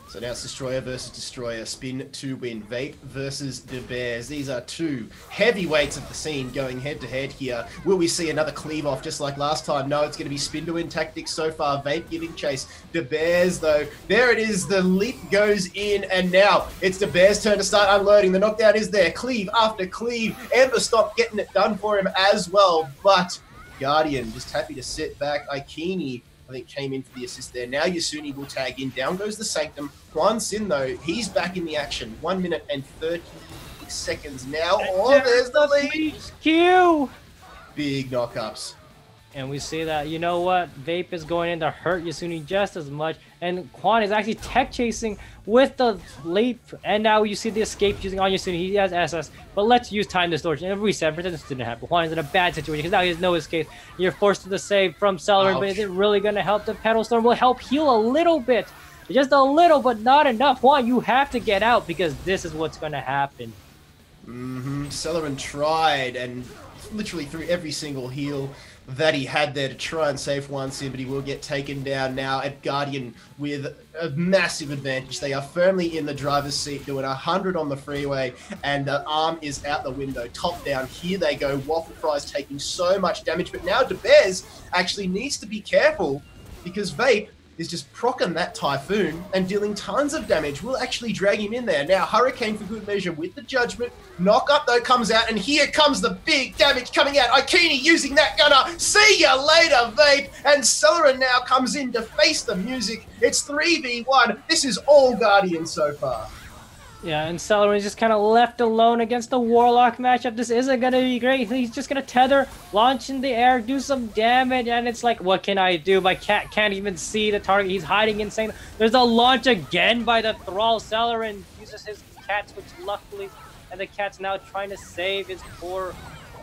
So now it's Destroyer versus Destroyer. Spin to win. Vape versus the Bears. These are two heavyweights of the scene going head-to-head here. Will we see another cleave-off just like last time? No, it's going to be spin to win tactics so far. Vape giving chase. The Bears, though. There it is. The leap goes in, and now it's the Bears' turn to start unloading. The knockdown is there. Cleave after cleave. Ember Stomp getting it done for him as well. But Guardian just happy to sit back. Aikini, I think, came in for the assist there. Now Yasuni will tag in. Down goes the Sanctum. Hwan Sin, though, he's back in the action. 1 minute and 30 seconds now. Oh, there's the lead. Q. Big knockups. And we see that, you know what? Vape is going in to hurt Yasuni just as much. And Quan is actually tech chasing with the leap. And now you see the escape using on Yasuni. He has SS. But let's use time distortion. And reset. Pretend this didn't happen. Quan is in a bad situation because now he has no escape. You're forced to the save from Celerin. But is it really going to help? The Pedal Storm will help heal a little bit. Just a little, but not enough. Juan, you have to get out because this is what's going to happen. Celerin tried and literally threw every single heal that he had there to try and save Hwan Sin, but he will get taken down now at Guardian with a massive advantage. They are firmly in the driver's seat, doing 100 on the freeway, and the arm is out the window. Top down, here they go. Waffle Fries taking so much damage, but now DeBez actually needs to be careful because Vape is just proccing that Typhoon and dealing tons of damage. We'll actually drag him in there. Now, Hurricane for good measure with the Judgment. Knock up, though, comes out, and here comes the big damage coming out. Aikini using that gunner. See ya later, Vape. And Celerin now comes in to face the music. It's 3v1. This is all Guardian so far. Yeah, and Celerin is just kind of left alone against the Warlock matchup. This isn't going to be great. He's just going to tether, launch in the air, do some damage, and it's like, what can I do? My cat can't even see the target. He's hiding insane. There's a launch again by the Thrall. Celerin uses his cat switch luckily, and the cat's now trying to save his poor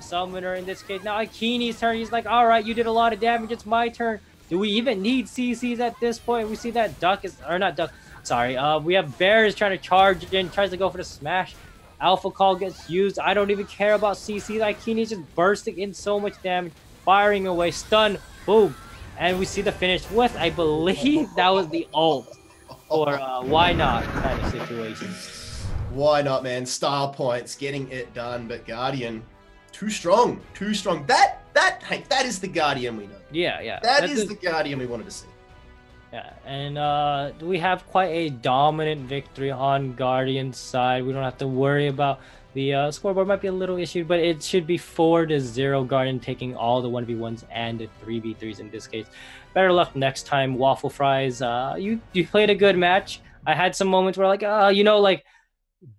summoner in this case. Now Aikini's turn. He's like, all right, you did a lot of damage. It's my turn. Do we even need CCs at this point? We see that Duck is, or not Duck, sorry, we have Bears trying to charge in, tries to go for the smash. Alpha Call gets used. I don't even care about CC. Aikini is just bursting in so much damage, firing away, stun, boom. And we see the finish with, I believe that was the ult. Or why not kind of situation. Why not, man? Style points, getting it done, but Guardian, too strong, too strong. Hank, that is the Guardian we know. Yeah. That is the Guardian we wanted to see. Yeah, and we have quite a dominant victory on Guardian's side. We don't have to worry about the scoreboard might be a little issued, but it should be 4-0 Guardian taking all the 1v1s and the 3v3s in this case. Better luck next time, Waffle Fries. You played a good match. I had some moments where like, like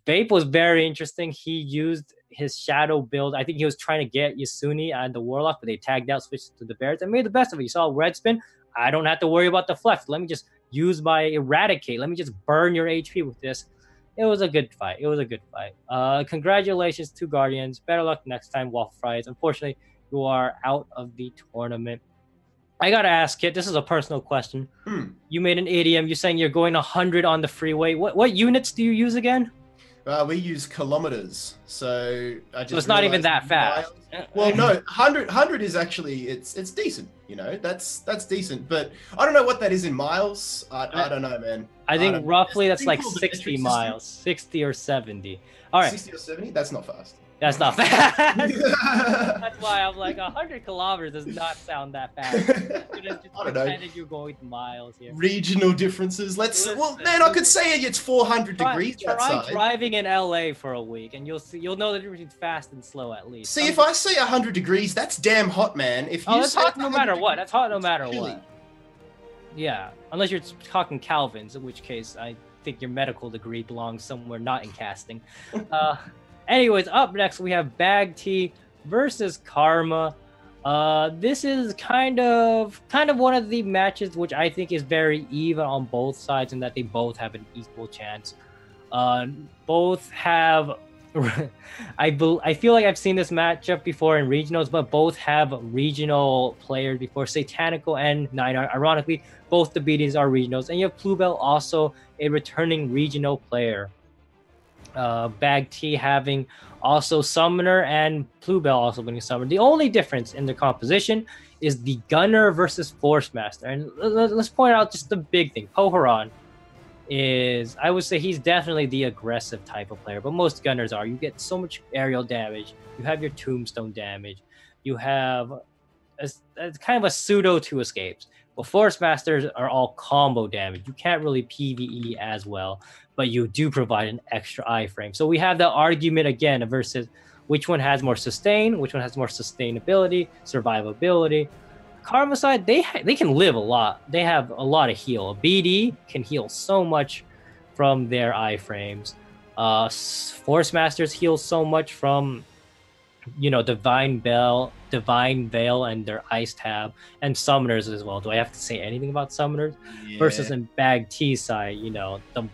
Vape was very interesting. He used his shadow build. I think he was trying to get Yasuni and the Warlock, but they tagged out, switched to the Bears, and made the best of it. You saw Red Spin. I don't have to worry about the flex. Let me just use my Eradicate. Let me just burn your HP with this. It was a good fight. Congratulations to Guardians. Better luck next time, Waffle Fries. Unfortunately, you are out of the tournament. I gotta ask, Kit, this is a personal question. You made an idiom. You're saying you're going 100 on the freeway. What units do you use again? We use kilometers, so I just. So it's not even that fast. Well, no, 100 is actually it's decent. That's decent, but I don't know what that is in miles. I don't know, man. I think roughly that's like 60 miles, 60 or 70. All right, 60 or 70. That's not fast. That's not fast. That's why I'm like 100 kilometers does not sound that fast. You just pretended you're going miles here. Regional differences. Well, man, I could say it's 400 degrees outside. Try driving in LA for a week, and you'll know the difference between fast and slow at least. See, if I say 100 degrees, that's damn hot, man. That's hot no matter what. That's hot no matter what. Yeah, unless you're talking Kelvins, in which case I think your medical degree belongs somewhere not in casting. Anyways, up next we have Bag T versus Karma. This is kind of one of the matches which I think is very even on both sides, in that they both have an equal chance. Both have I feel like I've seen this matchup before in regionals, but both have regional players before. Satanical and Nine, ironically, both the beatings are regionals, and you have Bluebell, also a returning regional player. Bag T having also Summoner, and Bluebell also winning Summoner. The only difference in the composition is the Gunner versus Force Master. And let's point out just the big thing. Poharon is, I would say he's definitely the aggressive type of player, but most Gunners are. You get so much aerial damage. You have your Tombstone damage. You have a kind of a pseudo 2 escapes. Well, Force Masters are all combo damage. You can't really PvE as well, but you do provide an extra iframe. So we have the argument again versus which one has more sustain, which one has more sustainability, survivability. Karma side, they can live a lot. They have a lot of heal. A BD can heal so much from their iframes. Force Masters heal so much from Divine Veil, and their Ice Tab, and Summoners as well. Do I have to say anything about Summoners? Yeah. Versus in Bag T side, the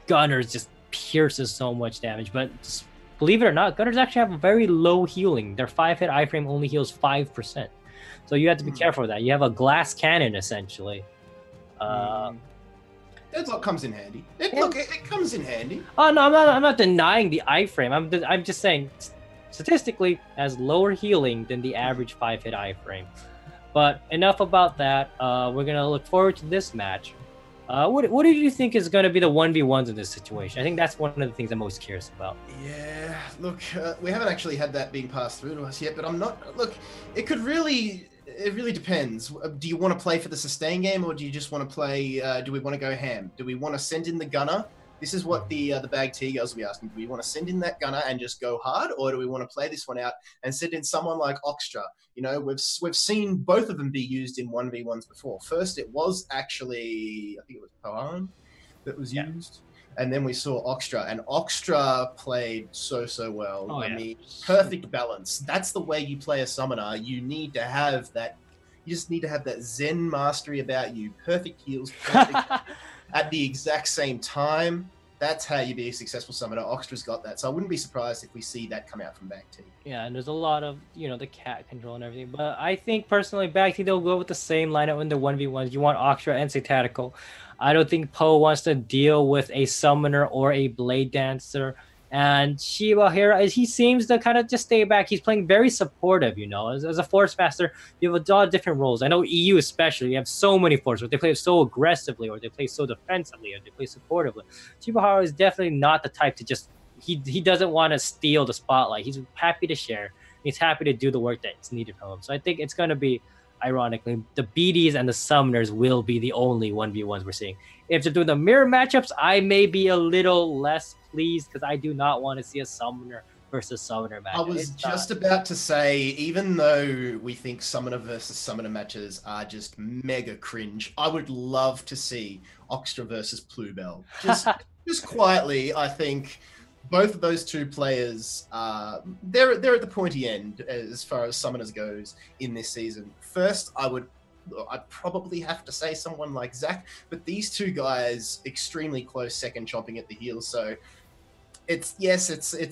Gunners just pierces so much damage. But just, believe it or not, Gunners actually have a very low healing. Their 5-hit iframe only heals 5%. So you have to be careful with that. You have a glass cannon, essentially. Deadlock comes in handy. It comes in handy. Oh, no, I'm not denying the iframe. I'm just saying, statistically, has lower healing than the average 5-hit iframe. But enough about that. We're going to look forward to this match. What do you think is going to be the 1v1s in this situation? I think that's one of the things I'm most curious about. Yeah, look, we haven't actually had that being passed through to us yet, but I'm not... Look, it really depends. Do you want to play for the sustain game, or do you just want to play... do we want to go ham? Do we want to send in the Gunner? This is what the Bag T girls will be asking. Do we want to send in that Gunner and just go hard, or do we want to play this one out and send in someone like Oxtra? We've seen both of them be used in 1v1s before. First, it was actually, I think it was Pohan that was used. And then we saw Oxtra, and Oxtra played so well. I mean, perfect balance. That's the way you play a summoner. You need to have that. You just need to have that Zen mastery about you. Perfect heals, perfect at the exact same time. That's how you be a successful summoner. Oxtra's got that. So I wouldn't be surprised if we see that come out from Bag T. Yeah, and there's a lot of, the cat control and everything. But I think, personally, Bag T, they'll go with the same lineup in the 1v1s. You want Oxtra and Satanical. I don't think Poe wants to deal with a summoner or a blade dancer. And Shiba here, he seems to kind of just stay back. He's playing very supportive, As a Force Master, you have a lot of different roles. I know EU especially, you have so many Force, they play so aggressively, or they play so defensively, or they play supportively. Shiba is definitely not the type to just he doesn't want to steal the spotlight. He's happy to share. He's happy to do the work that's needed from him. So I think it's going to be, ironically, the BDs and the Summoners will be the only 1v1s we're seeing. If they're doing the mirror matchups, I may be a little less pleased because I do not want to see a Summoner versus Summoner match. I was just about to say, even though we think Summoner versus Summoner matches are just mega cringe, I would love to see Oxtra versus Bluebell. Just quietly, I think both of those two players, they're at the pointy end as far as Summoners goes in this season. First, I'd probably have to say someone like Zach, but these two guys extremely close second, chomping at the heels. So it's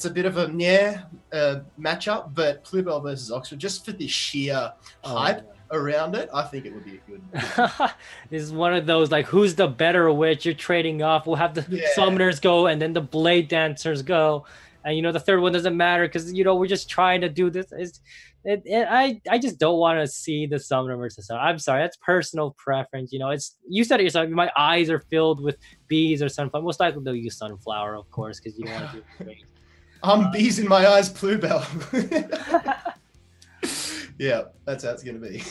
a bit of a matchup, but Bluebell versus Oxford, just for the sheer hype around it, I think it would be a good. This is one of those, like, who's the better witch? You're trading off. We'll have the Summoners go, and then the Blade Dancers go, and the third one doesn't matter because we're just trying to do this. I just don't want to see the Summoner versus Summoner. I'm sorry, that's personal preference. You said it yourself. My eyes are filled with bees or sunflower. Most likely they'll use sunflower, of course, because you don't want to do it. Bees in my eyes, Bluebell. Yeah, that's how it's gonna be.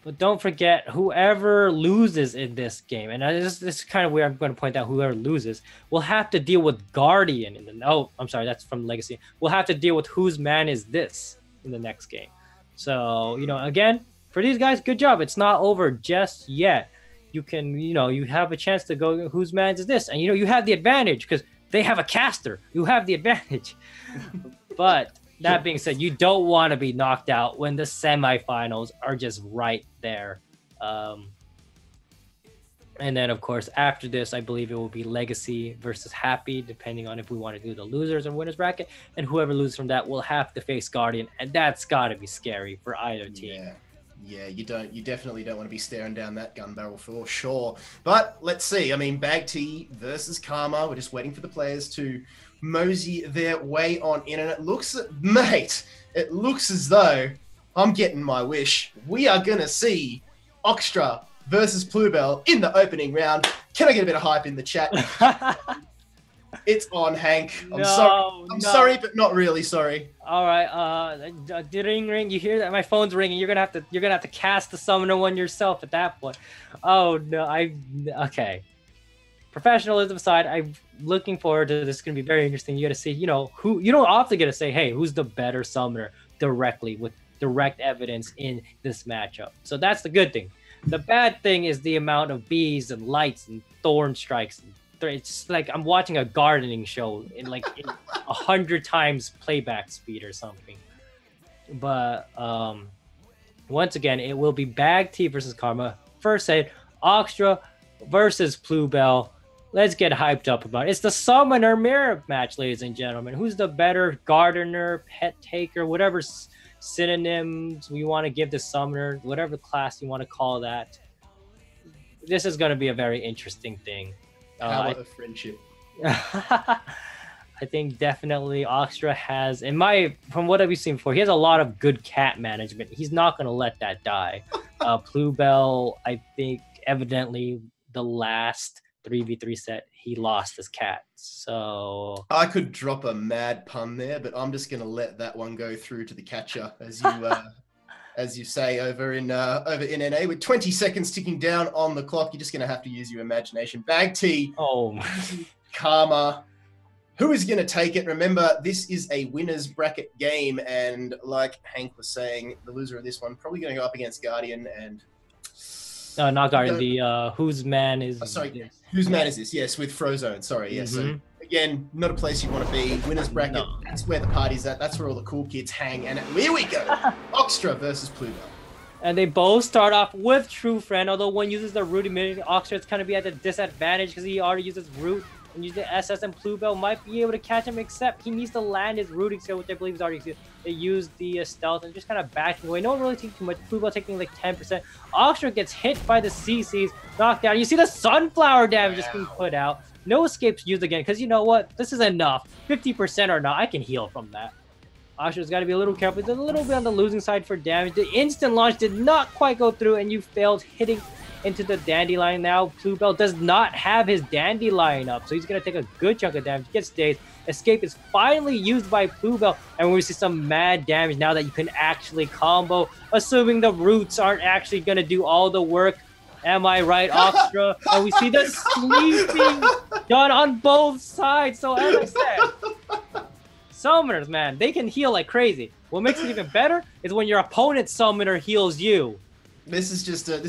But don't forget, whoever loses in this game, and this is kind of where I'm going to point out, whoever loses will have to deal with Guardian I'm sorry, that's from Legacy. We'll have to deal with whose man is this in the next game. So, again, for these guys, good job. It's not over just yet. You can, you have a chance to go, whose man is this? And, you have the advantage because they have a caster. You have the advantage. But that being said, you don't want to be knocked out when the semifinals are just right there. And then, of course, after this, I believe it will be Legacy versus Happy, depending on if we want to do the losers or winners bracket. And whoever loses from that will have to face Guardian, and that's got to be scary for either team. Yeah, you definitely don't want to be staring down that gun barrel for sure. But let's see. I mean, Bag T versus Karma. We're just waiting for the players to mosey their way on in, and it looks as though I'm getting my wish. We are gonna see Oxtra versus Bluebell in the opening round. Can I get a bit of hype in the chat? It's on, Hank. I'm sorry, but not really sorry. All right. Ring. You hear that? My phone's ringing. You're gonna have to cast the summoner one yourself at that point. Oh no. Okay. Professionalism aside, I'm looking forward to this. It's gonna be very interesting. You got to see, who you don't often get to say, hey, who's the better summoner directly with direct evidence in this matchup. So that's the good thing. The bad thing is the amount of bees and lights and thorn strikes. It's like I'm watching a gardening show in 100 times playback speed or something. But once again, it will be Bag T versus Karma. First aid, Oxtra versus Bluebell. Let's get hyped up about it. It's the Summoner Mirror match, ladies and gentlemen. Who's the better gardener, pet taker, whatever synonyms we want to give the Summoner, whatever class you want to call that. This is going to be a very interesting thing. How about a friendship? I think definitely Oxtra has, from what I've seen before, he has a lot of good cat management. He's not going to let that die. Bluebell, I think, evidently the last 3v3 set, he lost his cat. So I could drop a mad pun there, but I'm just going to let that one go through to the catcher, as you say over in NA. With 20 seconds ticking down on the clock, you're just going to have to use your imagination. Bag T, Karma. Who is going to take it? Remember, this is a winner's bracket game, and like Hank was saying, the loser of this one probably going to go up against Guardian and... not Guardian. The whose man is... Whose man is this? Yes, with Frozone. Sorry, yes. So again, not a place you want to be. Winner's bracket. No. That's where the party's at. That's where all the cool kids hang. And here we go. Oxtra versus Bluebell. And they both start off with True Friend. Although one uses the root immediately, Oxtra's kind of be at a disadvantage because he already uses root and uses the SS, and Bluebell might be able to catch him, except he needs to land his rooting skill, which I believe is already used. They use the stealth and just kind of backing away. No one really taking too much. Bluebell taking like 10%. Oxtra gets hit by the CCs, knocked down. You see the sunflower damage just being put out. No escapes used again, because you know what? This is enough. 50% or not, I can heal from that. Asha's got to be a little careful. It's a little bit on the losing side for damage. The instant launch did not quite go through, and you failed hitting into the Dandelion. Now Bluebell does not have his Dandelion up, so he's going to take a good chunk of damage. Gets dazed. Escape is finally used by Bluebell, and we see some mad damage now that you can actually combo, assuming the roots aren't actually going to do all the work. Am I right, Oxtra? And we see the sleeping done on both sides. So as I said, summoners, man, they can heal like crazy. What makes it even better is when your opponent's summoner heals you. This is just a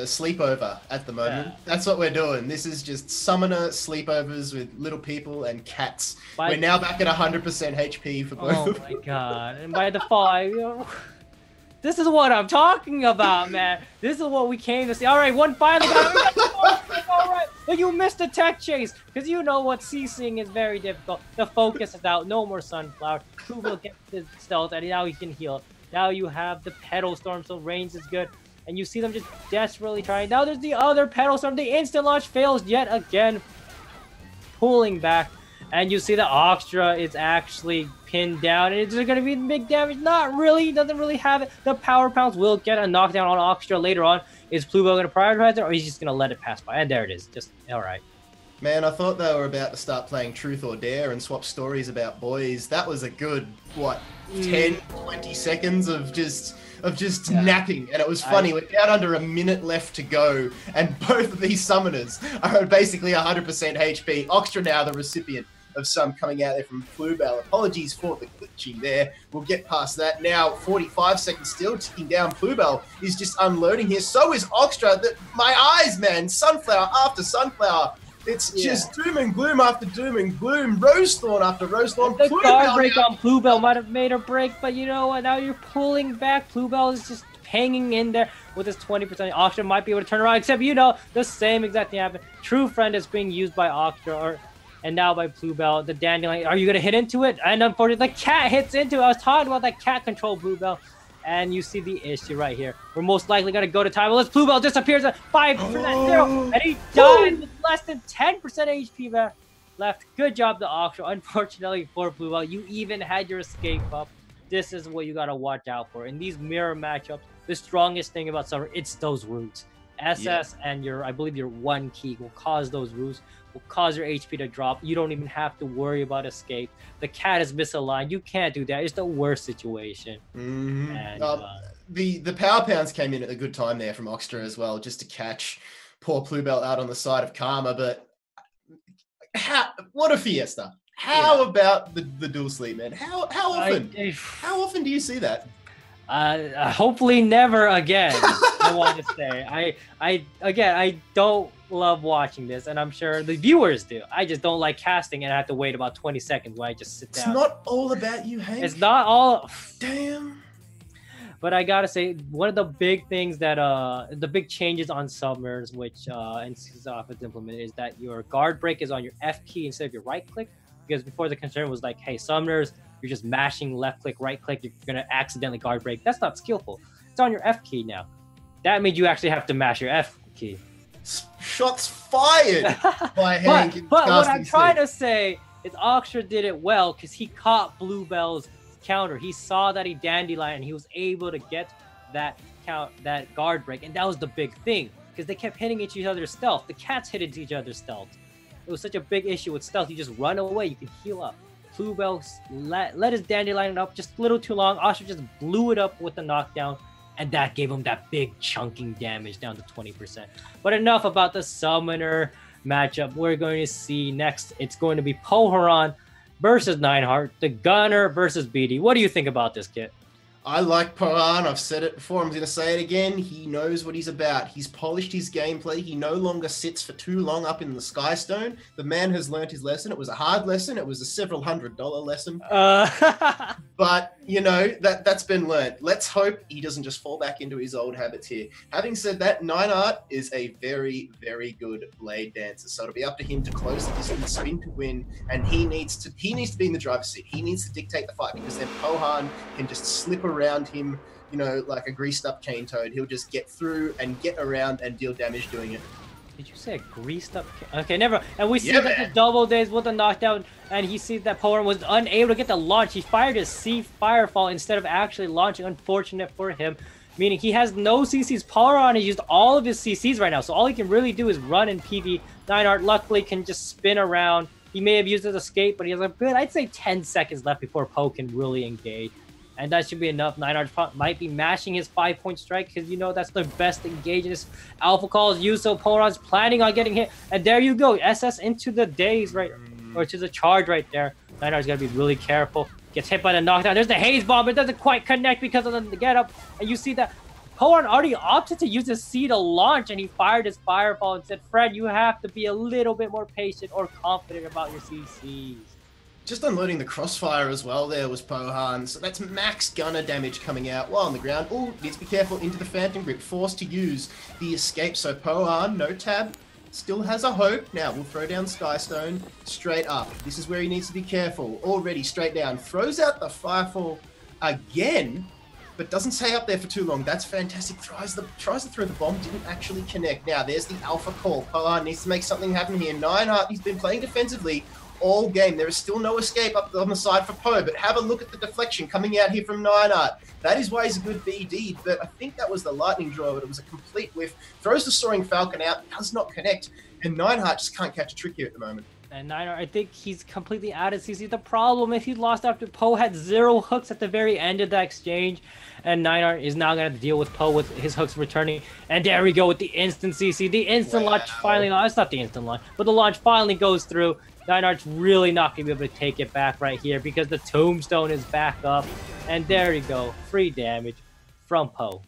sleepover at the moment. Yeah. That's what we're doing. This is just summoner sleepovers with little people and cats. We're now back at 100% HP for both. Oh my god! And by default, this is what I'm talking about, man. This is what we came to see. All right, one final guy. All right, but you missed the tech chase because you know what CCing is very difficult. The focus is out. No more sunflower. Who will get the stealth, and now he can heal. Now you have the Petal Storm, so range is good. And you see them just desperately trying. Now there's the other Petal Storm. The instant launch fails yet again. Pulling back. And you see the Oxtra is actually pinned down. And it's going to be big damage. Not really. Doesn't really have it. The Power Pounds will get a knockdown on Oxtra later on. Is Bluebell going to prioritize it, or is he just going to let it pass by? And there it is. Just, all right. Man, I thought they were about to start playing Truth or Dare and swap stories about boys. That was a good, what, 10, 20 seconds of just napping. And it was funny. We're down under a minute left to go. And both of these summoners are basically 100% HP. Oxtra now the recipient of some coming out there from Bluebell. Apologies for the glitching there. We'll get past that. Now, 45 seconds still ticking down. Bluebell is just unloading here. So is Oxtra. My eyes, man. Sunflower after Sunflower. It's just doom and gloom after doom and gloom. Rose Thorn after Rose Thorn. The guard break on Bluebell might have made her break, but you know what? Now you're pulling back. Bluebell is just hanging in there with his 20%. Oxtra might be able to turn around, except you know the same exact thing happened. True Friend is being used by Oxtra, and now by Bluebell. The Dandelion, are you going to hit into it? And unfortunately, the cat hits into it. I was talking about that cat control Bluebell. And you see the issue right here. We're most likely going to go to time. Unless Bluebell disappears at 5%, 0, and he died with less than 10% HP left. Good job to Oxtra. Unfortunately for Bluebell, you even had your escape up. This is what you got to watch out for. In these mirror matchups, the strongest thing about Summer, it's those roots. SS and I believe your 1 key will cause those roots, will cause your HP to drop. You don't even have to worry about escape. The cat is misaligned. You can't do that. It's the worst situation. And, the Power Pounds came in at a good time there from Oxtra as well, just to catch poor Bluebell out on the side of Karma. But what a fiesta. How about the dual sleep, man? How often? How often do you see that? Hopefully never again. I want to say I don't love watching this, and I'm sure the viewers do. I just don't like casting, and I have to wait about 20 seconds while I just sit down. It's not all about you, Hank. It's not all. Damn. But I gotta say, one of the big things that the big changes on Summoners, which NCSoft has implemented, is that your guard break is on your F key instead of your right click. Because before the concern was like, hey, Summoners, you're just mashing left click, right click, you're gonna accidentally guard break. That's not skillful. It's on your F key now. That means you actually have to mash your F key. Shots fired by Hank. But what I'm trying to say is Oxtra did it well because he caught Bluebell's counter. He saw that he Dandelion and he was able to get that guard break, and that was the big thing because they kept hitting each other's stealth. The cats hit each other's stealth. It was such a big issue with stealth. You just run away, you can heal up. Bluebell let his Dandelion up just a little too long. Oxtra just blew it up with the knockdown, and that gave him that big chunking damage down to 20%. But enough about the Summoner matchup. We're going to see next, it's going to be Poharan versus Nineheart, the Gunner versus BD. What do you think about this, Kit? I like Poharan. I've said it before. I'm going to say it again. He knows what he's about. He's polished his gameplay. He no longer sits for too long up in the Skystone. The man has learned his lesson. It was a hard lesson. It was a several $100 lesson. But, you know, that's been learned. Let's hope he doesn't just fall back into his old habits here. Having said that, Nineheart is a very, very good blade dancer. So it'll be up to him to close the distance, spin to win, and he needs to be in the driver's seat. He needs to dictate the fight because then Pohan can just slip around him, you know, like a greased up chain toad. He'll just get through and get around and deal damage doing it. Did you say a greased up? Okay, never. And we see that the double days with the knockdown, and he sees that Polar was unable to get the launch. He fired his C Firefall instead of actually launching. Unfortunate for him, meaning he has no CCs. Polar has used all of his CCs right now, so all he can really do is run in PV. Nineheart luckily can just spin around. He may have used his escape, but he has a good, I'd say 10 seconds left before Poe can really engage. And that should be enough. Nineheart might be mashing his 5-point strike because you know that's the best engage in this alpha call is used. So Polaron's planning on getting hit. And there you go. SS into the days right, or to the charge right there. Nineheart's got to be really careful. Gets hit by the knockdown. There's the haze bomb. It doesn't quite connect because of the get up. And you see that Polaron already opted to use his C to launch and he fired his Firefall and said, Fred, you have to be a little bit more patient or confident about your CCs. Just unloading the crossfire as well there was Pohan. So that's max gunner damage coming out while on the ground. Oh, needs to be careful into the Phantom Grip. Forced to use the escape. So Pohan, no tab, still has a hope. Now we'll throw down Skystone straight up. This is where he needs to be careful. Already straight down. Throws out the Firefall again, but doesn't stay up there for too long. That's fantastic. Tries to throw the bomb, didn't actually connect. Now there's the alpha call. Pohan needs to make something happen here. Nineheart, he's been playing defensively all game. There is still no escape up on the side for Poe, but have a look at the deflection coming out here from Nineheart. That is why he's a good BD, but I think that was the lightning draw, but it was a complete whiff. Throws the Soaring Falcon out, does not connect, and Nineheart just can't catch a trick here at the moment. And Nineheart, I think he's completely out of CC. The problem is he lost after Poe had 0 hooks at the very end of that exchange, and Nineheart is now going to deal with Poe with his hooks returning. And there we go with the instant CC. The instant launch finally, no, it's not the instant launch, but the launch finally goes through. Nineheart's really not going to be able to take it back right here because the Tombstone is back up. And there you go. Free damage from Poe.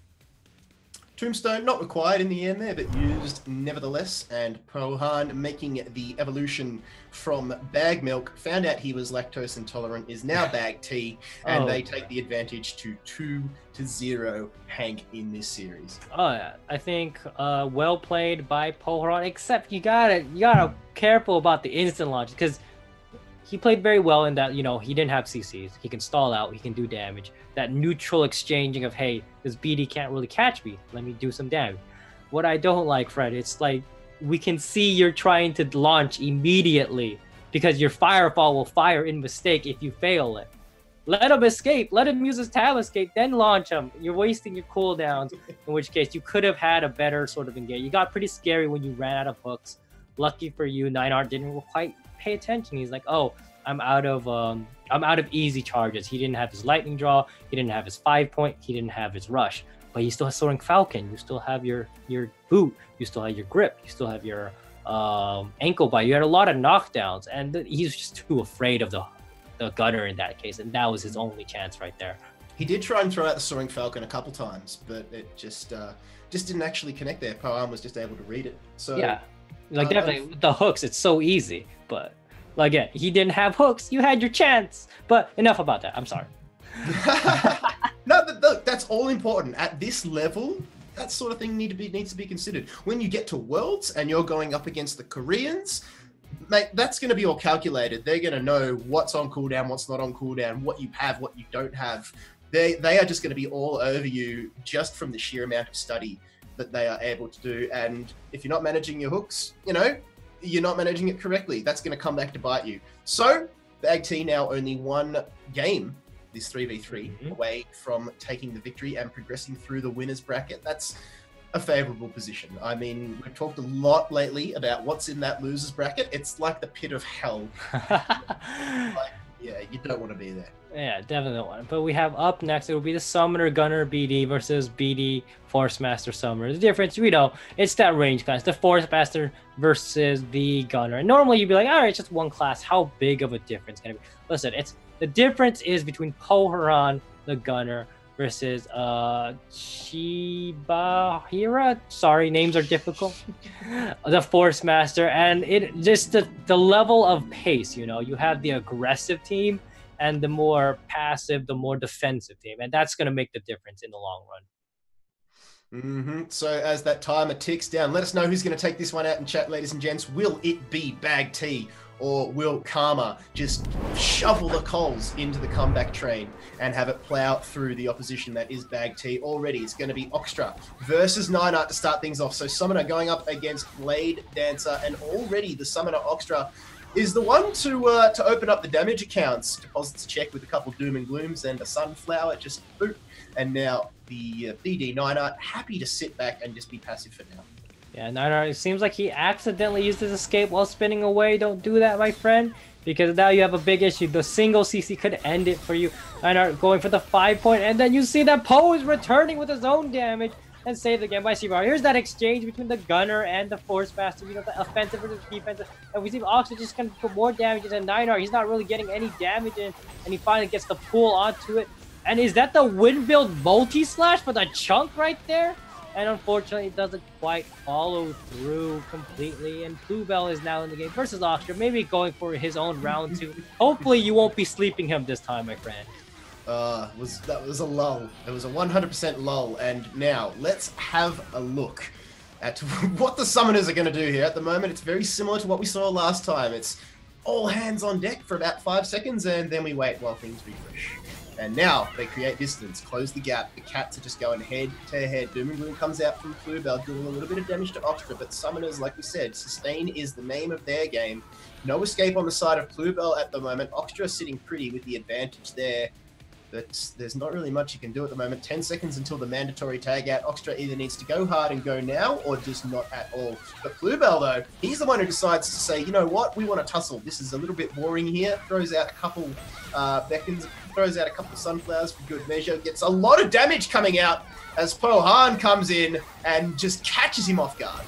Tombstone not required in the end there, but used nevertheless. And Pohan making the evolution from Bag Milk, found out he was lactose intolerant, is now Bag Tea, and they take the advantage to 2-0 Hank in this series. Oh yeah, I think well played by Pohan, except you gotta careful about the instant launch because he played very well in that, you know, he didn't have CCs. He can stall out, he can do damage. That neutral exchanging of, hey, this BD can't really catch me. Let me do some damage. What I don't like, Fred, it's like we can see you're trying to launch immediately because your Firefall will fire in mistake if you fail it. Let him escape. Let him use his tab escape, then launch him. You're wasting your cooldowns, in which case you could have had a better sort of engage. You got pretty scary when you ran out of hooks. Lucky for you, Nineheart didn't quite pay attention. He's like, oh, I'm out of easy charges. He didn't have his lightning draw. He didn't have his 5-point. He didn't have his rush. But he still has Soaring Falcon. You still have your boot. You still have your grip. You still have your ankle bite. You had a lot of knockdowns, and he's just too afraid of the gunner in that case, and that was his only chance right there. He did try and throw out the Soaring Falcon a couple times, but it just didn't actually connect there. Poam was just able to read it. So yeah, like definitely with the hooks, it's so easy, but. Again, he didn't have hooks. You had your chance. But enough about that. I'm sorry. No, but that's all important. At this level, that sort of thing needs to be considered. When you get to Worlds and you're going up against the Koreans, mate, that's going to be all calculated. They're going to know what's on cooldown, what's not on cooldown, what you have, what you don't have. They are just going to be all over you just from the sheer amount of study that they are able to do. And if you're not managing your hooks, you know, you're not managing it correctly. That's going to come back to bite you. So, Bag T now only one game, this 3v3, away from taking the victory and progressing through the winner's bracket. That's a favorable position. I mean, we've talked a lot lately about what's in that loser's bracket. It's like the pit of hell. Yeah, you don't want to be there. Yeah, definitely don't want it. But we have up next, it will be the Summoner Gunner BD versus BD Force Master Summoner. The difference, we know, it's that range class. The Force Master versus the Gunner. And normally you'd be like, all right, it's just one class. How big of a difference can it be? Listen, the difference is between Poharan, the Gunner, versus Shibahira. Sorry, names are difficult. The Force Master, and it just the level of pace. You know, you have the aggressive team and the more passive, the more defensive team, and that's going to make the difference in the long run. So as that timer ticks down, let us know who's going to take this one out in chat, ladies and gents. Will it be Bag T or will Karma just shovel the coals into the comeback train and have it plow through the opposition that is Bag T already? It's going to be Oxtra versus Nineart to start things off. So Summoner going up against Blade Dancer, and already the Summoner Oxtra is the one to open up the damage accounts. Deposits check with a couple Doom and Glooms and a Sunflower, just boop. And now the BD Nineart happy to sit back and just be passive for now. Yeah, Nineart, it seems like he accidentally used his escape while spinning away. Don't do that, my friend, because now you have a big issue. The single CC could end it for you. Nineart going for the 5-point, and then you see that Poe is returning with his own damage and saved again by Shibaru. Here's that exchange between the Gunner and the Force Master, you know, the offensive versus defensive. And we see Oxtra just going to put more damage than Nineart. He's not really getting any damage in, and he finally gets the pull onto it. And is that the wind build multi-slash for the chunk right there? And unfortunately, it doesn't quite follow through completely. And Bluebell is now in the game versus Oxtra, maybe going for his own round 2. Hopefully, you won't be sleeping him this time, my friend. That was a lull. It was a 100% lull. And now, let's have a look at what the Summoners are going to do here. At the moment, it's very similar to what we saw last time. It's all hands on deck for about 5 seconds, and then we wait while things refresh. And now they create distance, close the gap. The Cats are just going head to head. Doom and Gloom comes out from Bluebell, doing a little bit of damage to Oxtra, but Summoners, like we said, sustain is the name of their game. No escape on the side of Bluebell at the moment. Oxtra sitting pretty with the advantage there, but there's not really much you can do at the moment. 10 seconds until the mandatory tag out. Oxtra either needs to go hard and go now, or just not at all. But Bluebell, though, he's the one who decides to say, you know what, we want to tussle. This is a little bit boring here. Throws out a couple beckons, throws out a couple of Sunflowers for good measure. Gets a lot of damage coming out as Pohan comes in and just catches him off guard.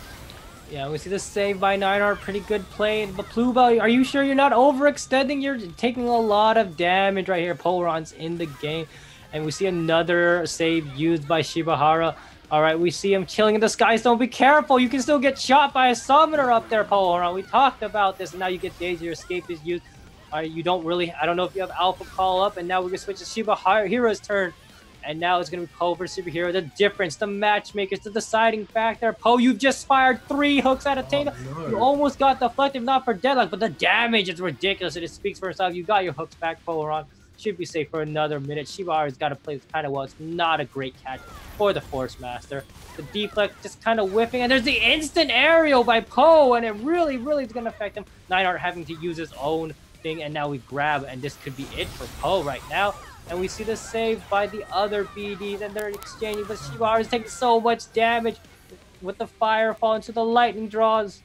Yeah, we see the save by Nineart, pretty good play. But Bluebell, are you sure you're not overextending? You're taking a lot of damage right here. Polron's in the game. And we see another save used by Shibahara. All right, we see him chilling in the skies. Don't be careful. You can still get shot by a summoner up there, Polron. We talked about this, and now you get Daisy. Your escape is used. You don't really, I don't know if you have Alpha call up, and now we're going to switch to Shibahara's turn. And now it's going to be Poe versus Superhero. The difference, the matchmakers, the deciding factor. Poe, you've just fired 3 hooks at a Tana. No. You almost got deflected, not for deadlock, but the damage is ridiculous. It speaks for itself. You got your hooks back, Poe. Should be safe for another minute. Shibahara's got to play this kind of well. It's not a great catch for the Force Master. The deflect just kind of whiffing. And there's the instant aerial by Poe, and it really, really is going to affect him. Nineart having to use his own thing, and now we grab, and this could be it for Poe right now. And we see the save by the other BDs, and they're exchanging, but Shibahara is taking so much damage with the fire fall into the lightning draws.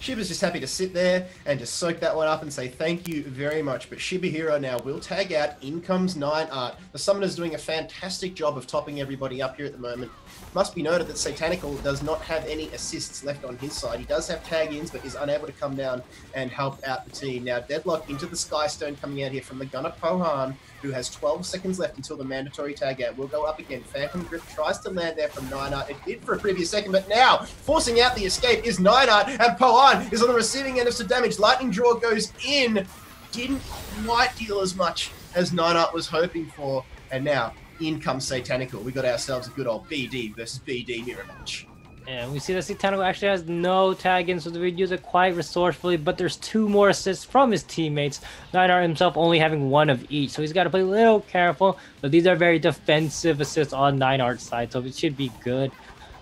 Shiba's just happy to sit there and just soak that one up and say thank you very much. But Shibahiro now will tag out. In comes Nineart. The Summoner's doing a fantastic job of topping everybody up here at the moment. Must be noted that Satanical does not have any assists left on his side. He does have tag-ins, but is unable to come down and help out the team. Now, Deadlock into the Skystone coming out here from the Gunner Pohan, who has 12 seconds left until the mandatory tag out. Will go up again. Phantom Grip tries to land there from Nineart. It did for a previous second, but now forcing out the escape is Nineart, and Pohan is on the receiving end of some damage. Lightning Draw goes in. Didn't quite deal as much as Nineart was hoping for, and now in comes Satanical. We got ourselves a good old BD versus BD mirror match. And we see that Satanical actually has no tag-in, so we use it quite resourcefully, but there's 2 more assists from his teammates. Nineart himself only having 1 of each, so he's got to play a little careful, but these are very defensive assists on Nineart's side, so it should be good.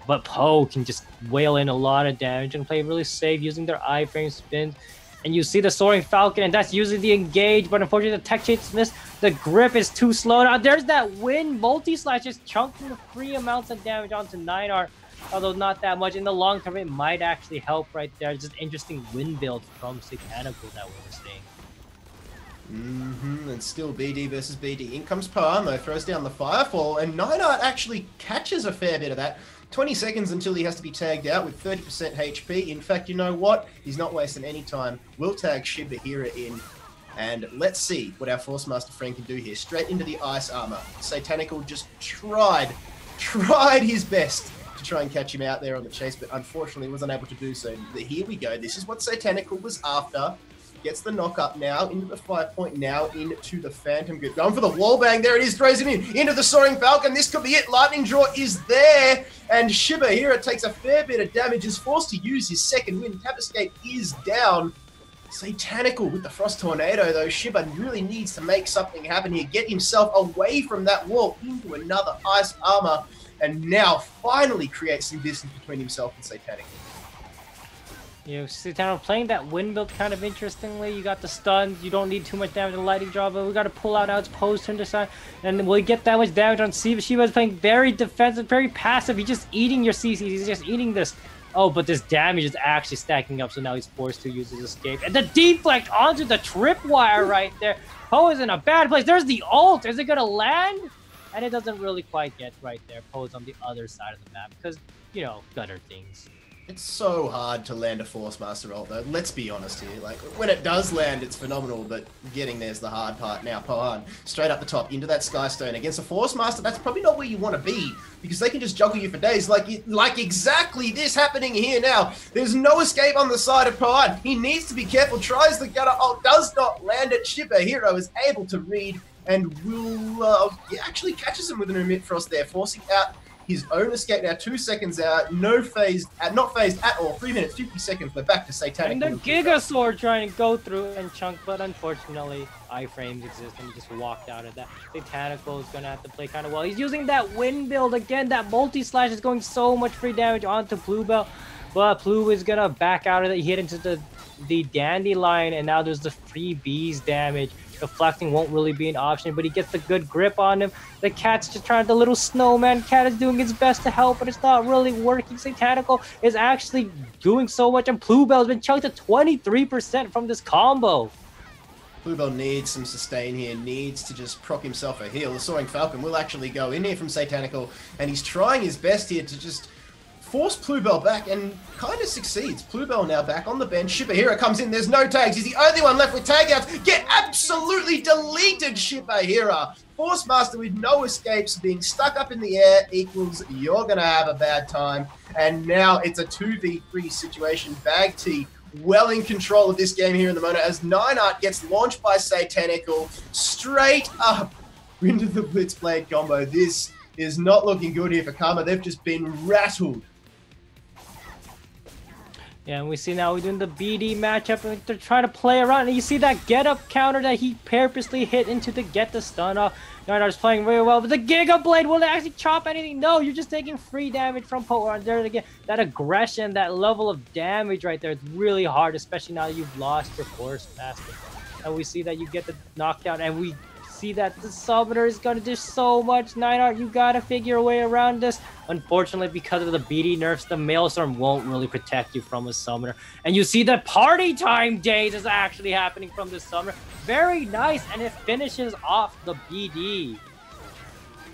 But Poe can just whale in a lot of damage and play really safe using their iframe spins. And you see the Soaring Falcon, and that's usually the engage, but unfortunately the tech chase missed. The grip is too slow. Now there's that wind multi-slash just chunking the free amounts of damage onto Nineart, although not that much. In the long term, it might actually help right there. Just interesting wind build from Satanical that we're seeing. And still BD versus BD. In comes Poamo, throws down the Firefall, and Nineart actually catches a fair bit of that. 20 seconds until he has to be tagged out with 30% HP. In fact, you know what? He's not wasting any time. We'll tag Shibahira in. And let's see what our Force Master friend can do here. Straight into the Ice Armor. Satanical just tried his best to try and catch him out there on the chase, but unfortunately was unable to do so. Here we go. This is what Satanical was after. Gets the knock up now into the 5 point, now into the Phantom. Good. Going for the wall bang. There it is. Throws him into the Soaring Falcon. This could be it. Lightning Draw is there. And Shiba here, it takes a fair bit of damage. Is forced to use his second win. Tap Escape is down. Satanical with the Frost Tornado, though. Shiba really needs to make something happen here. Get himself away from that wall into another Ice Armor. And now finally create some distance between himself and Satanic. You know, Satanic playing that wind build kind of interestingly. You got the stun. You don't need too much damage on Lightning Draw, but we got to pull out its post turn decide. And will he get that much damage on Shiba? Shiba's playing very defensive, very passive. He's just eating your CCs. He's just eating this. Oh, but this damage is actually stacking up, so now he's forced to use his escape. And the deflect onto the tripwire right there. Poe is in a bad place. There's the ult. Is it going to land? And it doesn't really quite get right there. Poe's on the other side of the map because, you know, gutter things. It's so hard to land a Force Master ult, though. Let's be honest here. Like, when it does land, it's phenomenal, but getting there's the hard part. Now, Pohan, straight up the top, into that Skystone. Against a Force Master, that's probably not where you want to be, because they can just juggle you for days, like exactly this happening here now. There's no escape on the side of Pohan. He needs to be careful, tries the gutter ult, does not land it. Shiba Hero is able to read, and will, actually catches him with an Emit Frost there, forcing out his own escape now. 2 seconds out, not phased at all. 3 minutes, 50 seconds. We're back to Satanic. And the Giga Sword trying to go through and chunk, but unfortunately, iframes exist and he just walked out of that. Satanical is gonna have to play kind of well. He's using that wind build again. That multi-slash is going so much free damage onto Bluebell, but Blue is gonna back out of it. He hit into the Dandelion, and now there's the free bees damage. Deflecting won't really be an option, but he gets the good grip on him. The cat's just trying, the little snowman cat is doing its best to help, but it's not really working. Satanical is actually doing so much, and Bluebell's been chunked to 23% from this combo. Bluebell needs some sustain here, needs to just proc himself a heal. The Soaring Falcon will actually go in here from Satanical, and he's trying his best here to just force Bluebell back, and kind of succeeds. Bluebell now back on the bench. Shiba Hero comes in. There's no tags. He's the only one left with tag outs. Get absolutely deleted, Shiba Hero. Force Master with no escapes, being stuck up in the air equals you're going to have a bad time. And now it's a 2v3 situation. Bag T well in control of this game here in the moment as Nineart gets launched by Satanical straight up into the Blitzblade combo. This is not looking good here for Karma. They've just been rattled. Yeah, and we see now we're doing the BD matchup, and they're trying to play around, and you see that get-up counter that he purposely hit into to get the stun off. Nineart's playing very well, but the Giga Blade will actually chop anything. No, you're just taking free damage from Poe. There again, that aggression, that level of damage right there, it's really hard, especially now that you've lost your Force Master. And we see that you get the knockdown, and we see that the Summoner is going to do so much. Nineart, you got to figure a way around this. Unfortunately, because of the BD nerfs, the Maelstrom won't really protect you from a Summoner. And you see that Party Time Days is actually happening from the Summoner. Very nice, and it finishes off the BD.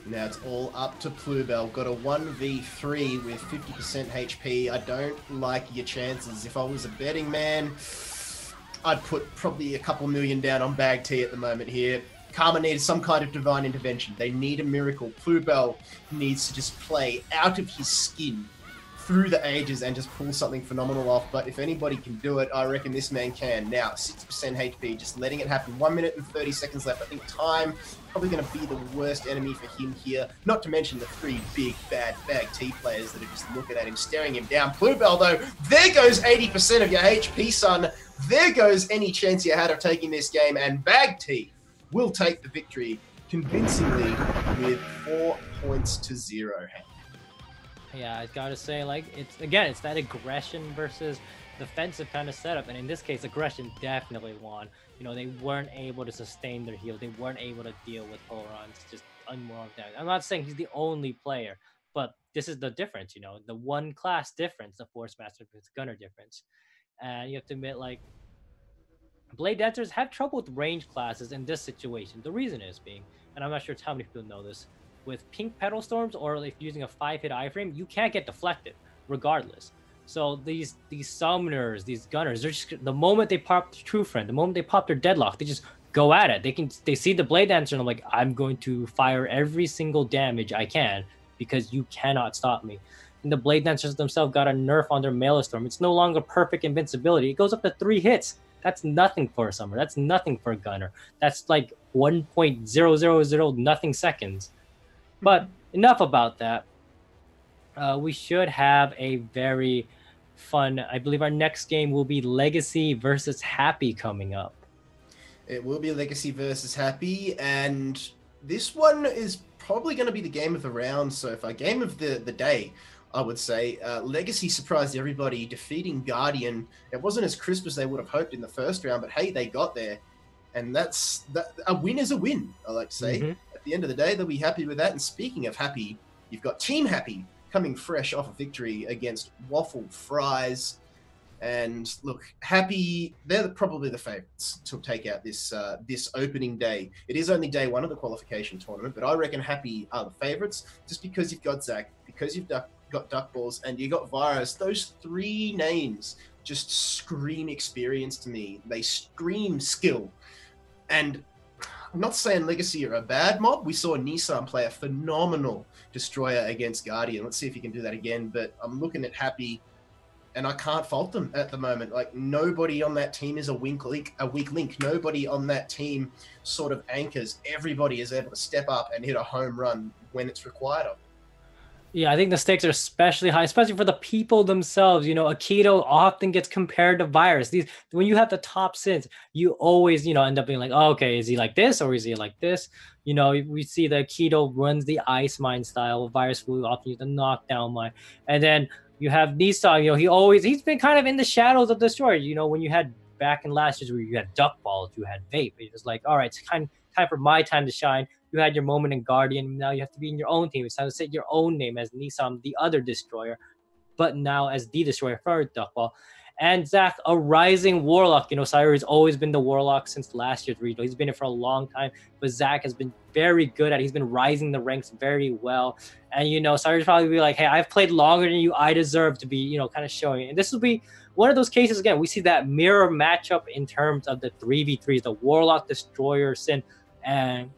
Now it's all up to Bluebell. Got a 1v3 with 50% HP. I don't like your chances. If I was a betting man, I'd put probably a couple million down on Bag T at the moment here. Karma needs some kind of divine intervention. They need a miracle. Bluebell needs to just play out of his skin through the ages and just pull something phenomenal off. But if anybody can do it, I reckon this man can. Now, 60% HP, just letting it happen. 1 minute and 30 seconds left. I think time probably going to be the worst enemy for him here. Not to mention the 3 big, bad Bag T players that are just looking at him, staring him down. Bluebell, though, there goes 80% of your HP, son. There goes any chance you had of taking this game. And Bag T will take the victory convincingly with 4 points to 0. Yeah, I gotta say, like, it's that aggression versus defensive kind of setup, and in this case, aggression definitely won. You know, they weren't able to sustain their heal. They weren't able to deal with Poron's just unwarranted damage. I'm not saying he's the only player, but this is the difference, you know, the one class difference, the Force Master versus Gunner difference. And you have to admit, like, Blade Dancers have trouble with range classes in this situation. The reason is being, and I'm not sure how many people know this, with pink Petal Storms or if using a 5-hit iframe, you can't get deflected regardless. So these summoners, these gunners, they're just, the moment they pop True Friend, the moment they pop their Deadlock, they just go at it. They see the Blade Dancer and I'm like, I'm going to fire every single damage I can because you cannot stop me. And the Blade Dancers themselves got a nerf on their Maelstrom. It's no longer perfect invincibility. It goes up to 3 hits. That's nothing for a summoner. That's nothing for a gunner. That's like 1.000 nothing seconds. But enough about that. We should have a very fun, I believe our next game will be Legacy versus Happy coming up. It will be Legacy versus Happy, and this one is probably going to be the game of the round so far. Game of the day, I would say. Legacy surprised everybody, defeating Guardian. It wasn't as crisp as they would have hoped in the first round, but hey, they got there. And a win is a win, I like to say. At the end of the day, they'll be happy with that. And speaking of happy, you've got Team Happy coming fresh off a victory against Waffle Fries. And look, Happy, they're probably the favorites to take out this this opening day. It is only day one of the qualification tournament, but I reckon Happy are the favorites just because you've got Zach, because you've got Duckballs, and you got Virus. Those three names just scream experience to me. They scream skill. And I'm not saying Legacy are a bad mob. We saw Nissan play a phenomenal destroyer against Guardian. Let's see if he can do that again. But I'm looking at Happy, and I can't fault them at the moment. Like, nobody on that team is a weak link. Nobody on that team sort of anchors. Everybody is able to step up and hit a home run when it's required of them. Yeah, I think the stakes are especially high, especially for the people themselves. You know, Aikido often gets compared to Virus. When you have the top sins, you always, end up being like, oh, okay, is he like this or is he like this? We see that Aikido runs the Ice Mine style. Virus will often use the Knockdown Mine. And then you have Nissan, he's been kind of in the shadows of Destroyer. When you had back in last year's where you had Duck Balls, you had Vape. It was like, all right, it's time for my time to shine. You had your moment in Guardian. Now you have to be in your own team. It's time to set your own name as Nissan, the other Destroyer, but now as the Destroyer for Duckball. And Zach, a rising Warlock. Cyrus has always been the Warlock since last year's regional. He's been it for a long time, but Zach has been very good at it. He's been rising the ranks very well. And, Cyrus probably be like, hey, I've played longer than you. I deserve to be, kind of showing it. And this will be one of those cases, again, we see that mirror matchup in terms of the 3v3s, the Warlock, Destroyer, Sin. And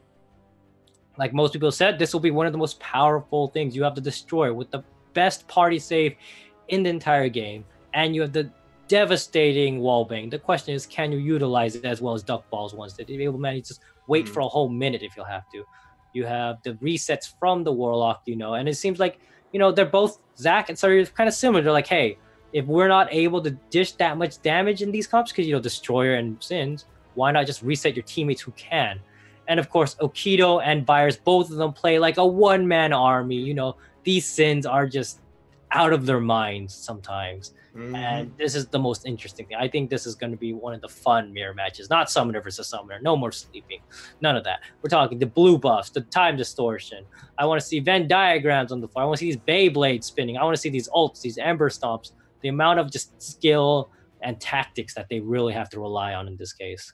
like most people said, this will be one of the most powerful things. You have the Destroyer with the best party save in the entire game, and you have the devastating wallbang. The question is, can you utilize it as well as Duck Balls once? That you're able to manage just wait for a whole minute if you'll have to. You have the resets from the Warlock, and it seems like, they're both, Zach and Sarri, kind of similar. They're like, hey, if we're not able to dish that much damage in these comps, because, Destroyer and Sins, why not just reset your teammates who can? And of course, Aikido and Virus, both of them play like a one-man army. These Sins are just out of their minds sometimes. And this is the most interesting thing. I think this is going to be one of the fun mirror matches. Not Summoner versus Summoner. No more sleeping. None of that. We're talking the blue buffs, the time distortion. I want to see Venn diagrams on the floor. I want to see these Beyblades spinning. I want to see these ults, these Ember Stomps. The amount of just skill and tactics that they really have to rely on in this case.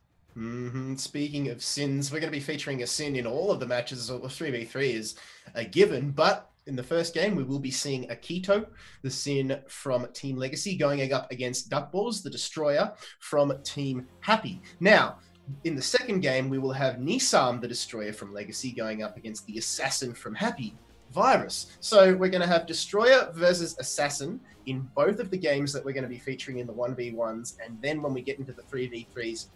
Speaking of Sins, we're going to be featuring a Sin in all of the matches. So 3v3 is a given, but in the first game, we will be seeing Akito, the Sin from Team Legacy, going up against Duckballs, the Destroyer from Team Happy. Now, in the second game, we will have Nissan, the Destroyer from Legacy, going up against the Assassin from Happy, Virus. So we're going to have Destroyer versus Assassin in both of the games that we're going to be featuring in the 1v1s, and then when we get into the 3v3s,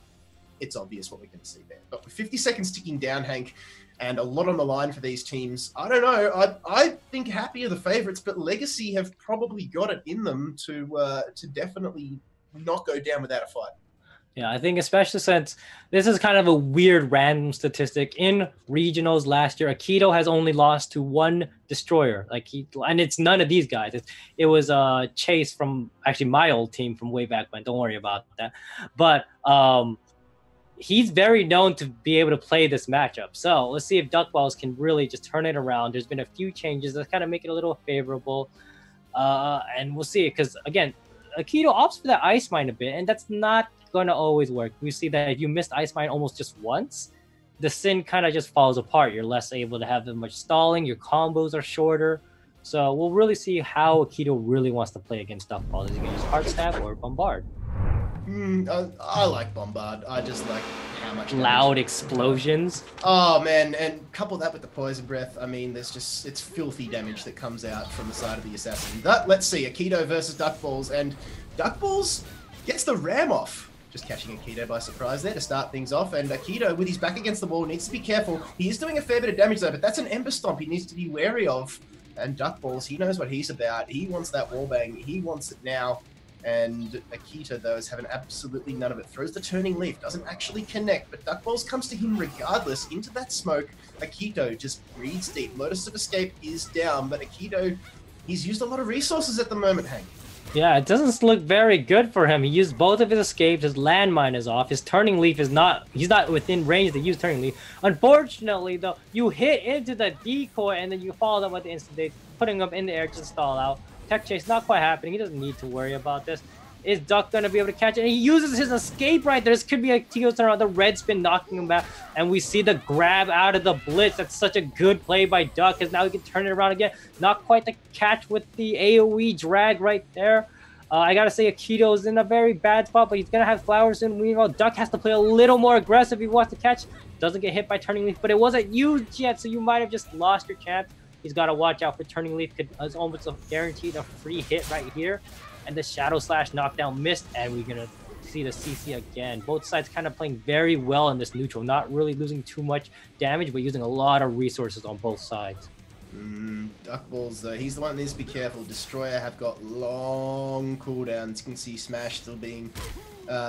it's obvious what we're going to see there. But with 50 seconds ticking down, Hank, and a lot on the line for these teams, I don't know. I think Happy are the favorites, but Legacy have probably got it in them to definitely not go down without a fight. Yeah, I think especially since this is kind of a weird random statistic. In regionals last year, Aikido has only lost to one Destroyer. And it's none of these guys. It was Chase from actually my old team from way back when. Don't worry about that. But he's very known to be able to play this matchup. So let's see if Duckballs can really just turn it around. There's been a few changes that kind of make it a little favorable. And we'll see. Because, again, Aikido opts for that Ice Mine a bit, and that's not going to always work. We see that if you missed Ice Mine almost just once, the Sin kind of just falls apart. You're less able to have that much stalling. Your combos are shorter. So we'll really see how Aikido really wants to play against Duckballs. Is he going to use Heart Stab or Bombard? I like Bombard. I just like how much loud explosions. Oh man, and couple that with the Poison Breath. I mean, it's filthy damage that comes out from the side of the Assassin. Let's see, Aikido versus Duckballs, and Duckballs gets the ram off Just catching Akito by surprise there to start things off. And Akito, with his back against the wall, needs to be careful. He is doing a fair bit of damage though, but that's an Ember Stomp he needs to be wary of. And Duck Balls, he knows what he's about. He wants that wallbang. He wants it now. And Akito, though, is having absolutely none of it. Throws the Turning Leaf, doesn't actually connect, but Duck Balls comes to him regardless into that smoke. Akito just breathes deep. Lotus of Escape is down, but Akito, he's used a lot of resources at the moment, Hank. Yeah, it doesn't look very good for him. He used both of his escapes. His landmine is off. His Turning Leaf is not... He's not within range to use Turning Leaf. Unfortunately, though, you hit into the decoy and then you follow up with the instant date, putting him in the air to stall out. Tech Chase not quite happening. He doesn't need to worry about this. Is Duck going to be able to catch it? And he uses his escape right there. This could be a Tio's turn around. The red spin knocking him back. And we see the grab out of the blitz. That's such a good play by Duck, because now he can turn it around again. Not quite the catch with the AoE drag right there. I gotta say, Akito's in a very bad spot, but he's gonna have flowers soon. Meanwhile, Duck has to play a little more aggressive if he wants to catch. Doesn't get hit by Turning Leaf, but it wasn't used yet, so you might have just lost your chance. He's got to watch out for Turning Leaf. It's almost a guaranteed a free hit right here. And the Shadow Slash knockdown missed, and we're going to see the CC again. Both sides kind of playing very well in this neutral, not really losing too much damage, but using a lot of resources on both sides. Duck Balls, though, he's the one that needs to be careful. Destroyer have got long cooldowns. You can see Smash still being...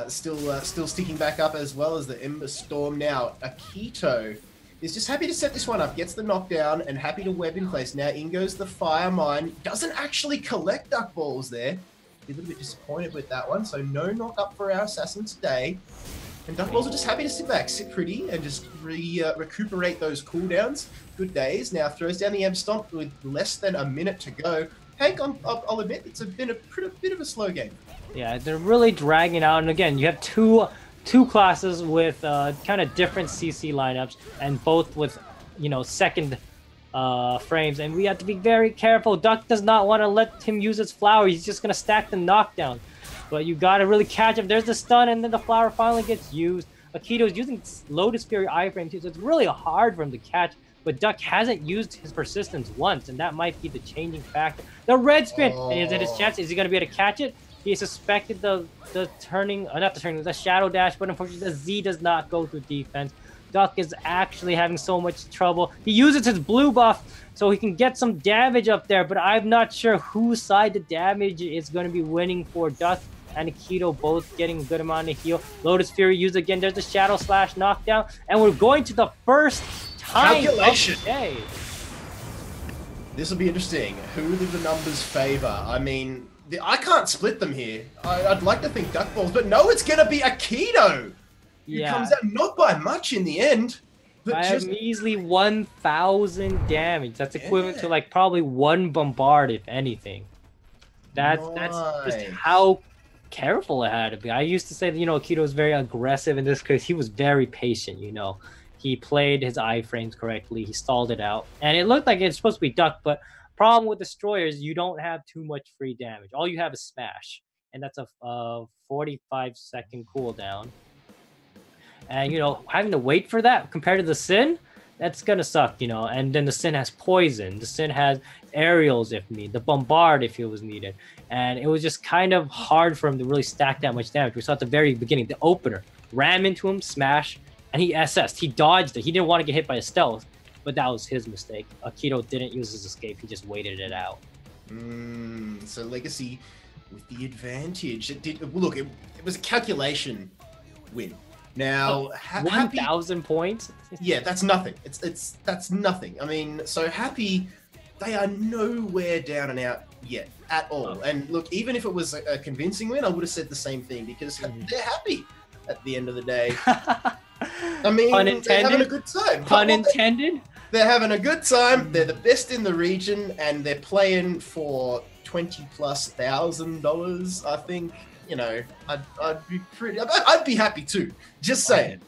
still sticking back up, as well as the Ember Storm now. Akito is just happy to set this one up, gets the knockdown, and happy to web in place. Now in goes the Fire Mine. Doesn't actually collect Duck Balls there. Be a little bit disappointed with that one, so no knock up for our assassin today. And Duck Balls are just happy to sit back, sit pretty, and just recuperate those cooldowns. Good days. Now throws down the Ember Stomp with less than a minute to go. Hank, I'll admit, it's been a bit of a slow game. Yeah, they're really dragging out, and again, you have two classes with kind of different CC lineups, and both with, you know, second frames, and we have to be very careful. Duck does not want to let him use his flower. He's just going to stack the knockdown, but you got to really catch him. There's the stun, and then the flower finally gets used. Akito's using Lotus Fury iframe too, so it's really hard for him to catch, but Duck hasn't used his persistence once, and that might be the changing factor. The red spin, and is it his chance? Is he going to be able to catch it? He suspected the turning, not the turning, the shadow dash, but unfortunately the Z does not go through defense. Duck is actually having so much trouble. He uses his blue buff so he can get some damage up there, but I'm not sure whose side the damage is going to be winning for. Duck and Akito both getting a good amount of heal. Lotus Fury used again. There's the Shadow Slash knockdown, and we're going to the first time Calculation. of the day. This will be interesting. Who do the numbers favor? I mean, I can't split them here. I'd like to think Duck Balls, but no, it's going to be Akito. Who comes out not by much in the end. But I have measly 1,000 damage. That's equivalent to like probably one bombard, if anything. That's just how careful it had to be. I used to say that, you know, Akito was very aggressive in this case. He was very patient, you know. He played his iframes correctly. He stalled it out. And it looked like it's supposed to be Duck, but problem with Destroyers, you don't have too much free damage. All you have is Smash. And that's a 45-second cooldown. And, you know, having to wait for that compared to the Sin, that's going to suck, you know. And then the Sin has Poison. The Sin has Aerials if needed. The Bombard if it was needed. And it was just kind of hard for him to really stack that much damage. We saw at the very beginning, the opener. Ram into him, Smash, and he SS'd. He dodged it. He didn't want to get hit by a stealth, but that was his mistake. Akito didn't use his escape. He just waited it out. So Legacy with the advantage. Look, it was a calculation win. Now, 1,000 points? Yeah, that's nothing. That's nothing. I mean, so Happy, they are nowhere down and out yet at all. And look, even if it was a convincing win, I would have said the same thing, because they're happy at the end of the day. I mean, they're having a good time. Pun intended? They're having a good time. They're the best in the region, and they're playing for $20,000+, I think. You know, I'd be happy too. Just saying.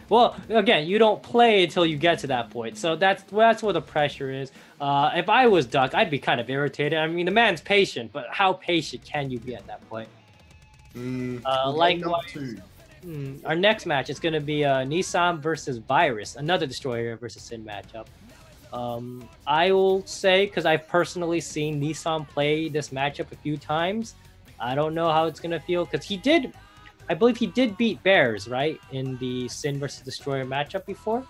Well, again, you don't play until you get to that point, so that's where the pressure is. If I was Duck, I'd be kind of irritated. I mean, the man's patient, but how patient can you be at that point? Likewise, our next match is going to be Nissan versus Virus, another Destroyer versus Sin matchup. I will say, because I've personally seen Nissan play this matchup a few times, I don't know how it's going to feel, because he did I believe he did beat Bears, right, in the Sin versus Destroyer matchup before.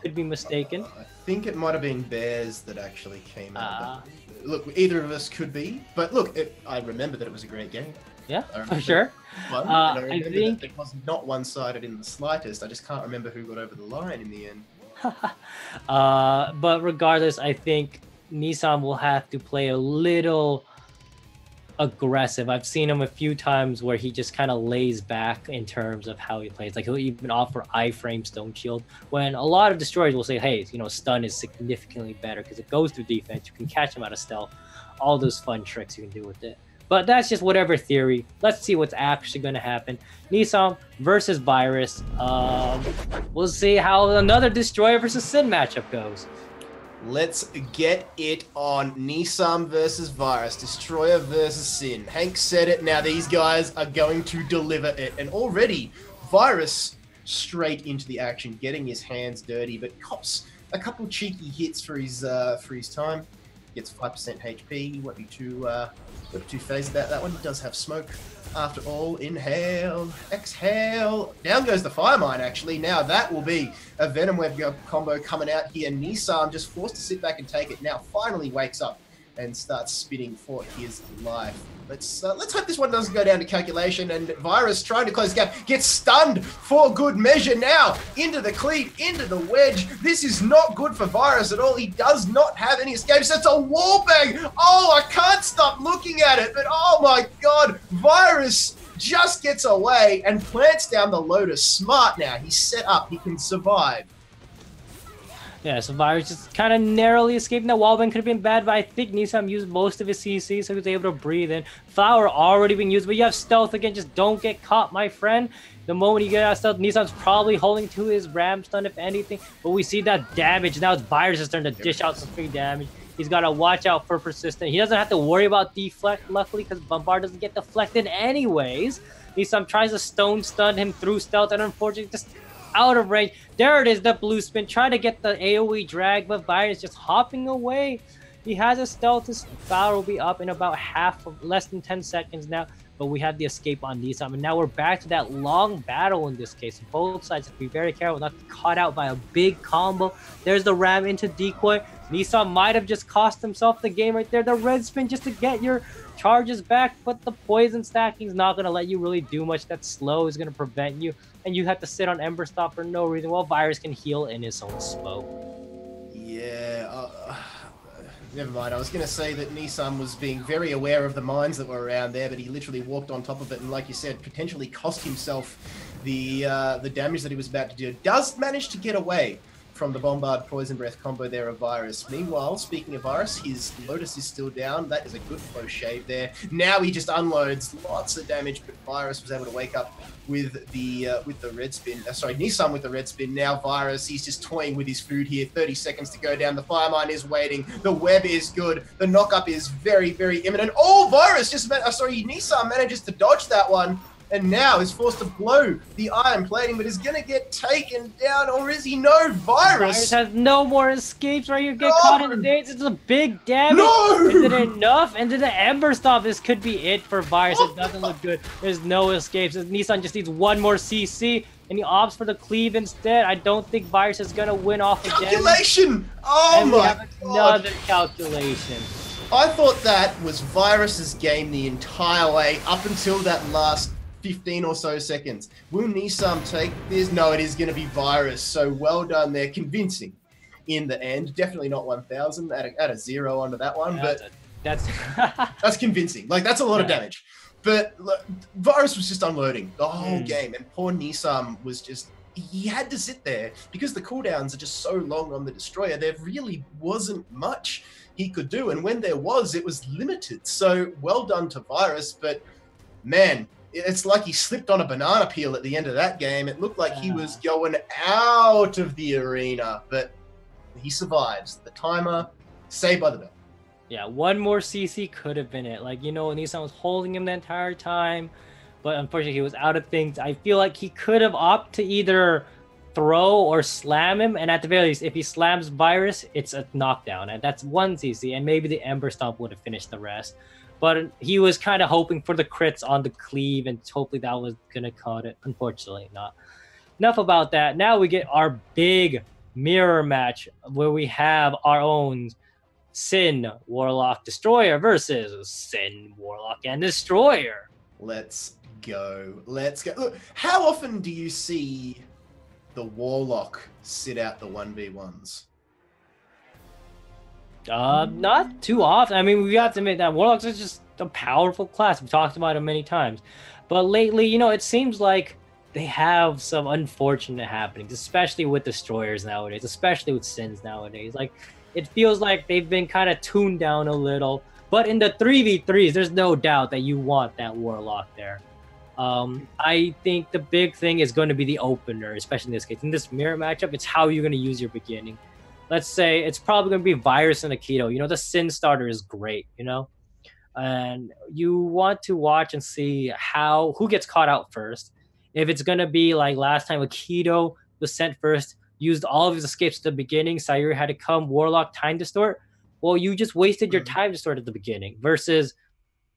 Could be mistaken. I think it might have been Bears that actually came out. Look, either of us could be, but look, I remember that it was a great game. Yeah, for sure. I remember that it was not one-sided in the slightest. I just can't remember who got over the line in the end. But regardless, I think Nissan will have to play a little aggressive. I've seen him a few times where he just kind of lays back in terms of how he plays. Like he'll even offer iframe stone shield when a lot of destroyers will say, hey, you know, stun is significantly better because it goes through defense. You can catch him out of stealth. All those fun tricks you can do with it. But that's just whatever theory. Let's see what's actually going to happen. Nissan versus Virus. We'll see how another Destroyer versus Sin matchup goes. Let's get it on. Nissan versus Virus. Destroyer versus Sin. Hank said it. Now these guys are going to deliver it. And already, Virus straight into the action, getting his hands dirty, but cops a couple cheeky hits for his time. Gets 5% HP. Won't be too phased about that one. He does have smoke. After all, inhale, exhale. Down goes the fire mine, actually. Now that will be a Venom Web combo coming out here. Nissan just forced to sit back and take it. Now finally wakes up and starts spinning for his life. Let's hope this one doesn't go down to calculation. And Virus trying to close the gap gets stunned for good measure. Now into the cleat, into the wedge. This is not good for Virus at all. He does not have any escapes. That's a wall bang. Oh, I can't stop looking at it. But oh my God, Virus just gets away and plants down the Lotus. Smart now. He's set up. He can survive. Yeah, so Virus just kind of narrowly escaping. That wallbang could have been bad, but I think Nissan used most of his CC, so he was able to breathe in. Flower already being used, but you have stealth again. Just don't get caught, my friend. The moment you get out of stealth, Nissan's probably holding to his ram stun, if anything. But we see that damage. Now it's Virus' turn to dish out some free damage. He's got to watch out for persistent. He doesn't have to worry about deflect, luckily, because Bombard doesn't get deflected anyways. Nissan tries to stone stun him through stealth, and unfortunately, just out of range. There it is, the blue spin. Trying to get the AoE drag, but Virus just hopping away. He has a stealth. His power will be up in about less than 10 seconds now. But we have the escape on Nissan. And now we're back to that long battle in this case. Both sides have to be very careful not to be caught out by a big combo. There's the ram into decoy. Nissan might have just cost himself the game right there. The red spin just to get your charges back. But the poison stacking is not going to let you really do much. That slow is going to prevent you. And you have to sit on Ember Stop for no reason while Virus can heal in his own smoke. Yeah, never mind. I was going to say that Nissan was being very aware of the mines that were around there, but he literally walked on top of it and, like you said, potentially cost himself the damage that he was about to do. Does manage to get away from the Bombard Poison Breath combo there of Virus. Meanwhile, speaking of Virus, his Lotus is still down. That is a good flow shave there. Now he just unloads lots of damage, but Virus was able to wake up with the red spin. Sorry, Nissan with the red spin. Now Virus, he's just toying with his food here. 30 seconds to go down. The fire mine is waiting. The web is good. The knockup is very, very imminent. Oh, Virus Nissan manages to dodge that one. And now is forced to blow the iron plating, but is going to get taken down, or is he? No, Virus has no more escapes right here. Get caught in the days. It's a big damage. No! Is it enough? And then the Ember Stop, this could be it for Virus. It doesn't look good. There's no escapes. Nissan just needs one more CC, and he opts for the cleave instead. I don't think Virus is going to win off again. Calculation! Oh my God. Another calculation. I thought that was Virus's game the entire way up until that last 15 or so seconds. Will Nissan take this? No, it is going to be Virus. So well done there. Convincing in the end. Definitely not 1,000. Add a zero onto that one. Yeah, but that's convincing. Like, that's a lot of damage. But look, Virus was just unloading the whole game. And poor Nissan was just... He had to sit there because the cooldowns are just so long on the Destroyer. There really wasn't much he could do. And when there was, it was limited. So well done to Virus. But man... It's like he slipped on a banana peel at the end of that game. It looked like he was going out of the arena, but he survives. The timer, saved by the bell. Yeah, one more CC could have been it. Like, you know, Nissan was holding him the entire time, but unfortunately he was out of things. I feel like he could have opted to either throw or slam him, and at the very least, if he slams Virus, it's a knockdown, and that's one CC, and maybe the Ember Stomp would have finished the rest. but he was kind of hoping for the crits on the cleave, and hopefully that was going to cut it. Unfortunately, not. Enough about that. Now we get our big mirror match where we have our own Sin, Warlock, Destroyer versus Sin, Warlock, and Destroyer. Let's go. Let's go. Look, how often do you see the Warlock sit out the 1v1s? Not too often. I mean, we have to admit that Warlocks is just a powerful class. We've talked about it many times. But lately, you know, it seems like they have some unfortunate happenings, especially with Destroyers nowadays, especially with Sins nowadays. Like, it feels like they've been kind of tuned down a little. But in the 3v3s, there's no doubt that you want that Warlock there. I think the big thing is going to be the opener, especially in this case. In this mirror matchup, it's how you're going to use your beginning. Let's say it's probably going to be Virus and Akito. You know, the Sin starter is great, you know? And you want to watch and see who gets caught out first. If it's going to be like last time, Akito was sent first, used all of his escapes at the beginning, Sayuri had to come, Warlock, time distort. Well, you just wasted your time distort at the beginning. Versus,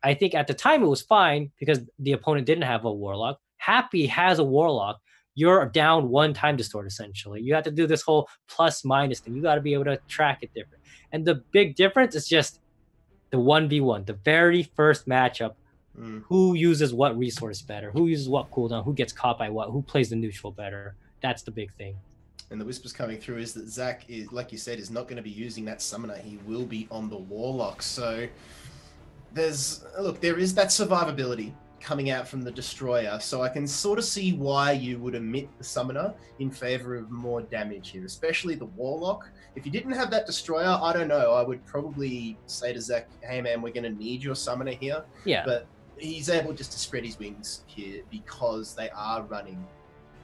I think at the time it was fine because the opponent didn't have a Warlock. Happy has a Warlock. You're down one time distort, essentially. You have to do this whole plus-minus thing. You got to be able to track it different. And the big difference is just the 1v1, the very first matchup. Who uses what resource better? Who uses what cooldown? Who gets caught by what? Who plays the neutral better? That's the big thing. And the whispers coming through is that Zach is, like you said, is not going to be using that summoner. He will be on the Warlock. So there is that survivability coming out from the Destroyer. So I can sort of see why you would omit the summoner in favor of more damage here, especially the Warlock. If you didn't have that Destroyer, I don't know. I would probably say to Zach, hey man, we're going to need your summoner here. Yeah. But he's able just to spread his wings here because they are running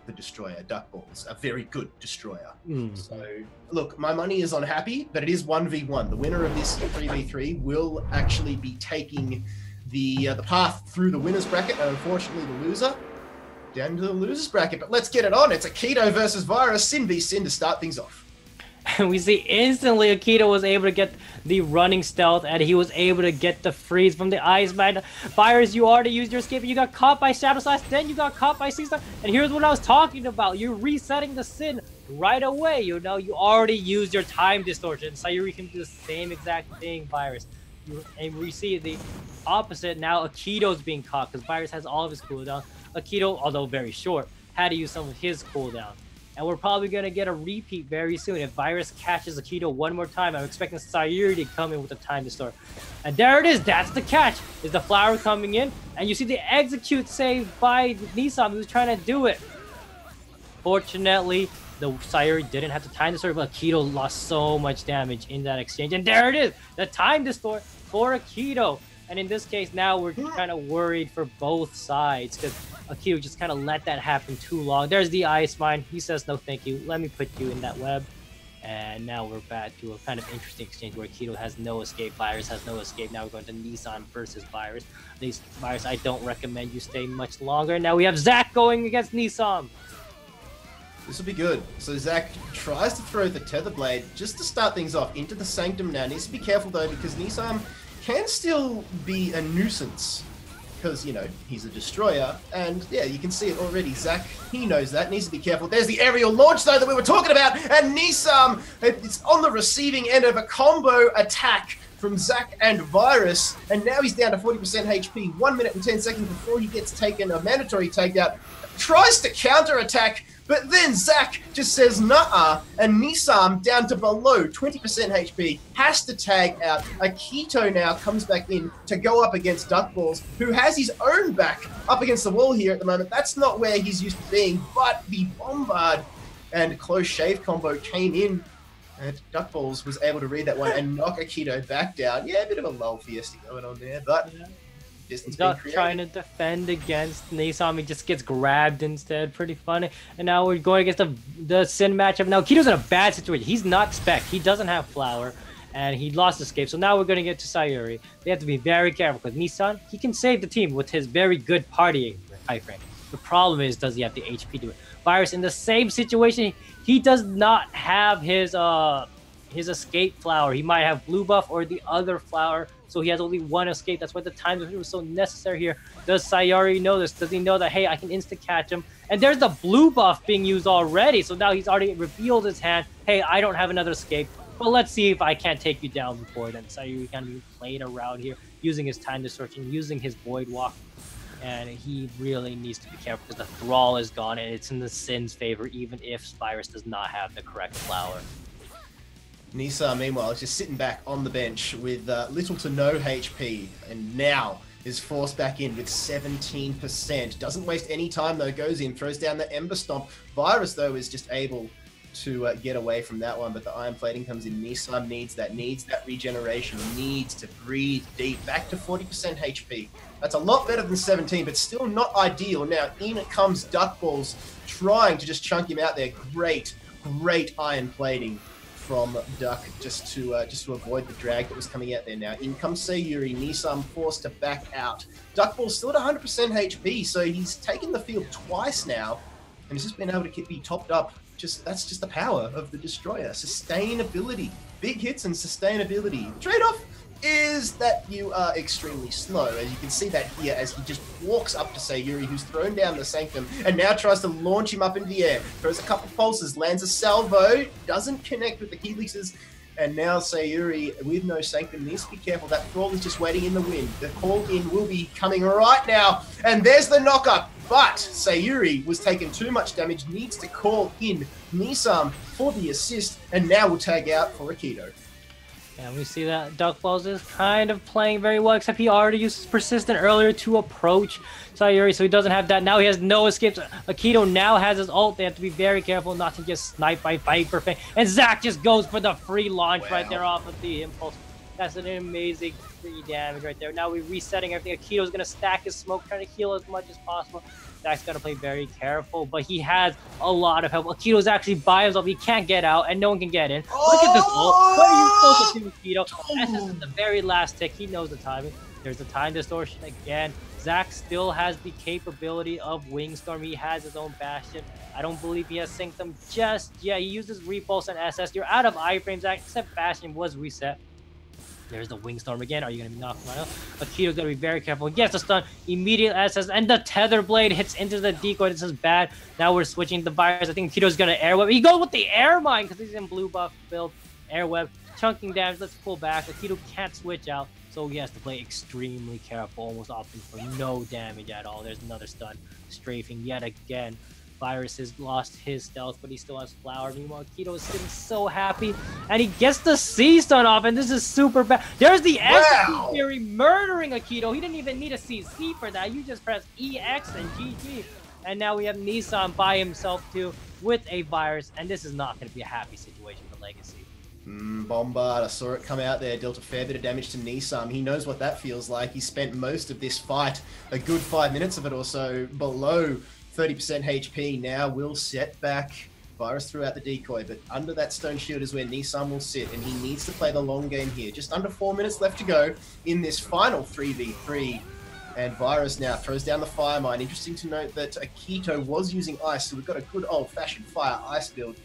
the Destroyer, Duck Balls, a very good Destroyer. So, look, my money is on Happy, but it is 1v1. The winner of this 3v3 will actually be taking the path through the winner's bracket, and unfortunately the loser down to the loser's bracket. But let's get it on. It's Akito versus Virus, Sin v Sin to start things off. And we see instantly Akito was able to get the running stealth, and he was able to get the freeze from the Iceman. Virus, you already used your escape, and you got caught by Shadow Slash, then you got caught by Seastar. And here's what I was talking about. You're resetting the Sin right away. You know, you already used your time distortion. Sayuri can do the same exact thing, Virus. And we see the opposite. Now Akito's being caught because Virus has all of his cooldown. Akito, although very short, had to use some of his cooldown. And we're probably going to get a repeat very soon. If Virus catches Akito one more time, I'm expecting Sayuri to come in with a time distort. And there it is. That's the catch. Is the flower coming in? And you see the execute save by Nissan, who's trying to do it. Fortunately, the Sayuri didn't have the time distort, but Akito lost so much damage in that exchange. And there it is. The time distort for Akito. And in this case, now we're kind of worried for both sides because Akito just kind of let that happen too long. There's the Ice Mine. He says, no, thank you. Let me put you in that web. And now we're back to a kind of interesting exchange where Akito has no escape. Virus has no escape. Now we're going to Nissan versus Virus. Virus, I don't recommend you stay much longer. Now we have Zach going against Nissan. This will be good. So Zach tries to throw the Tether Blade just to start things off into the Sanctum now. Needs to be careful though because Nissan can still be a nuisance because, you know, he's a Destroyer. And yeah, you can see it already. Zach, he knows that. Needs to be careful. There's the aerial launch though that we were talking about. And Nissan, it's on the receiving end of a combo attack from Zach and Virus. And now he's down to 40% HP. 1 minute and 10 seconds before he gets taken a mandatory takeout. Tries to counter attack. But then Zach just says nah, and Nissan down to below 20% HP, has to tag out. Akito now comes back in to go up against Duck Balls, who has his own back up against the wall here at the moment. That's not where he's used to being, but the Bombard and Close Shave combo came in, and Duck Balls was able to read that one and knock Akito back down. Yeah, a bit of a lull fiesta going on there, but... He's not trying to defend against Nissan. He just gets grabbed instead. Pretty funny. And now we're going against the Sin matchup. Now, Kito's in a bad situation. He's not spec. He doesn't have Flower. And he lost escape. So now we're going to get to Sayuri. They have to be very careful because Nissan, he can save the team with his very good partying iframe. The problem is, does he have the HP to do it? Virus in the same situation. He does not have his his escape flower. He might have blue buff or the other flower, so he has only one escape. That's why the time was so necessary here. Does Sayuri know this? Does he know that, hey, I can insta-catch him? And there's the blue buff being used already, so now he's already revealed his hand. Hey, I don't have another escape, but let's see if I can't take you down before then. Sayuri kind of played around here, using his time distortion, using his void walk. And he really needs to be careful because the Thrall is gone and it's in the Sin's favor, even if Virus does not have the correct flower. Nisa, meanwhile, is just sitting back on the bench with little to no HP, and now is forced back in with 17%. Doesn't waste any time, though. Goes in, throws down the Ember Stomp. Virus, though, is just able to get away from that one, but the Iron Plating comes in. Nissan needs that regeneration, needs to breathe deep. Back to 40% HP. That's a lot better than 17, but still not ideal. Now, in comes Duck Balls, trying to just chunk him out there. Great Iron Plating from Duck just to avoid the drag that was coming out there. Now, in comes Sayuri. Nissan forced to back out. Duck Ball's still at 100% HP, so he's taken the field twice now, and he's just been able to be topped up. That's just the power of the Destroyer. Sustainability. Big hits and sustainability. Trade-off is that you are extremely slow, as you can see that here as he just walks up to Sayuri, who's thrown down the Sanctum, and now tries to launch him up into the air. Throws a couple pulses, lands a salvo, doesn't connect with the Helixes, and now Sayuri, with no Sanctum, needs to be careful. That Thrall is just waiting in the wind. The call in will be coming right now, and there's the knockup. But Sayuri was taking too much damage, needs to call in Nisam for the assist, and now will tag out for Akito. And we see that Duck Balls is kind of playing very well, except he already used Persistent earlier to approach Sayuri, so he doesn't have that. Now he has no escapes. Akito now has his ult. They have to be very careful not to get sniped by Viper Fang. And Zach just goes for the free launch right there off of the impulse. That's an amazing free damage right there. Now we're resetting everything. Akito's going to stack his smoke, trying to heal as much as possible. Zach's got to play very careful, but he has a lot of help. Akito's actually by himself. He can't get out, and no one can get in. Look at this ult. What are you supposed to do, Akito? That's just the very last tick. He knows the timing. There's the time distortion again. Zach still has the capability of Wingstorm. He has his own Bastion. I don't believe he has Sanctum just yet. He uses Repulse and SS. You're out of iframes, Zach, except Bastion was reset. There's the Wingstorm again. Are you going to be knocked out? Akito's going to be very careful. He gets the stun. Immediate SS. And the Tether Blade hits into the decoy. This is bad. Now we're switching the Virus. I think Akito's going to Air Web. He goes with the Air Mine because he's in blue buff build. Air Web. Chunking damage. Let's pull back. Akito can't switch out. So he has to play extremely careful. Almost opting for no damage at all. There's another stun. Strafing yet again. Virus has lost his stealth, but he still has Flower. Meanwhile, Akito is sitting so happy, and he gets the C stun off, and this is super bad. There's the Execute Fury murdering Akito. He didn't even need a CC for that. You just press EX and GG. And now we have Nissan by himself, too, with a Virus, and this is not going to be a happy situation for Legacy. Bombard, I saw it come out there, dealt a fair bit of damage to Nisam. He knows what that feels like. He spent most of this fight, a good 5 minutes of it or so, below 30% HP. Now will set back. Virus threw out the decoy, but under that stone shield is where Nissan will sit, and he needs to play the long game here. Just under 4 minutes left to go in this final 3v3. And Virus now throws down the Fire Mine. Interesting to note that Akito was using Ice, so we've got a good old-fashioned Fire Ice build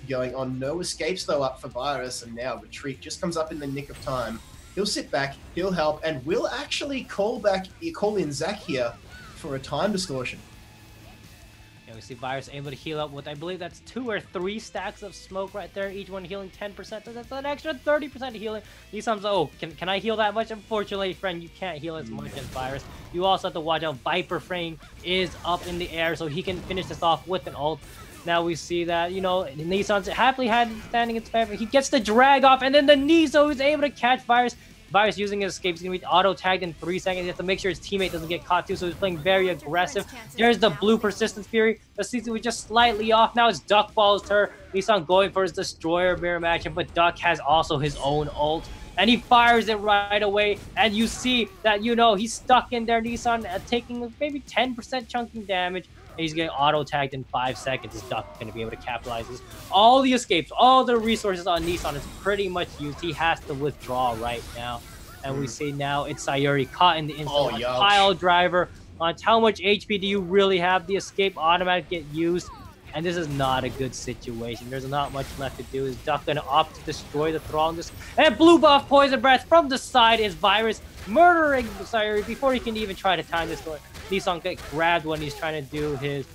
going on. No escapes, though, up for Virus, and now Retreat just comes up in the nick of time. He'll sit back, he'll help, and will actually call in Zach here for a time distortion. We see Virus able to heal up with, I believe that's 2 or 3 stacks of smoke right there, each one healing 10%, so that's an extra 30% healing. Nisam's, oh, can I heal that much? Unfortunately, friend, you can't heal as much as Virus. You also have to watch out. Viper Frame is up in the air, so he can finish this off with an ult. Now we see that, you know, Nissan's happily had standing in his favor. He gets the drag off, and then the knee, so he's able to catch Virus. Virus using his escape is going to be auto-tagged in 3 seconds. You have to make sure his teammate doesn't get caught too, so he's playing very aggressive. There's the blue Persistence Fury. The season was just slightly off. Now it's Duck Ball's turn. Nissan going for his Destroyer mirror match, but Duck has also his own ult. And he fires it right away. And you see that, you know, he's stuck in there. Nissan taking maybe 10% chunking damage. And he's getting auto-tagged in 5 seconds. Is Duck going to be able to capitalize this? All the escapes, all the resources on Nissan is pretty much used. He has to withdraw right now. And we see now it's Sayuri caught in the instant pile driver. On how much HP do you really have? The escape automatic get used. And this is not a good situation. There's not much left to do. Is Duck gonna opt to destroy the Throng? And blue buff Poison Breath from the side is Virus murdering Siri before he can even try to time this door. Lee Song get grabbed when he's trying to do his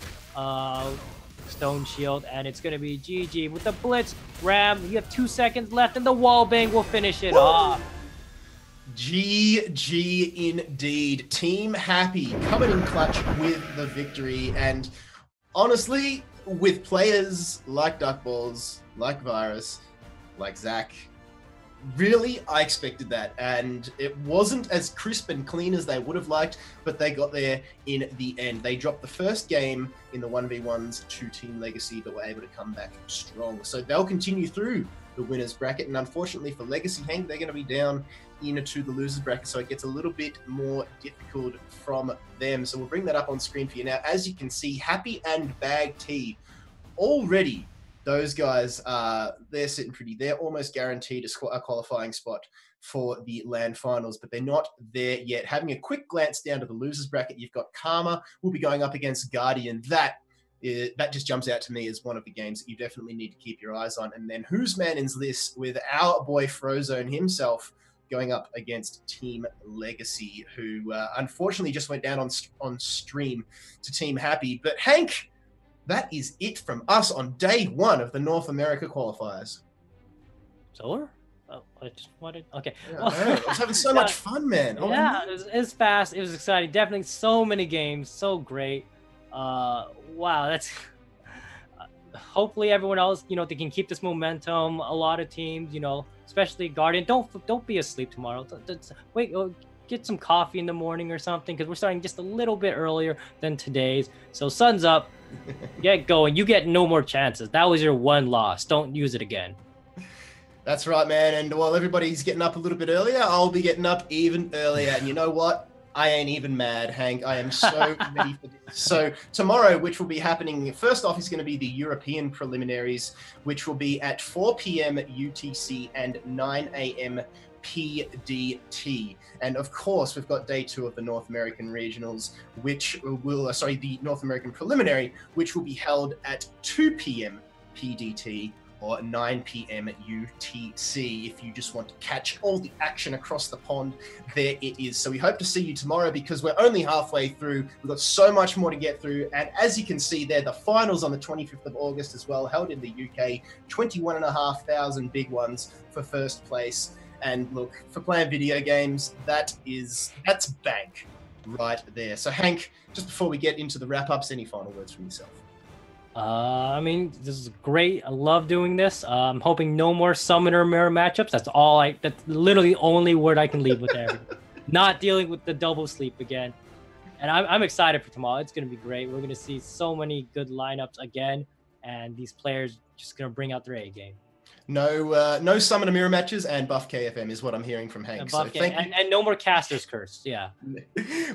Stone Shield, and it's gonna be GG with the Blitz Ram. You have 2 seconds left, and the wall bang will finish it off. GG indeed. Team Happy coming in clutch with the victory, and honestly, with players like Duckballs, like Virus, like Zach, really, I expected that, and it wasn't as crisp and clean as they would have liked, but they got there in the end. They dropped the first game in the 1v1s to Team Legacy, but were able to come back strong. So they'll continue through the winners bracket, and unfortunately for Legacy, Hank, they're going to be down into the losers bracket, so it gets a little bit more difficult from them. So we'll bring that up on screen for you now. As you can see, Happy and Bag T already, those guys, they're sitting pretty. They're almost guaranteed a qualifying spot for the LAN finals, but they're not there yet. Having a quick glance down to the losers bracket, you've got Karma will be going up against Guardian. That just jumps out to me as one of the games that you definitely need to keep your eyes on. And then Who's Man Is This with our boy Frozone himself going up against Team Legacy, who unfortunately just went down on stream to Team Happy. But Hank, that is it from us on day one of the North America qualifiers. Solar? Oh, I just wanted. Okay. Yeah, I was having so much fun, man. Oh, yeah, it was fast. It was exciting. Definitely so many games. So great. Wow, that's. Hopefully, everyone else, they can keep this momentum. A lot of teams, especially Guardian. Don't be asleep tomorrow. Wait. Get some coffee in the morning or something, because we're starting just a little bit earlier than today's. So sun's up, get going. You get no more chances. That was your one loss. Don't use it again. That's right, man. And while everybody's getting up a little bit earlier, I'll be getting up even earlier. And you know what? I ain't even mad, Hank. I am so ready for this. So tomorrow, which will be happening, first off is going to be the European preliminaries, which will be at 4 p.m. UTC and 9 a.m. PDT. And of course, we've got day 2 of the North American regionals, which will, the North American preliminary, which will be held at 2 p.m. PDT or 9 p.m. UTC. If you just want to catch all the action across the pond, there it is. So we hope to see you tomorrow, because we're only halfway through. We've got so much more to get through. And as you can see there, the finals on the 25th of August as well, held in the UK, 21,500 big ones for first place. And look, for playing video games, that's bank right there. So Hank, just before we get into the wrap-ups, any final words from yourself? I mean, this is great. I love doing this. I'm hoping no more summoner mirror matchups. That's literally the only word I can leave with everything. Not dealing with the double sleep again. And I'm excited for tomorrow. It's going to be great. We're going to see so many good lineups again, and these players just going to bring out their A game. No summoner mirror matches and buff KFM is what I'm hearing from Hank. So thank you. And no more Caster's Curse. Yeah.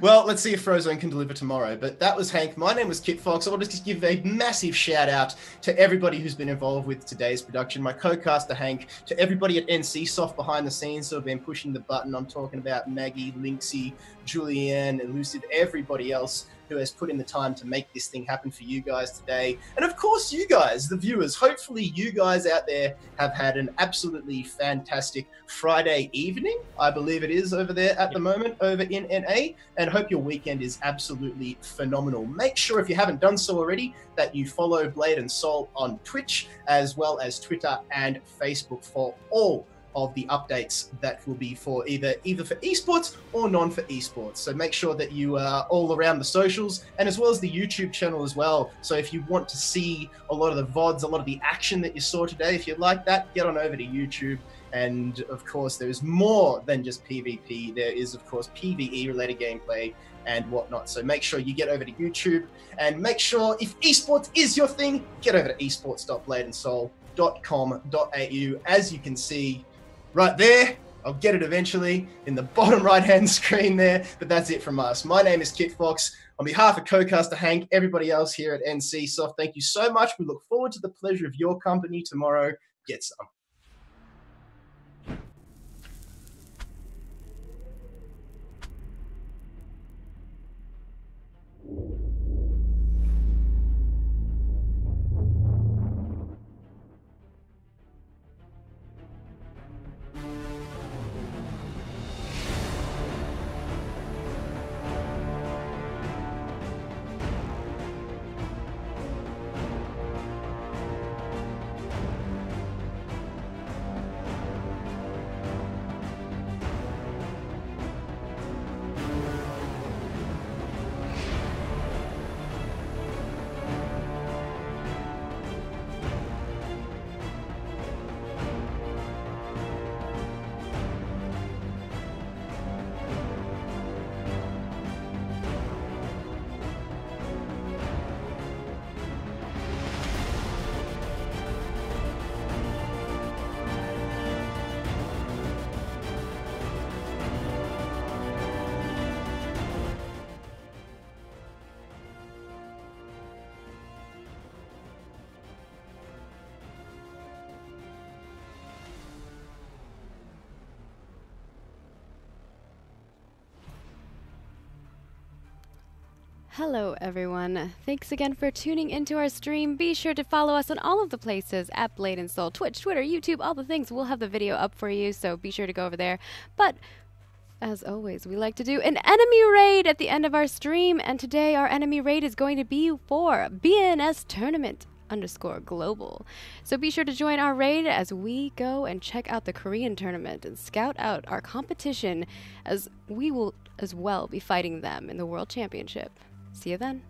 Well, let's see if Frozone can deliver tomorrow. But that was Hank. My name was Kit Fox. I want to just give a massive shout out to everybody who's been involved with today's production. My co-caster Hank, to everybody at NC Soft behind the scenes who have been pushing the button. I'm talking about Maggie, Linksy, Julianne, Elusive, everybody else who has put in the time to make this thing happen for you guys today. And of course, you guys, the viewers, hopefully you guys out there have had an absolutely fantastic Friday evening. I believe it is over there at the moment over in NA, and hope your weekend is absolutely phenomenal. Make sure, if you haven't done so already, that you follow Blade and Soul on Twitch, as well as Twitter and Facebook for all of the updates that will be for either for esports or non for esports. So make sure that you are all around the socials, and as well as the YouTube channel as well. So if you want to see a lot of the VODs, a lot of the action that you saw today, if you like that, get on over to YouTube. And of course, there's more than just PvP. There is, of course, PvE related gameplay and whatnot. So make sure you get over to YouTube, and make sure, if esports is your thing, get over to esports.bladeandsoul.com.au. As you can see right there, I'll get it eventually in the bottom right-hand screen there, but that's it from us. My name is Kit Fox. On behalf of co-caster Hank, everybody else here at NC Soft, thank you so much. We look forward to the pleasure of your company tomorrow. Get some. Hello everyone. Thanks again for tuning into our stream. Be sure to follow us on all of the places at Blade and Soul, Twitch, Twitter, YouTube, all the things. We'll have the video up for you, so be sure to go over there. But as always, we like to do an enemy raid at the end of our stream, and today our enemy raid is going to be for BNS Tournament _global. So be sure to join our raid as we go and check out the Korean tournament and scout out our competition, as we will as well be fighting them in the World Championship. See you then.